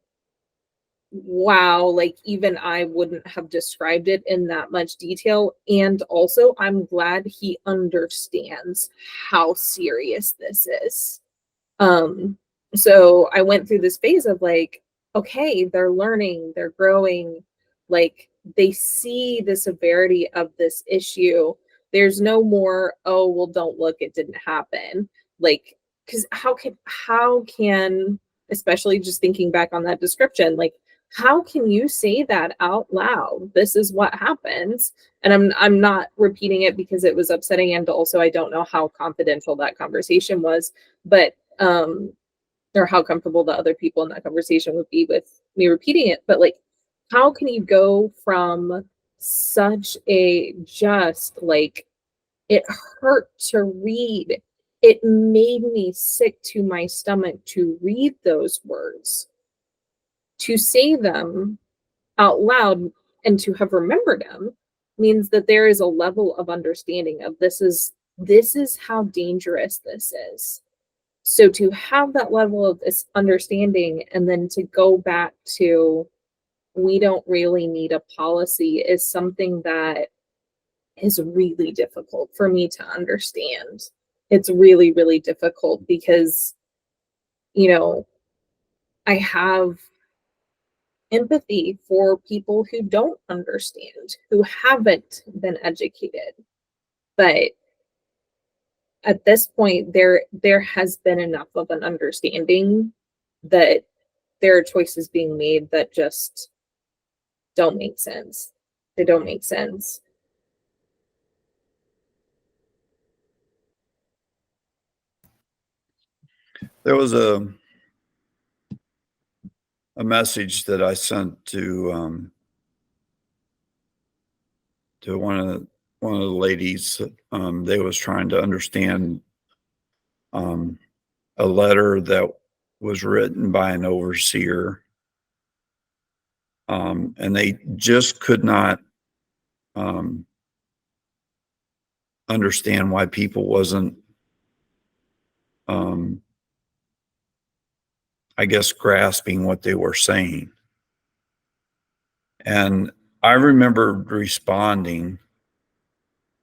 wow, like, even I wouldn't have described it in that much detail. And also, I'm glad he understands how serious this is. So I went through this phase of like, okay, they're learning, they're growing, like, they see the severity of this issue. There's no more, oh, well, don't look, it didn't happen. Like, because how can, especially just thinking back on that description, like, how can you say that out loud? This is what happens. And I'm not repeating it because it was upsetting, and also I don't know how confidential that conversation was, but or how comfortable the other people in that conversation would be with me repeating it. But like, how can you go from such a just, like, it hurt to read, it made me sick to my stomach to read those words, to say them out loud, and to have remembered them means that there is a level of understanding of this is how dangerous this is. So to have that level of this understanding, and then to go back to, we don't really need a policy, is something that is really difficult for me to understand. It's really, really difficult because, I have empathy for people who don't understand, who haven't been educated. But at this point, there has been enough of an understanding that there are choices being made that just don't make sense. They don't make sense. There was a message that I sent to one of the ladies. They was trying to understand a letter that was written by an overseer, and they just could not understand why people wasn't, I guess, grasping what they were saying. And I remember responding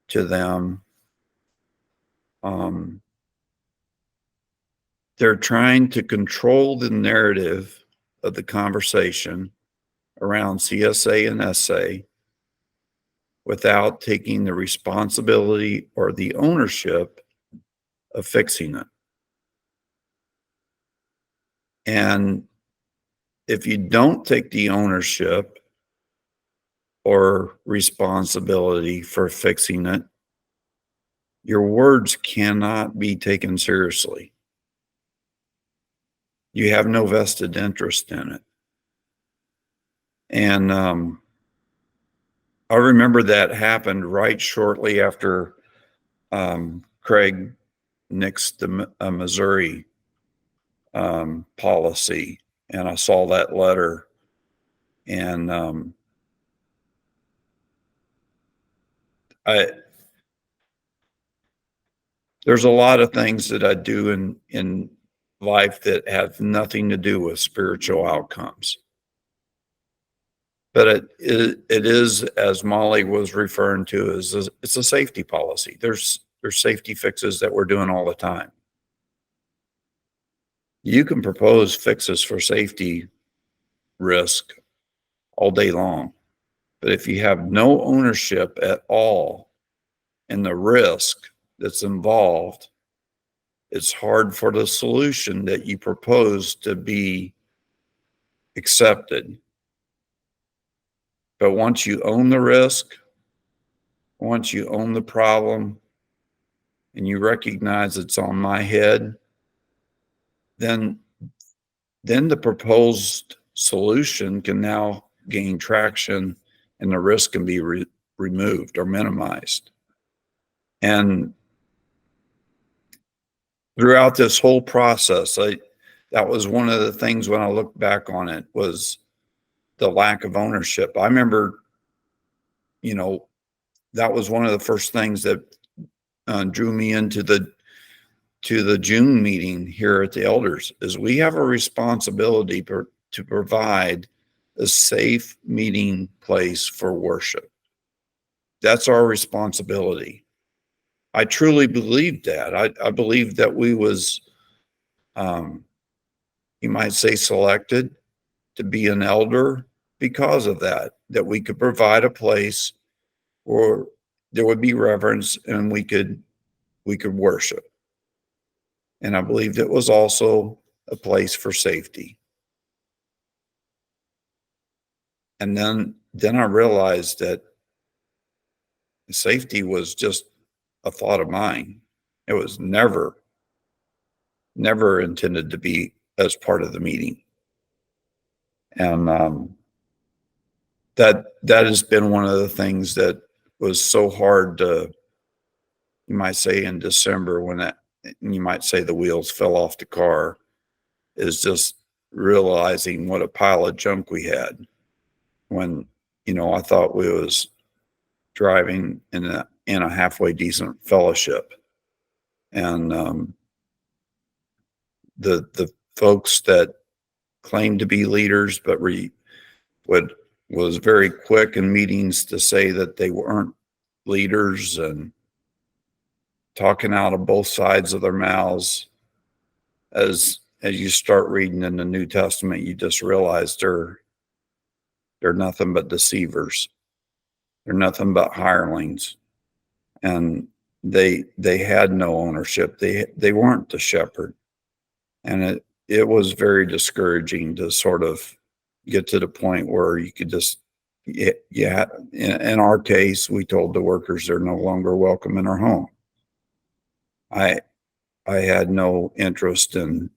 to them. They're trying to control the narrative of the conversation around CSA and SA without taking the responsibility or the ownership of fixing it. And if you don't take the ownership or responsibility for fixing it, your words cannot be taken seriously. You have no vested interest in it. And I remember that happened right shortly after Craig nixed the Missouri policy, and I saw that letter, and there's a lot of things that I do in life that have nothing to do with spiritual outcomes. But it is, as Molly was referring to, it's a safety policy. There's safety fixes that we're doing all the time. You can propose fixes for safety risk all day long, but if you have no ownership at all in the risk that's involved, it's hard for the solution that you propose to be accepted. But once you own the risk, once you own the problem, and you recognize it's on my head, then the proposed solution can now gain traction and the risk can be removed or minimized. And throughout this whole process, that was one of the things when I look back on it, was the lack of ownership. I remember, that was one of the first things that drew me into the June meeting here at the Elders, is we have a responsibility to provide a safe meeting place for worship. That's our responsibility. I truly believed that. I believed that we was, you might say, selected to be an elder because of that we could provide a place where there would be reverence and we could worship. And I believed it was also a place for safety. And then I realized that safety was just a thought of mine. It was never intended to be as part of the meeting. And that has been one of the things that was so hard to, you might say, in December, when you might say the wheels fell off the car, is just realizing what a pile of junk we had when, I thought we was driving in a halfway decent fellowship. And the folks that claimed to be leaders, but was very quick in meetings to say that they weren't leaders, and talking out of both sides of their mouths. As you start reading in the New Testament, you just realize they're nothing but deceivers. They're nothing but hirelings. And they had no ownership. They weren't the shepherd. And it was very discouraging to sort of get to the point where you could just, in our case, we told the workers they're no longer welcome in our home. I had no interest in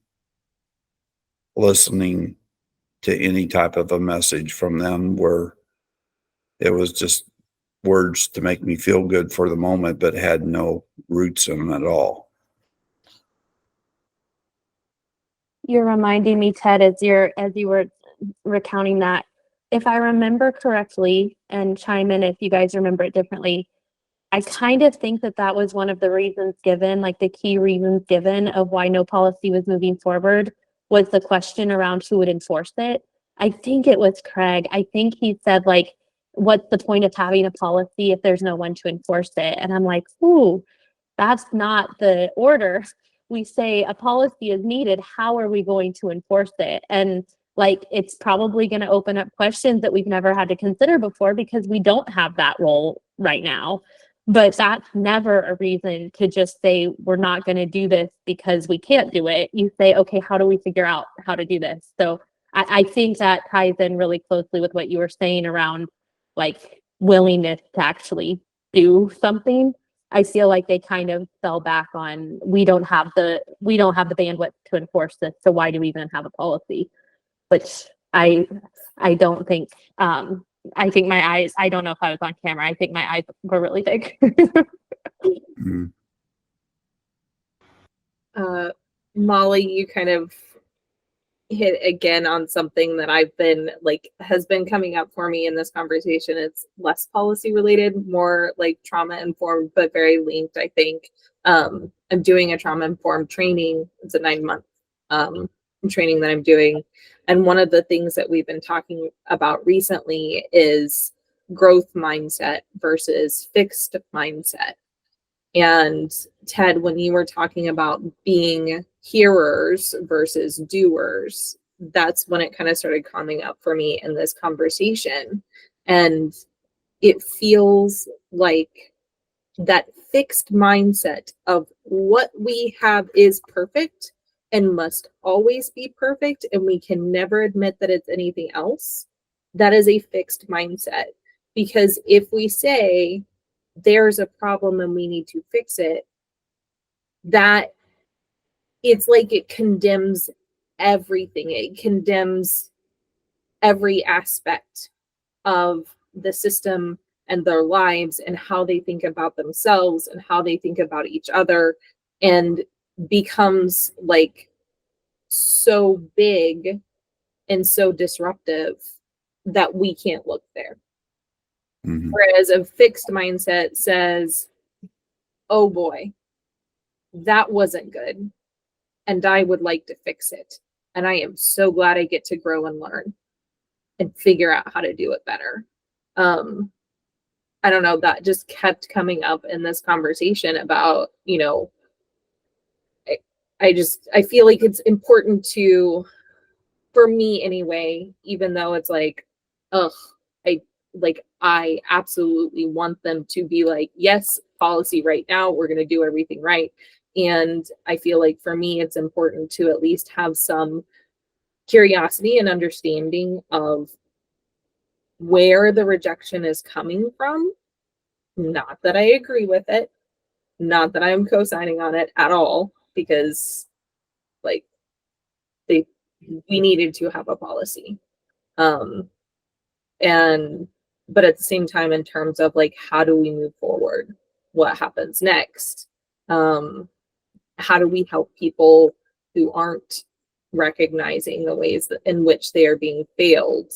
listening to any type of a message from them where it was just words to make me feel good for the moment, but had no roots in them at all. You're reminding me, Ted, as you were recounting that, if I remember correctly, and chime in if you guys remember it differently, I kind of think that was one of the reasons given, like the key reasons given of why no policy was moving forward, was the question around who would enforce it. I think it was Craig. I think he said, like, what's the point of having a policy if there's no one to enforce it? And I'm like, ooh, that's not the order. We say a policy is needed. How are we going to enforce it? And like, it's probably going to open up questions that we've never had to consider before because we don't have that role right now. But that's never a reason to just say we're not going to do this because we can't do it. You say, okay, how do we figure out how to do this? So I think that ties in really closely with what you were saying around like willingness to actually do something. I feel like they kind of fell back on, we don't have the bandwidth to enforce this, so why do we even have a policy? Which I don't think, I think my eyes, I don't know if I was on camera, I think my eyes were really big. Molly, you kind of hit again on something that I've been like, has been coming up for me in this conversation. It's less policy related, more like trauma informed, but very linked, I think. I'm doing a trauma informed training. It's a 9-month training that I'm doing And one of the things that we've been talking about recently is growth mindset versus fixed mindset. And Ted, when you were talking about being hearers versus doers, that's when it kind of started coming up for me in this conversation. And it feels like that fixed mindset of what we have is perfect and must always be perfect, and we can never admit that it's anything else. That is a fixed mindset. Because if we say there's a problem and we need to fix it, that it's like it condemns everything. It condemns every aspect of the system and their lives and how they think about themselves and how they think about each other, and becomes like so big and so disruptive that we can't look there. Whereas a fixed mindset says, oh boy, that wasn't good, and I would like to fix it. And I am so glad I get to grow and learn and figure out how to do it better. I don't know, that just kept coming up in this conversation about, you know, I feel like it's important to, for me anyway, even though it's like, ugh, I absolutely want them to be like, yes, policy right now, we're going to do everything right. And I feel like for me, it's important to at least have some curiosity and understanding of where the rejection is coming from. Not that I agree with it, not that I'm co-signing on it at all, because like we needed to have a policy. But at the same time, in terms of like, how do we move forward? What happens next? How do we help people who aren't recognizing the ways in which they are being failed?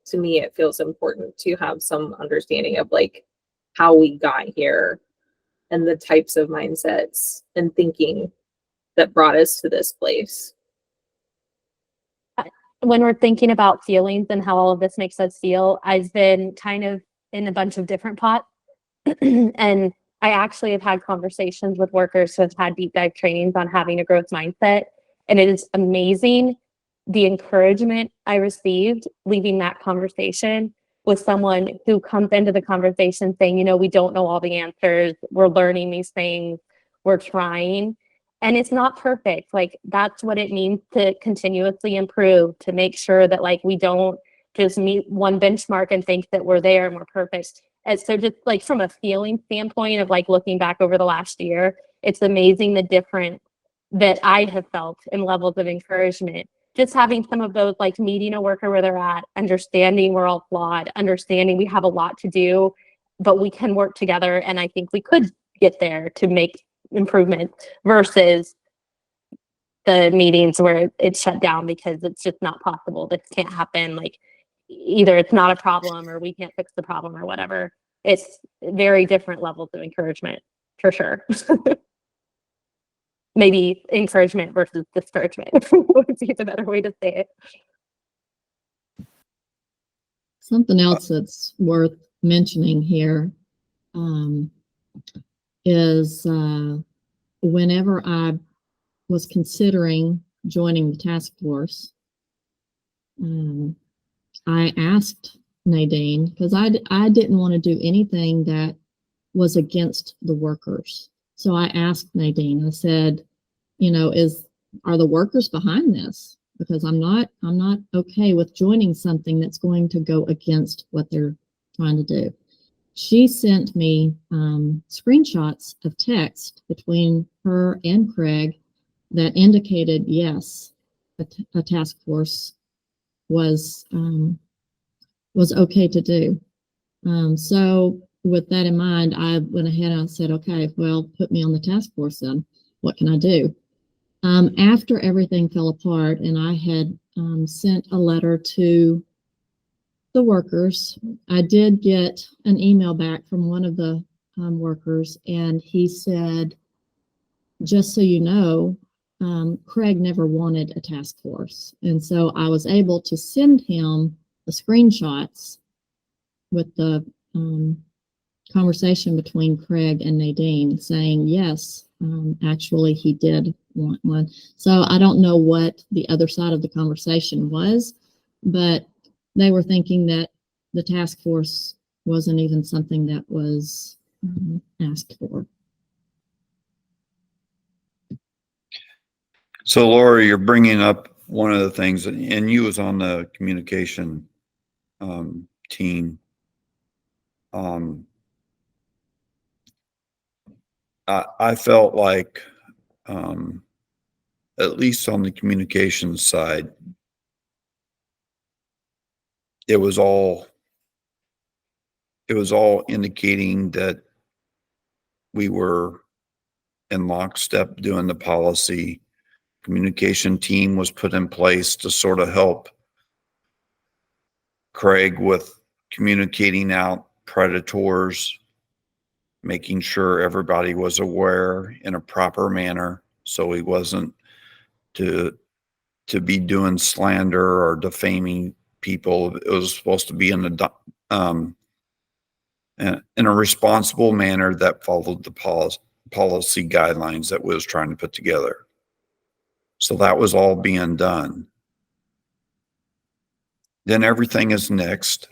To me, it feels important to have some understanding of like how we got here and the types of mindsets and thinking that brought us to this place. When we're thinking about feelings and how all of this makes us feel, I've been kind of in a bunch of different pots. And I actually have had conversations with workers who have had deep dive trainings on having a growth mindset. And it is amazing the encouragement I received leaving that conversation with someone who comes into the conversation saying, you know, we don't know all the answers. We're learning these things. We're trying. And it's not perfect. Like, that's what it means to continuously improve, to make sure that like we don't just meet one benchmark and think that we're there and we're perfect. And so just like from a feeling standpoint of like looking back over the last year, it's amazing the difference that I have felt in levels of encouragement. Just having some of those, like meeting a worker where they're at, understanding we're all flawed, understanding we have a lot to do, but we can work together. And I think we could get there to make improvement, versus the meetings where it's shut down because it's just not possible. This can't happen. Like, either it's not a problem or we can't fix the problem or whatever. It's very different levels of encouragement, for sure. Maybe encouragement versus discouragement would be the better way to say it. Something else that's worth mentioning here is whenever I was considering joining the task force, I asked Nadine, because I didn't want to do anything that was against the workers. So I asked Nadine, I said, you know, are the workers behind this? Because I'm not okay with joining something that's going to go against what they're trying to do. She sent me screenshots of text between her and Craig that indicated, yes, a task force was okay to do. So with that in mind, I went ahead and I said, okay, well, put me on the task force then. What can I do? After everything fell apart and I had sent a letter to the workers, I did get an email back from one of the workers, and he said, just so you know, Craig never wanted a task force. And so I was able to send him the screenshots with the conversation between Craig and Nadine saying, yes, actually he did want one. So I don't know what the other side of the conversation was, but they were thinking that the task force wasn't even something that was asked for. So Laura, you're bringing up one of the things, and you was on the communication team. I felt like, at least on the communications side, it was all indicating that we were in lockstep doing the policy. Communication team was put in place to sort of help Craig with communicating out predators, making sure everybody was aware in a proper manner, so he wasn't to be doing slander or defaming people. It was supposed to be in a responsible manner that followed the policy guidelines that we was trying to put together. So that was all being done. Then everything is nixed.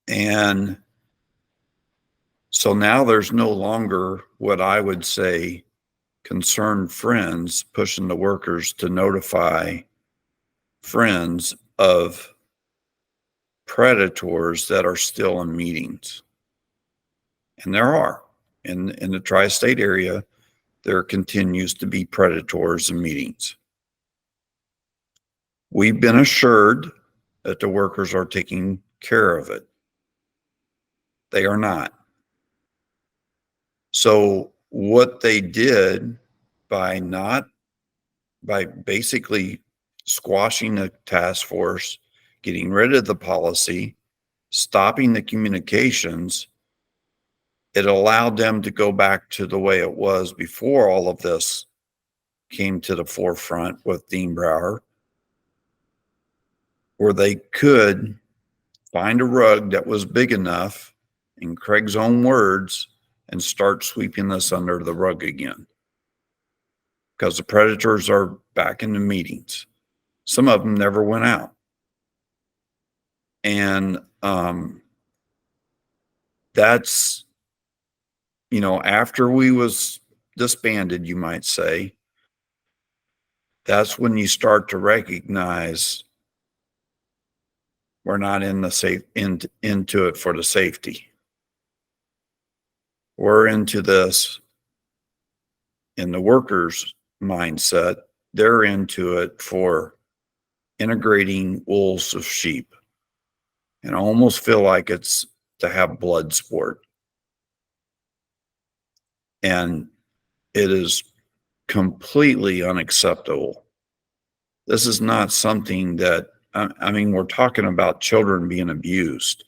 And so now there's no longer what I would say concerned friends pushing the workers to notify friends of predators that are still in meetings. And there are. In the tri-state area, there continues to be predators in meetings. We've been assured that the workers are taking care of it. They are not. So what they did by basically squashing the task force, getting rid of the policy, stopping the communications, it allowed them to go back to the way it was before all of this came to the forefront with Dean Brower, where they could find a rug that was big enough, in Craig's own words, and start sweeping this under the rug again. Because the predators are back in the meetings. Some of them never went out. And that's, after we was disbanded, you might say, that's when you start to recognize we're not in the into it for the safety. We're into this in the workers' mindset. They're into it for integrating wolves of sheep. And I almost feel like it's to have blood sport. And it is completely unacceptable. This is not something that, we're talking about children being abused,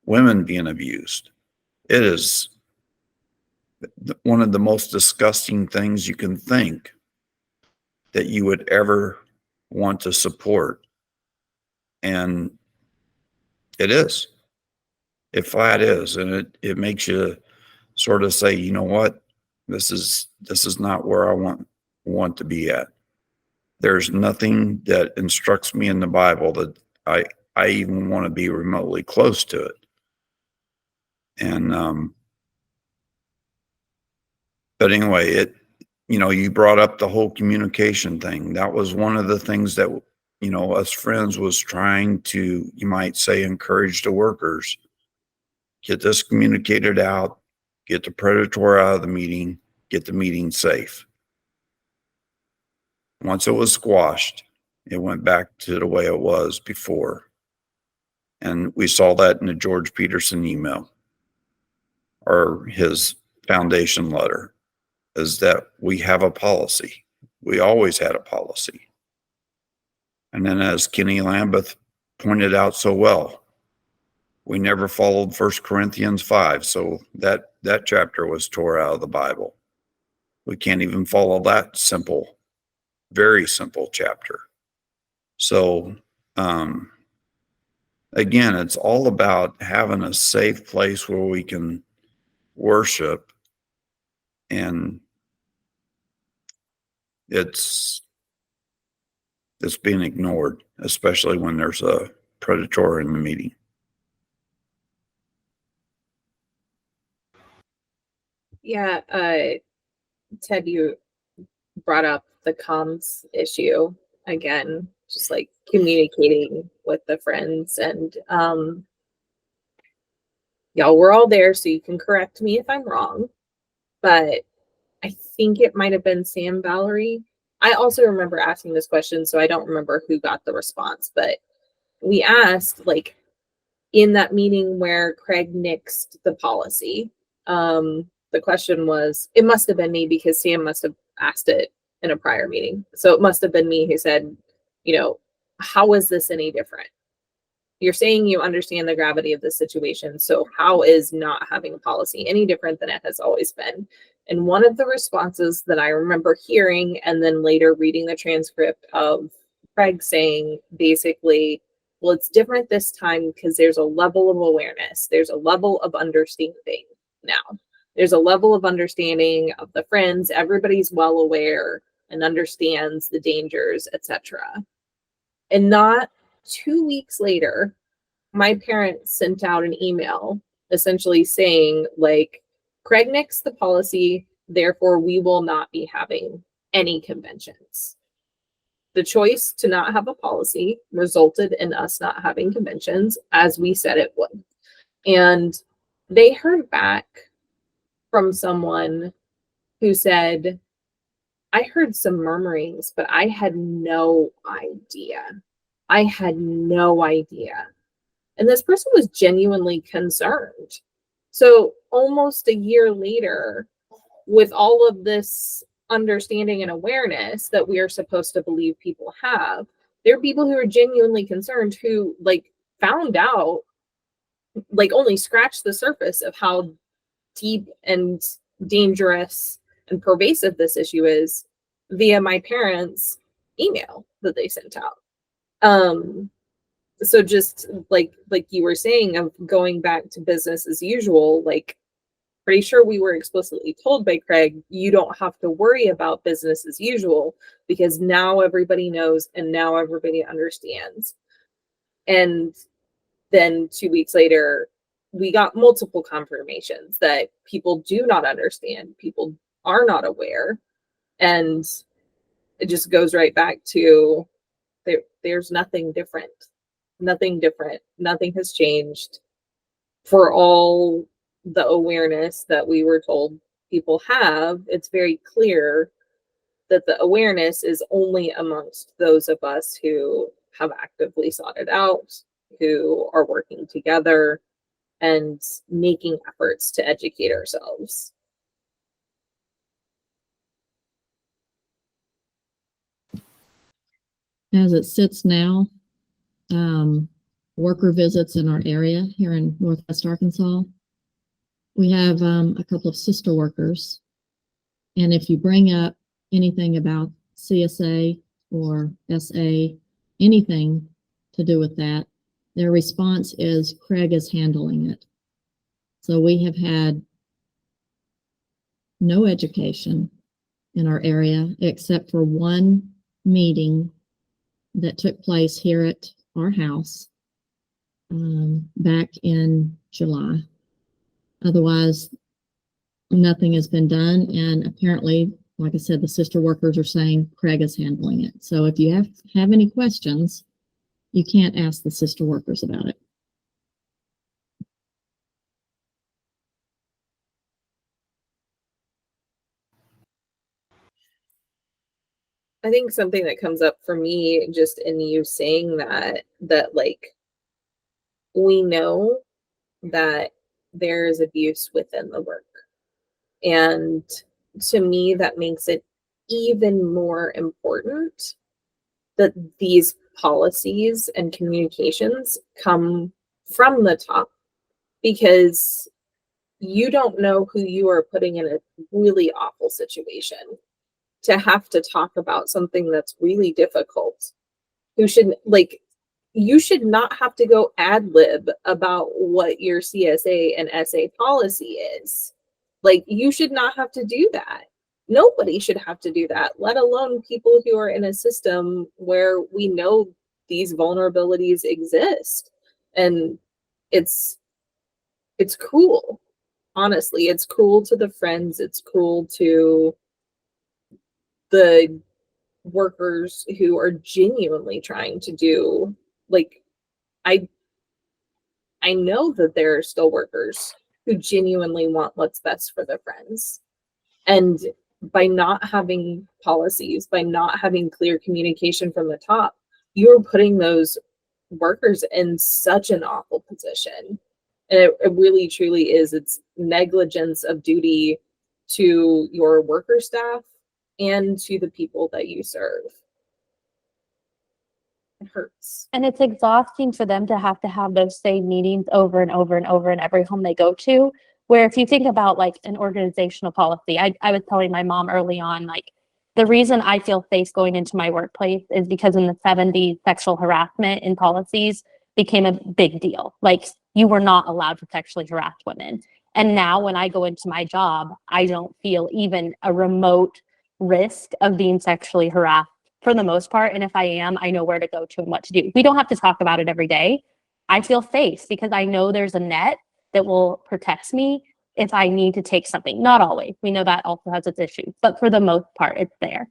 women being abused. It is one of the most disgusting things you can think that you would ever want to support. And it is. It flat is. And it makes you sort of say, you know what? This is not where I want to be at. There's nothing that instructs me in the Bible that I even want to be remotely close to it. And but anyway, you brought up the whole communication thing. That was one of the things that us friends was trying to, you might say, encourage the workers. Get this communicated out, get the predator out of the meeting, get the meeting safe. Once it was squashed, it went back to the way it was before. And we saw that in the George Peterson email, or his foundation letter, is that we have a policy. We always had a policy. And then, as Kenny Lambeth pointed out so well, we never followed 1 Corinthians 5. So that chapter was tore out of the Bible. We can't even follow that simple, very simple chapter. So, again, it's all about having a safe place where we can worship, and it's being ignored, especially when there's a predator in the meeting. Yeah, Ted, you brought up the comms issue again, just like communicating with the friends, and y'all were all there, so you can correct me if I'm wrong, but I think it might have been Sam Valerie. I also remember asking this question, so I don't remember who got the response, but we asked, like, in that meeting where Craig nixed the policy, the question was, it must have been me because Sam must have asked it in a prior meeting. So it must have been me who said, you know, how is this any different? You're saying you understand the gravity of the situation. So how is not having a policy any different than it has always been? And one of the responses that I remember hearing, and then later reading the transcript of Craig saying basically, well, it's different this time because there's a level of awareness. There's a level of understanding now. There's a level of understanding of the friends. Everybody's well aware and understands the dangers, etc. And not 2 weeks later, my parents sent out an email essentially saying, like, Craig nixed the policy, therefore we will not be having any conventions. The choice to not have a policy resulted in us not having conventions, as we said it would. And they heard back from someone who said, I heard some murmurings, but I had no idea. I had no idea. And this person was genuinely concerned. So almost a year later, with all of this understanding and awareness that we are supposed to believe people have, there are people who are genuinely concerned who, like, found out, like, only scratched the surface of how deep and dangerous and pervasive this issue is via my parents' email that they sent out. So just like you were saying, of going back to business as usual, like, pretty sure we were explicitly told by Craig, you don't have to worry about business as usual because now everybody knows and now everybody understands. And then 2 weeks later, we got multiple confirmations that people do not understand, people are not aware. And it just goes right back to there's nothing different. Nothing different. Nothing has changed. For all the awareness that we were told people have, it's very clear that the awareness is only amongst those of us who have actively sought it out, who are working together and making efforts to educate ourselves. As it sits now, worker visits in our area here in Northwest Arkansas, we have a couple of sister workers. And if you bring up anything about CSA or SA, anything to do with that, their response is Craig is handling it. So we have had no education in our area except for one meeting that took place here at our house back in July. Otherwise, nothing has been done. And apparently, like I said, the sister workers are saying Craig is handling it. So if you have any questions, you can't ask the sister workers about it. I think something that comes up for me just in you saying that like, we know that there is abuse within the work. And to me, that makes it even more important that these policies and communications come from the top, because you don't know who you are putting in a really awful situation to have to talk about something that's really difficult. Who should, like, you should not have to go ad lib about what your CSA and SA policy is. Like, you should not have to do that. Nobody should have to do that, let alone people who are in a system where we know these vulnerabilities exist. And it's cruel. Honestly, it's cruel to the friends, it's cruel to the workers who are genuinely trying to do, like, I know that there are still workers who genuinely want what's best for their friends. And by not having policies, by not having clear communication from the top, you're putting those workers in such an awful position. And it really truly is. It's negligence of duty to your worker staff and to the people that you serve. It hurts. And it's exhausting for them to have those same meetings over and over and over in every home they go to. Where if you think about like an organizational policy, I was telling my mom early on, like, the reason I feel safe going into my workplace is because in the 70s, sexual harassment in policies became a big deal. Like, you were not allowed to sexually harass women. And now when I go into my job, I don't feel even a remote risk of being sexually harassed for the most part. And if I am, I know where to go to and what to do. We don't have to talk about it every day. I feel safe because I know there's a net that will protect me if I need to take something. Not always. We know that also has its issues, but for the most part, it's there.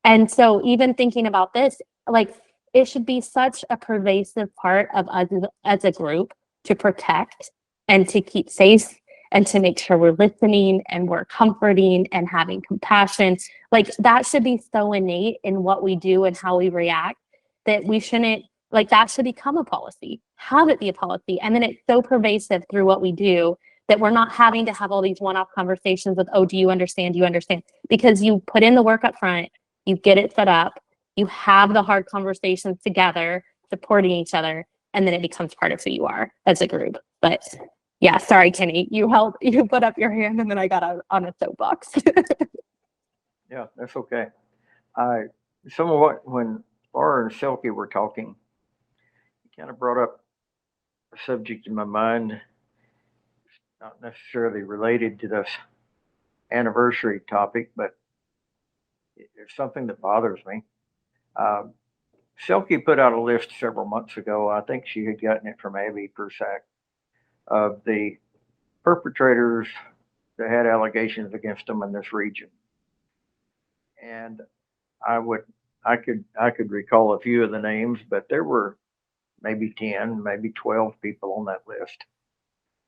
And so even thinking about this, like, it should be such a pervasive part of us as a group to protect and to keep safe and to make sure we're listening and we're comforting and having compassion. Like, that should be so innate in what we do and how we react that we shouldn't, like, that should become a policy. Have it be a policy. And then it's so pervasive through what we do that we're not having to have all these one-off conversations with, oh, do you understand? Do you understand? Because you put in the work up front, you get it set up, you have the hard conversations together, supporting each other, and then it becomes part of who you are as a group. But yeah, sorry, Kenny, you put up your hand and then I got on a soapbox. Yeah, that's okay. Some of what, when Laura and Selkie were talking, it kind of brought up a subject in my mind, not necessarily related to this anniversary topic, but it's something that bothers me. Selkie put out a list several months ago. I think she had gotten it from Abby Persack, of the perpetrators that had allegations against them in this region. And I could recall a few of the names, but there were maybe 10, maybe 12 people on that list.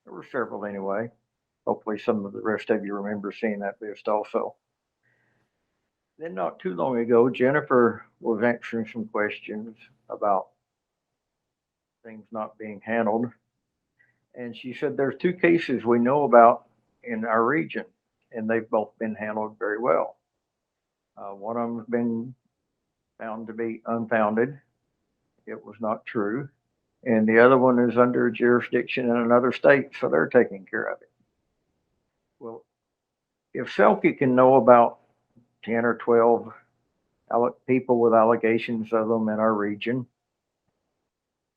There were several anyway. Hopefully some of the rest of you remember seeing that list also. Then not too long ago, Jennifer was answering some questions about things not being handled. And she said there's 2 cases we know about in our region, and they've both been handled very well. One of them has been found to be unfounded. It was not true. And the other one is under jurisdiction in another state, so they're taking care of it. Well, if Selkie can know about 10 or 12 people with allegations of them in our region,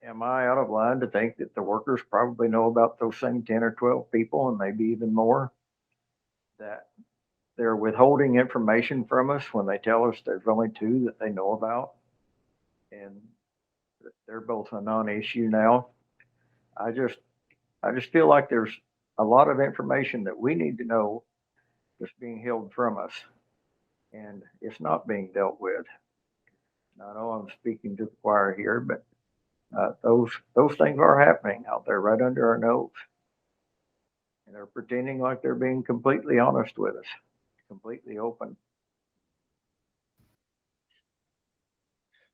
am I out of line to think that the workers probably know about those same 10 or 12 people, and maybe even more, that they're withholding information from us when they tell us there's only 2 that they know about, and they're both a non-issue now? I just feel like there's a lot of information that we need to know that's being held from us, and it's not being dealt with. I know I'm speaking to the choir here, but those things are happening out there right under our nose, and they're pretending like they're being completely honest with us, completely open.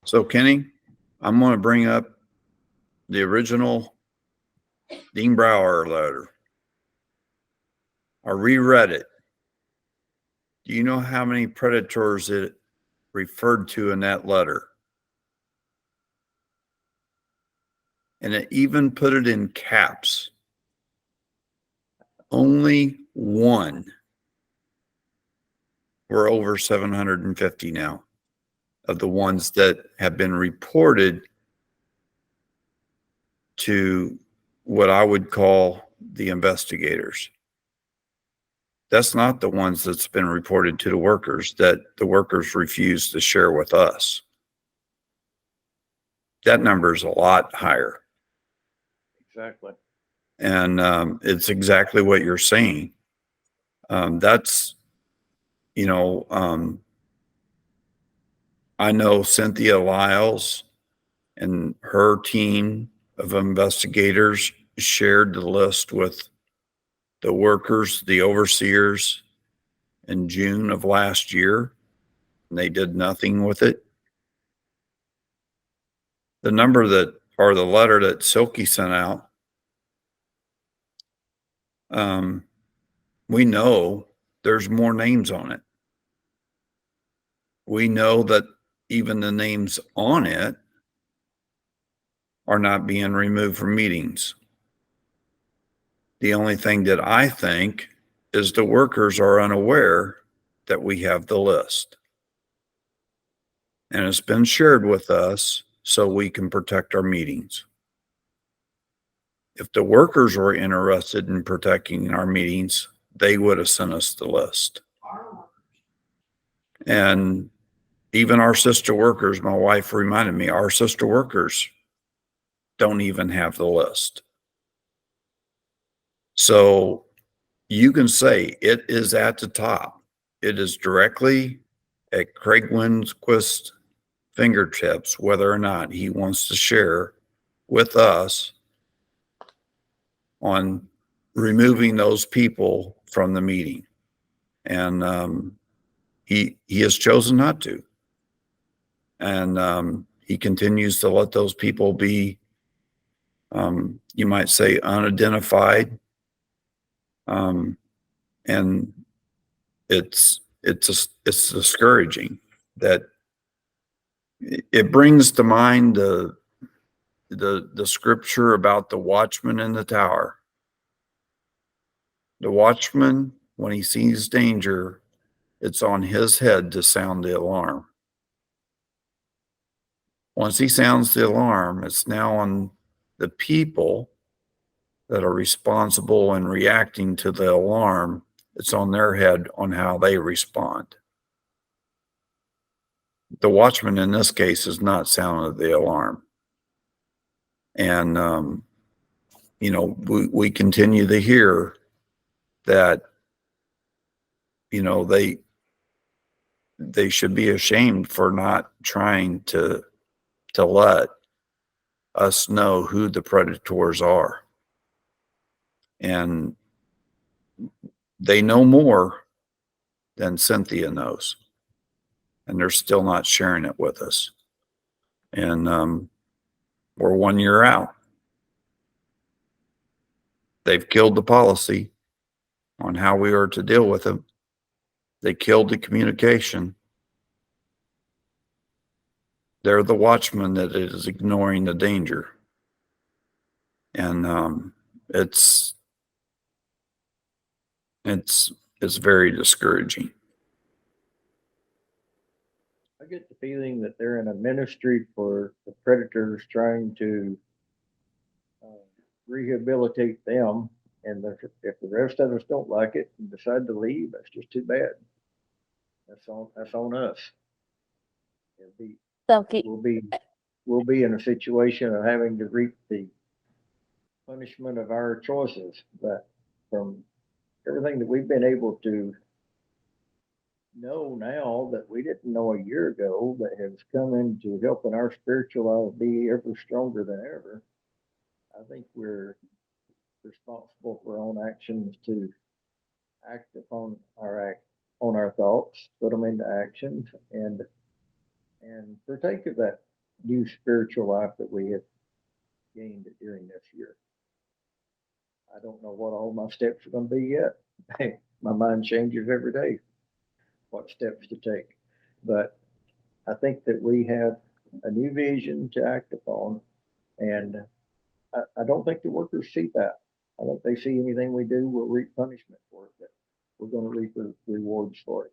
So Kenny, I'm going to bring up the original Dean Brower letter. I reread it. Do you know how many predators it referred to in that letter? And it even put it in caps. only one. We're over 750 now of the ones that have been reported to what I would call the investigators. That's not the ones that's been reported to the workers that the workers refuse to share with us. That number is a lot higher. Exactly. And it's exactly what you're saying. That's, you know, I know Cynthia Lyles and her team of investigators shared the list with the workers, the overseers in June of last year, and they did nothing with it. The number that, or the letter that Silky sent out, we know there's more names on it. We know that even the names on it are not being removed from meetings. The only thing that I think is the workers are unaware that we have the list. And it's been shared with us so we can protect our meetings. If the workers were interested in protecting our meetings, they would have sent us the list. And even our sister workers, my wife reminded me, our sister workers don't even have the list. So you can say it is at the top. It is directly at Craig Winquist's fingertips, whether or not he wants to share with us on removing those people from the meeting. And he has chosen not to. And he continues to let those people be, you might say, unidentified. And it's discouraging that it brings to mind the scripture about the watchman in the tower. The watchman, when he sees danger, it's on his head to sound the alarm. Once he sounds the alarm, it's now on the people that are responsible and reacting to the alarm. It's on their head on how they respond. The watchman in this case has not sounded the alarm. And, you know, we continue to hear that, you know, they should be ashamed for not trying to let us know who the predators are. And they know more than Cynthia knows. And they're still not sharing it with us. And we're 1 year out. They've killed the policy on how we are to deal with them. They killed the communication. They're the watchman that is ignoring the danger. And it's very discouraging. I get the feeling that they're in a ministry for the predators trying to rehabilitate them. And if the rest of us don't like it and decide to leave, that's just too bad. That's on us. We'll be in a situation of having to reap the punishment of our choices. But from everything that we've been able to know now that we didn't know a year ago, that has come into helping our spiritual life be ever stronger than ever, I think we're responsible for our own actions to act upon our thoughts, put them into action, and partake of that new spiritual life that we have gained during this year. I don't know what all my steps are going to be yet. My mind changes every day what steps to take. But I think that we have a new vision to act upon, and I don't think the workers see that. I think they see anything we do, we'll reap punishment for it, but we're gonna reap the rewards for it.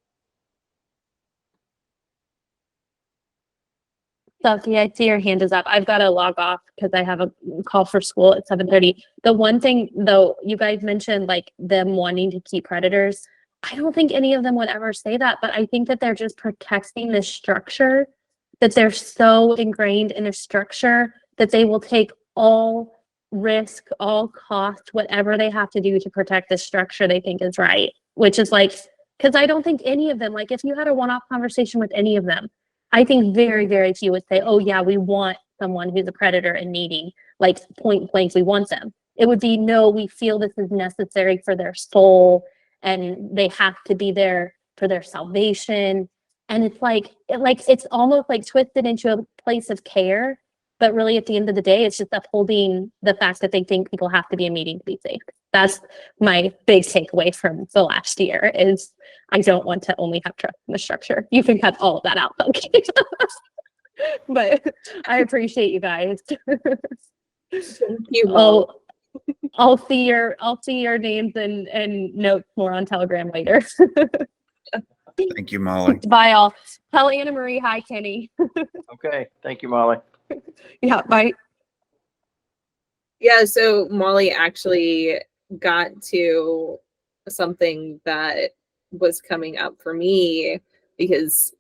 Sophie, I see your hand is up. I've got to log off because I have a call for school at 7:30. The one thing though, you guys mentioned like them wanting to keep predators. I don't think any of them would ever say that, but I think that they're just protecting this structure, that they're so ingrained in a structure that they will take all risk, all cost, whatever they have to do to protect this structure they think is right, which is like, because I don't think any of them, like if you had a one-off conversation with any of them, I think very, very few would say, oh yeah, we want someone who's a predator and needy, like point blank, we want them. It would be, no, we feel this is necessary for their soul and they have to be there for their salvation. And it's like, it's almost like twisted into a place of care, but really at the end of the day, it's just upholding the fact that they think people have to be in meeting to be safe. That's my big takeaway from the last year is I don't want to only have trust in the structure. You can cut all of that out, okay? But I appreciate you guys. Thank you. I'll see your names and notes more on Telegram later. Thank you, Molly. Bye all. Tell Anna Marie hi, Kenny. Okay, thank you, Molly. Yeah, bye. Yeah, so Molly actually got to something that was coming up for me because,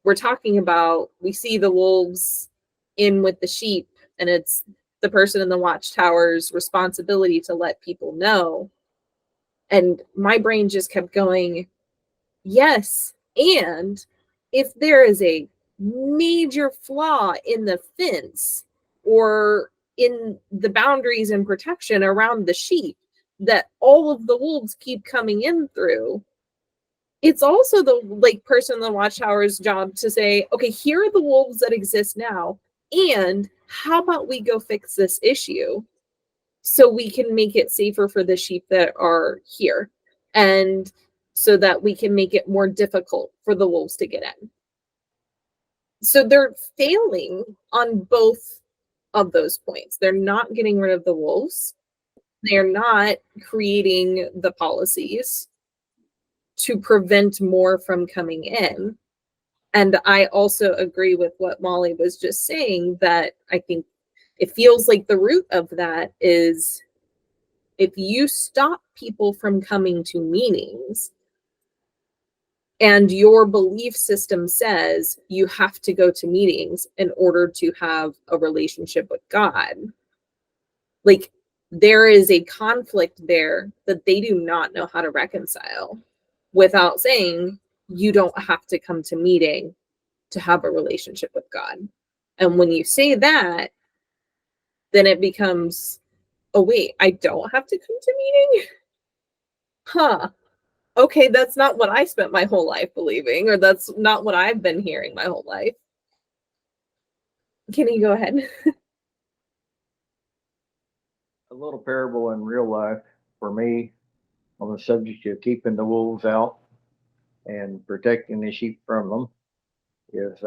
we're talking about, we see the wolves in with the sheep, and it's the person in the watchtower's responsibility to let people know. And my brain just kept going, yes. And if there is a major flaw in the fence or in the boundaries and protection around the sheep that all of the wolves keep coming in through, it's also the person in the watchtower's job to say, okay, here are the wolves that exist now, and how about we go fix this issue so we can make it safer for the sheep that are here, and so that we can make it more difficult for the wolves to get in. So they're failing on both of those points. They're not getting rid of the wolves. They're not creating the policies to prevent more from coming in. And I also agree with what Molly was just saying, that I think it feels like the root of that is if you stop people from coming to meetings and your belief system says you have to go to meetings in order to have a relationship with God, like there is a conflict there that they do not know how to reconcile without saying you don't have to come to meeting to have a relationship with God. And when you say that, then it becomes, oh wait, I don't have to come to meeting? Huh. Okay, that's not what I spent my whole life believing, or that's not what I've been hearing my whole life. Can you go ahead? A little parable in real life for me on the subject of keeping the wolves out and protecting the sheep from them is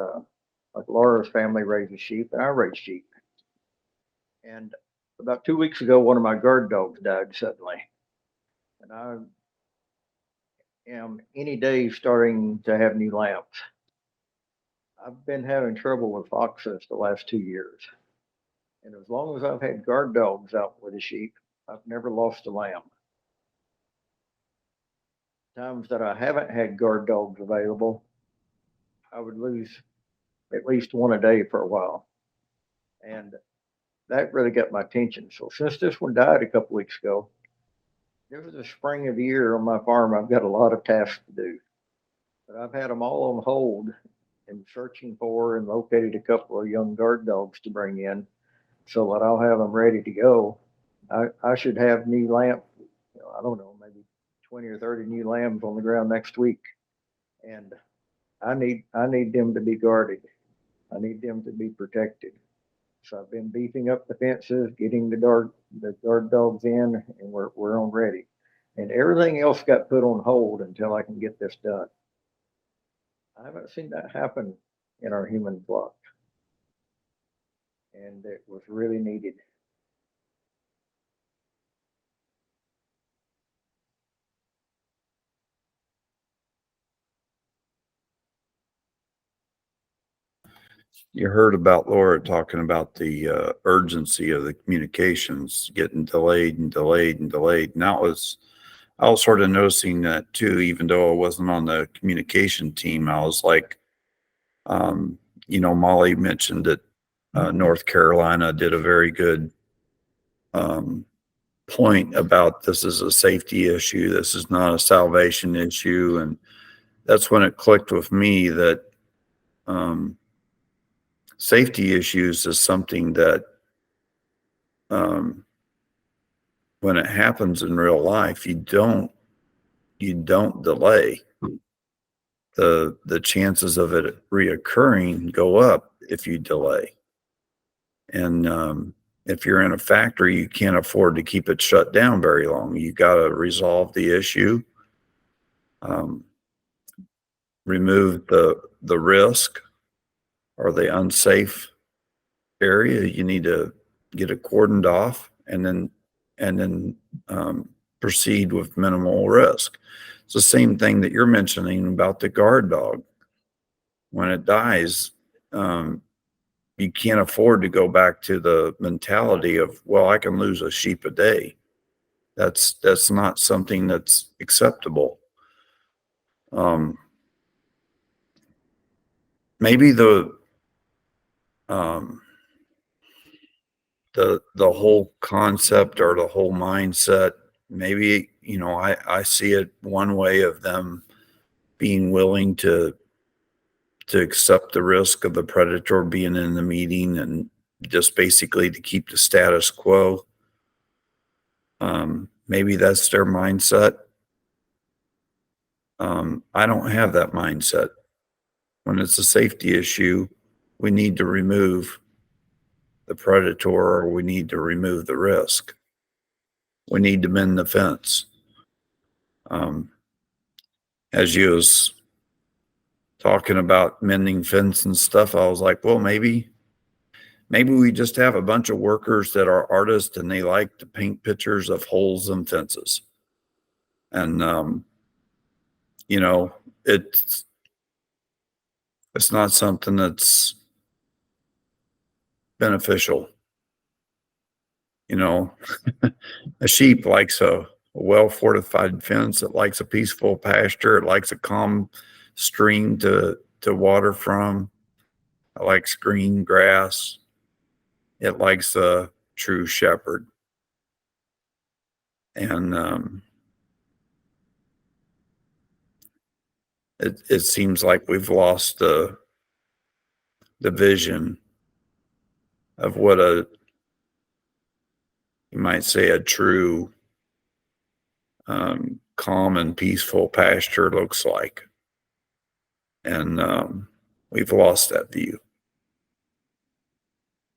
like Laura's family raises sheep and I raise sheep. And about 2 weeks ago, one of my guard dogs died suddenly. And I am any day starting to have new lambs. I've been having trouble with foxes the last 2 years. And as long as I've had guard dogs out with the sheep, I've never lost a lamb. Times that I haven't had guard dogs available, I would lose at least one a day for a while. And that really got my attention. So since this one died a couple weeks ago, this is the spring of the year on my farm. I've got a lot of tasks to do, but I've had them all on hold and searching for and located a couple of young guard dogs to bring in so that I'll have them ready to go. I should have new lamb, I don't know, maybe 20 or 30 new lambs on the ground next week. And I need them to be guarded. I need them to be protected. So I've been beefing up the fences, getting the guard dogs in, and we're on ready. And everything else got put on hold until I can get this done. I haven't seen that happen in our human flock, and it was really needed. you heard about Laura talking about the urgency of the communications getting delayed and delayed and delayed. And I was sort of noticing that too, even though I wasn't on the communication team. I was like, Molly mentioned that North Carolina did a very good point about this is a safety issue. This is not a salvation issue. And that's when it clicked with me that safety issues is something that when it happens in real life, you don't delay. The chances of it reoccurring go up if you delay. And if you're in a factory, you can't afford to keep it shut down very long. You got to resolve the issue, remove the risk or the unsafe area. You need to get it cordoned off and then proceed with minimal risk. It's the same thing that you're mentioning about the guard dog. When it dies, you can't afford to go back to the mentality of, well, I can lose a sheep a day. That's not something that's acceptable. Maybe the whole concept or the whole mindset, maybe, I see it one way of them being willing to accept the risk of the predator being in the meeting and just basically to keep the status quo. Maybe that's their mindset. I don't have that mindset. When it's a safety issue, we need to remove the predator or we need to remove the risk. We need to mend the fence. As you was talking about mending fence and stuff, I was like, well, maybe we just have a bunch of workers that are artists and they like to paint pictures of holes in fences. And, it's not something that's beneficial. A sheep likes a well-fortified fence. It likes a peaceful pasture. It likes a calm stream to water from. It likes green grass. It likes a true shepherd. And it seems like we've lost the vision of what you might say a true calm and peaceful pasture looks like. And we've lost that view.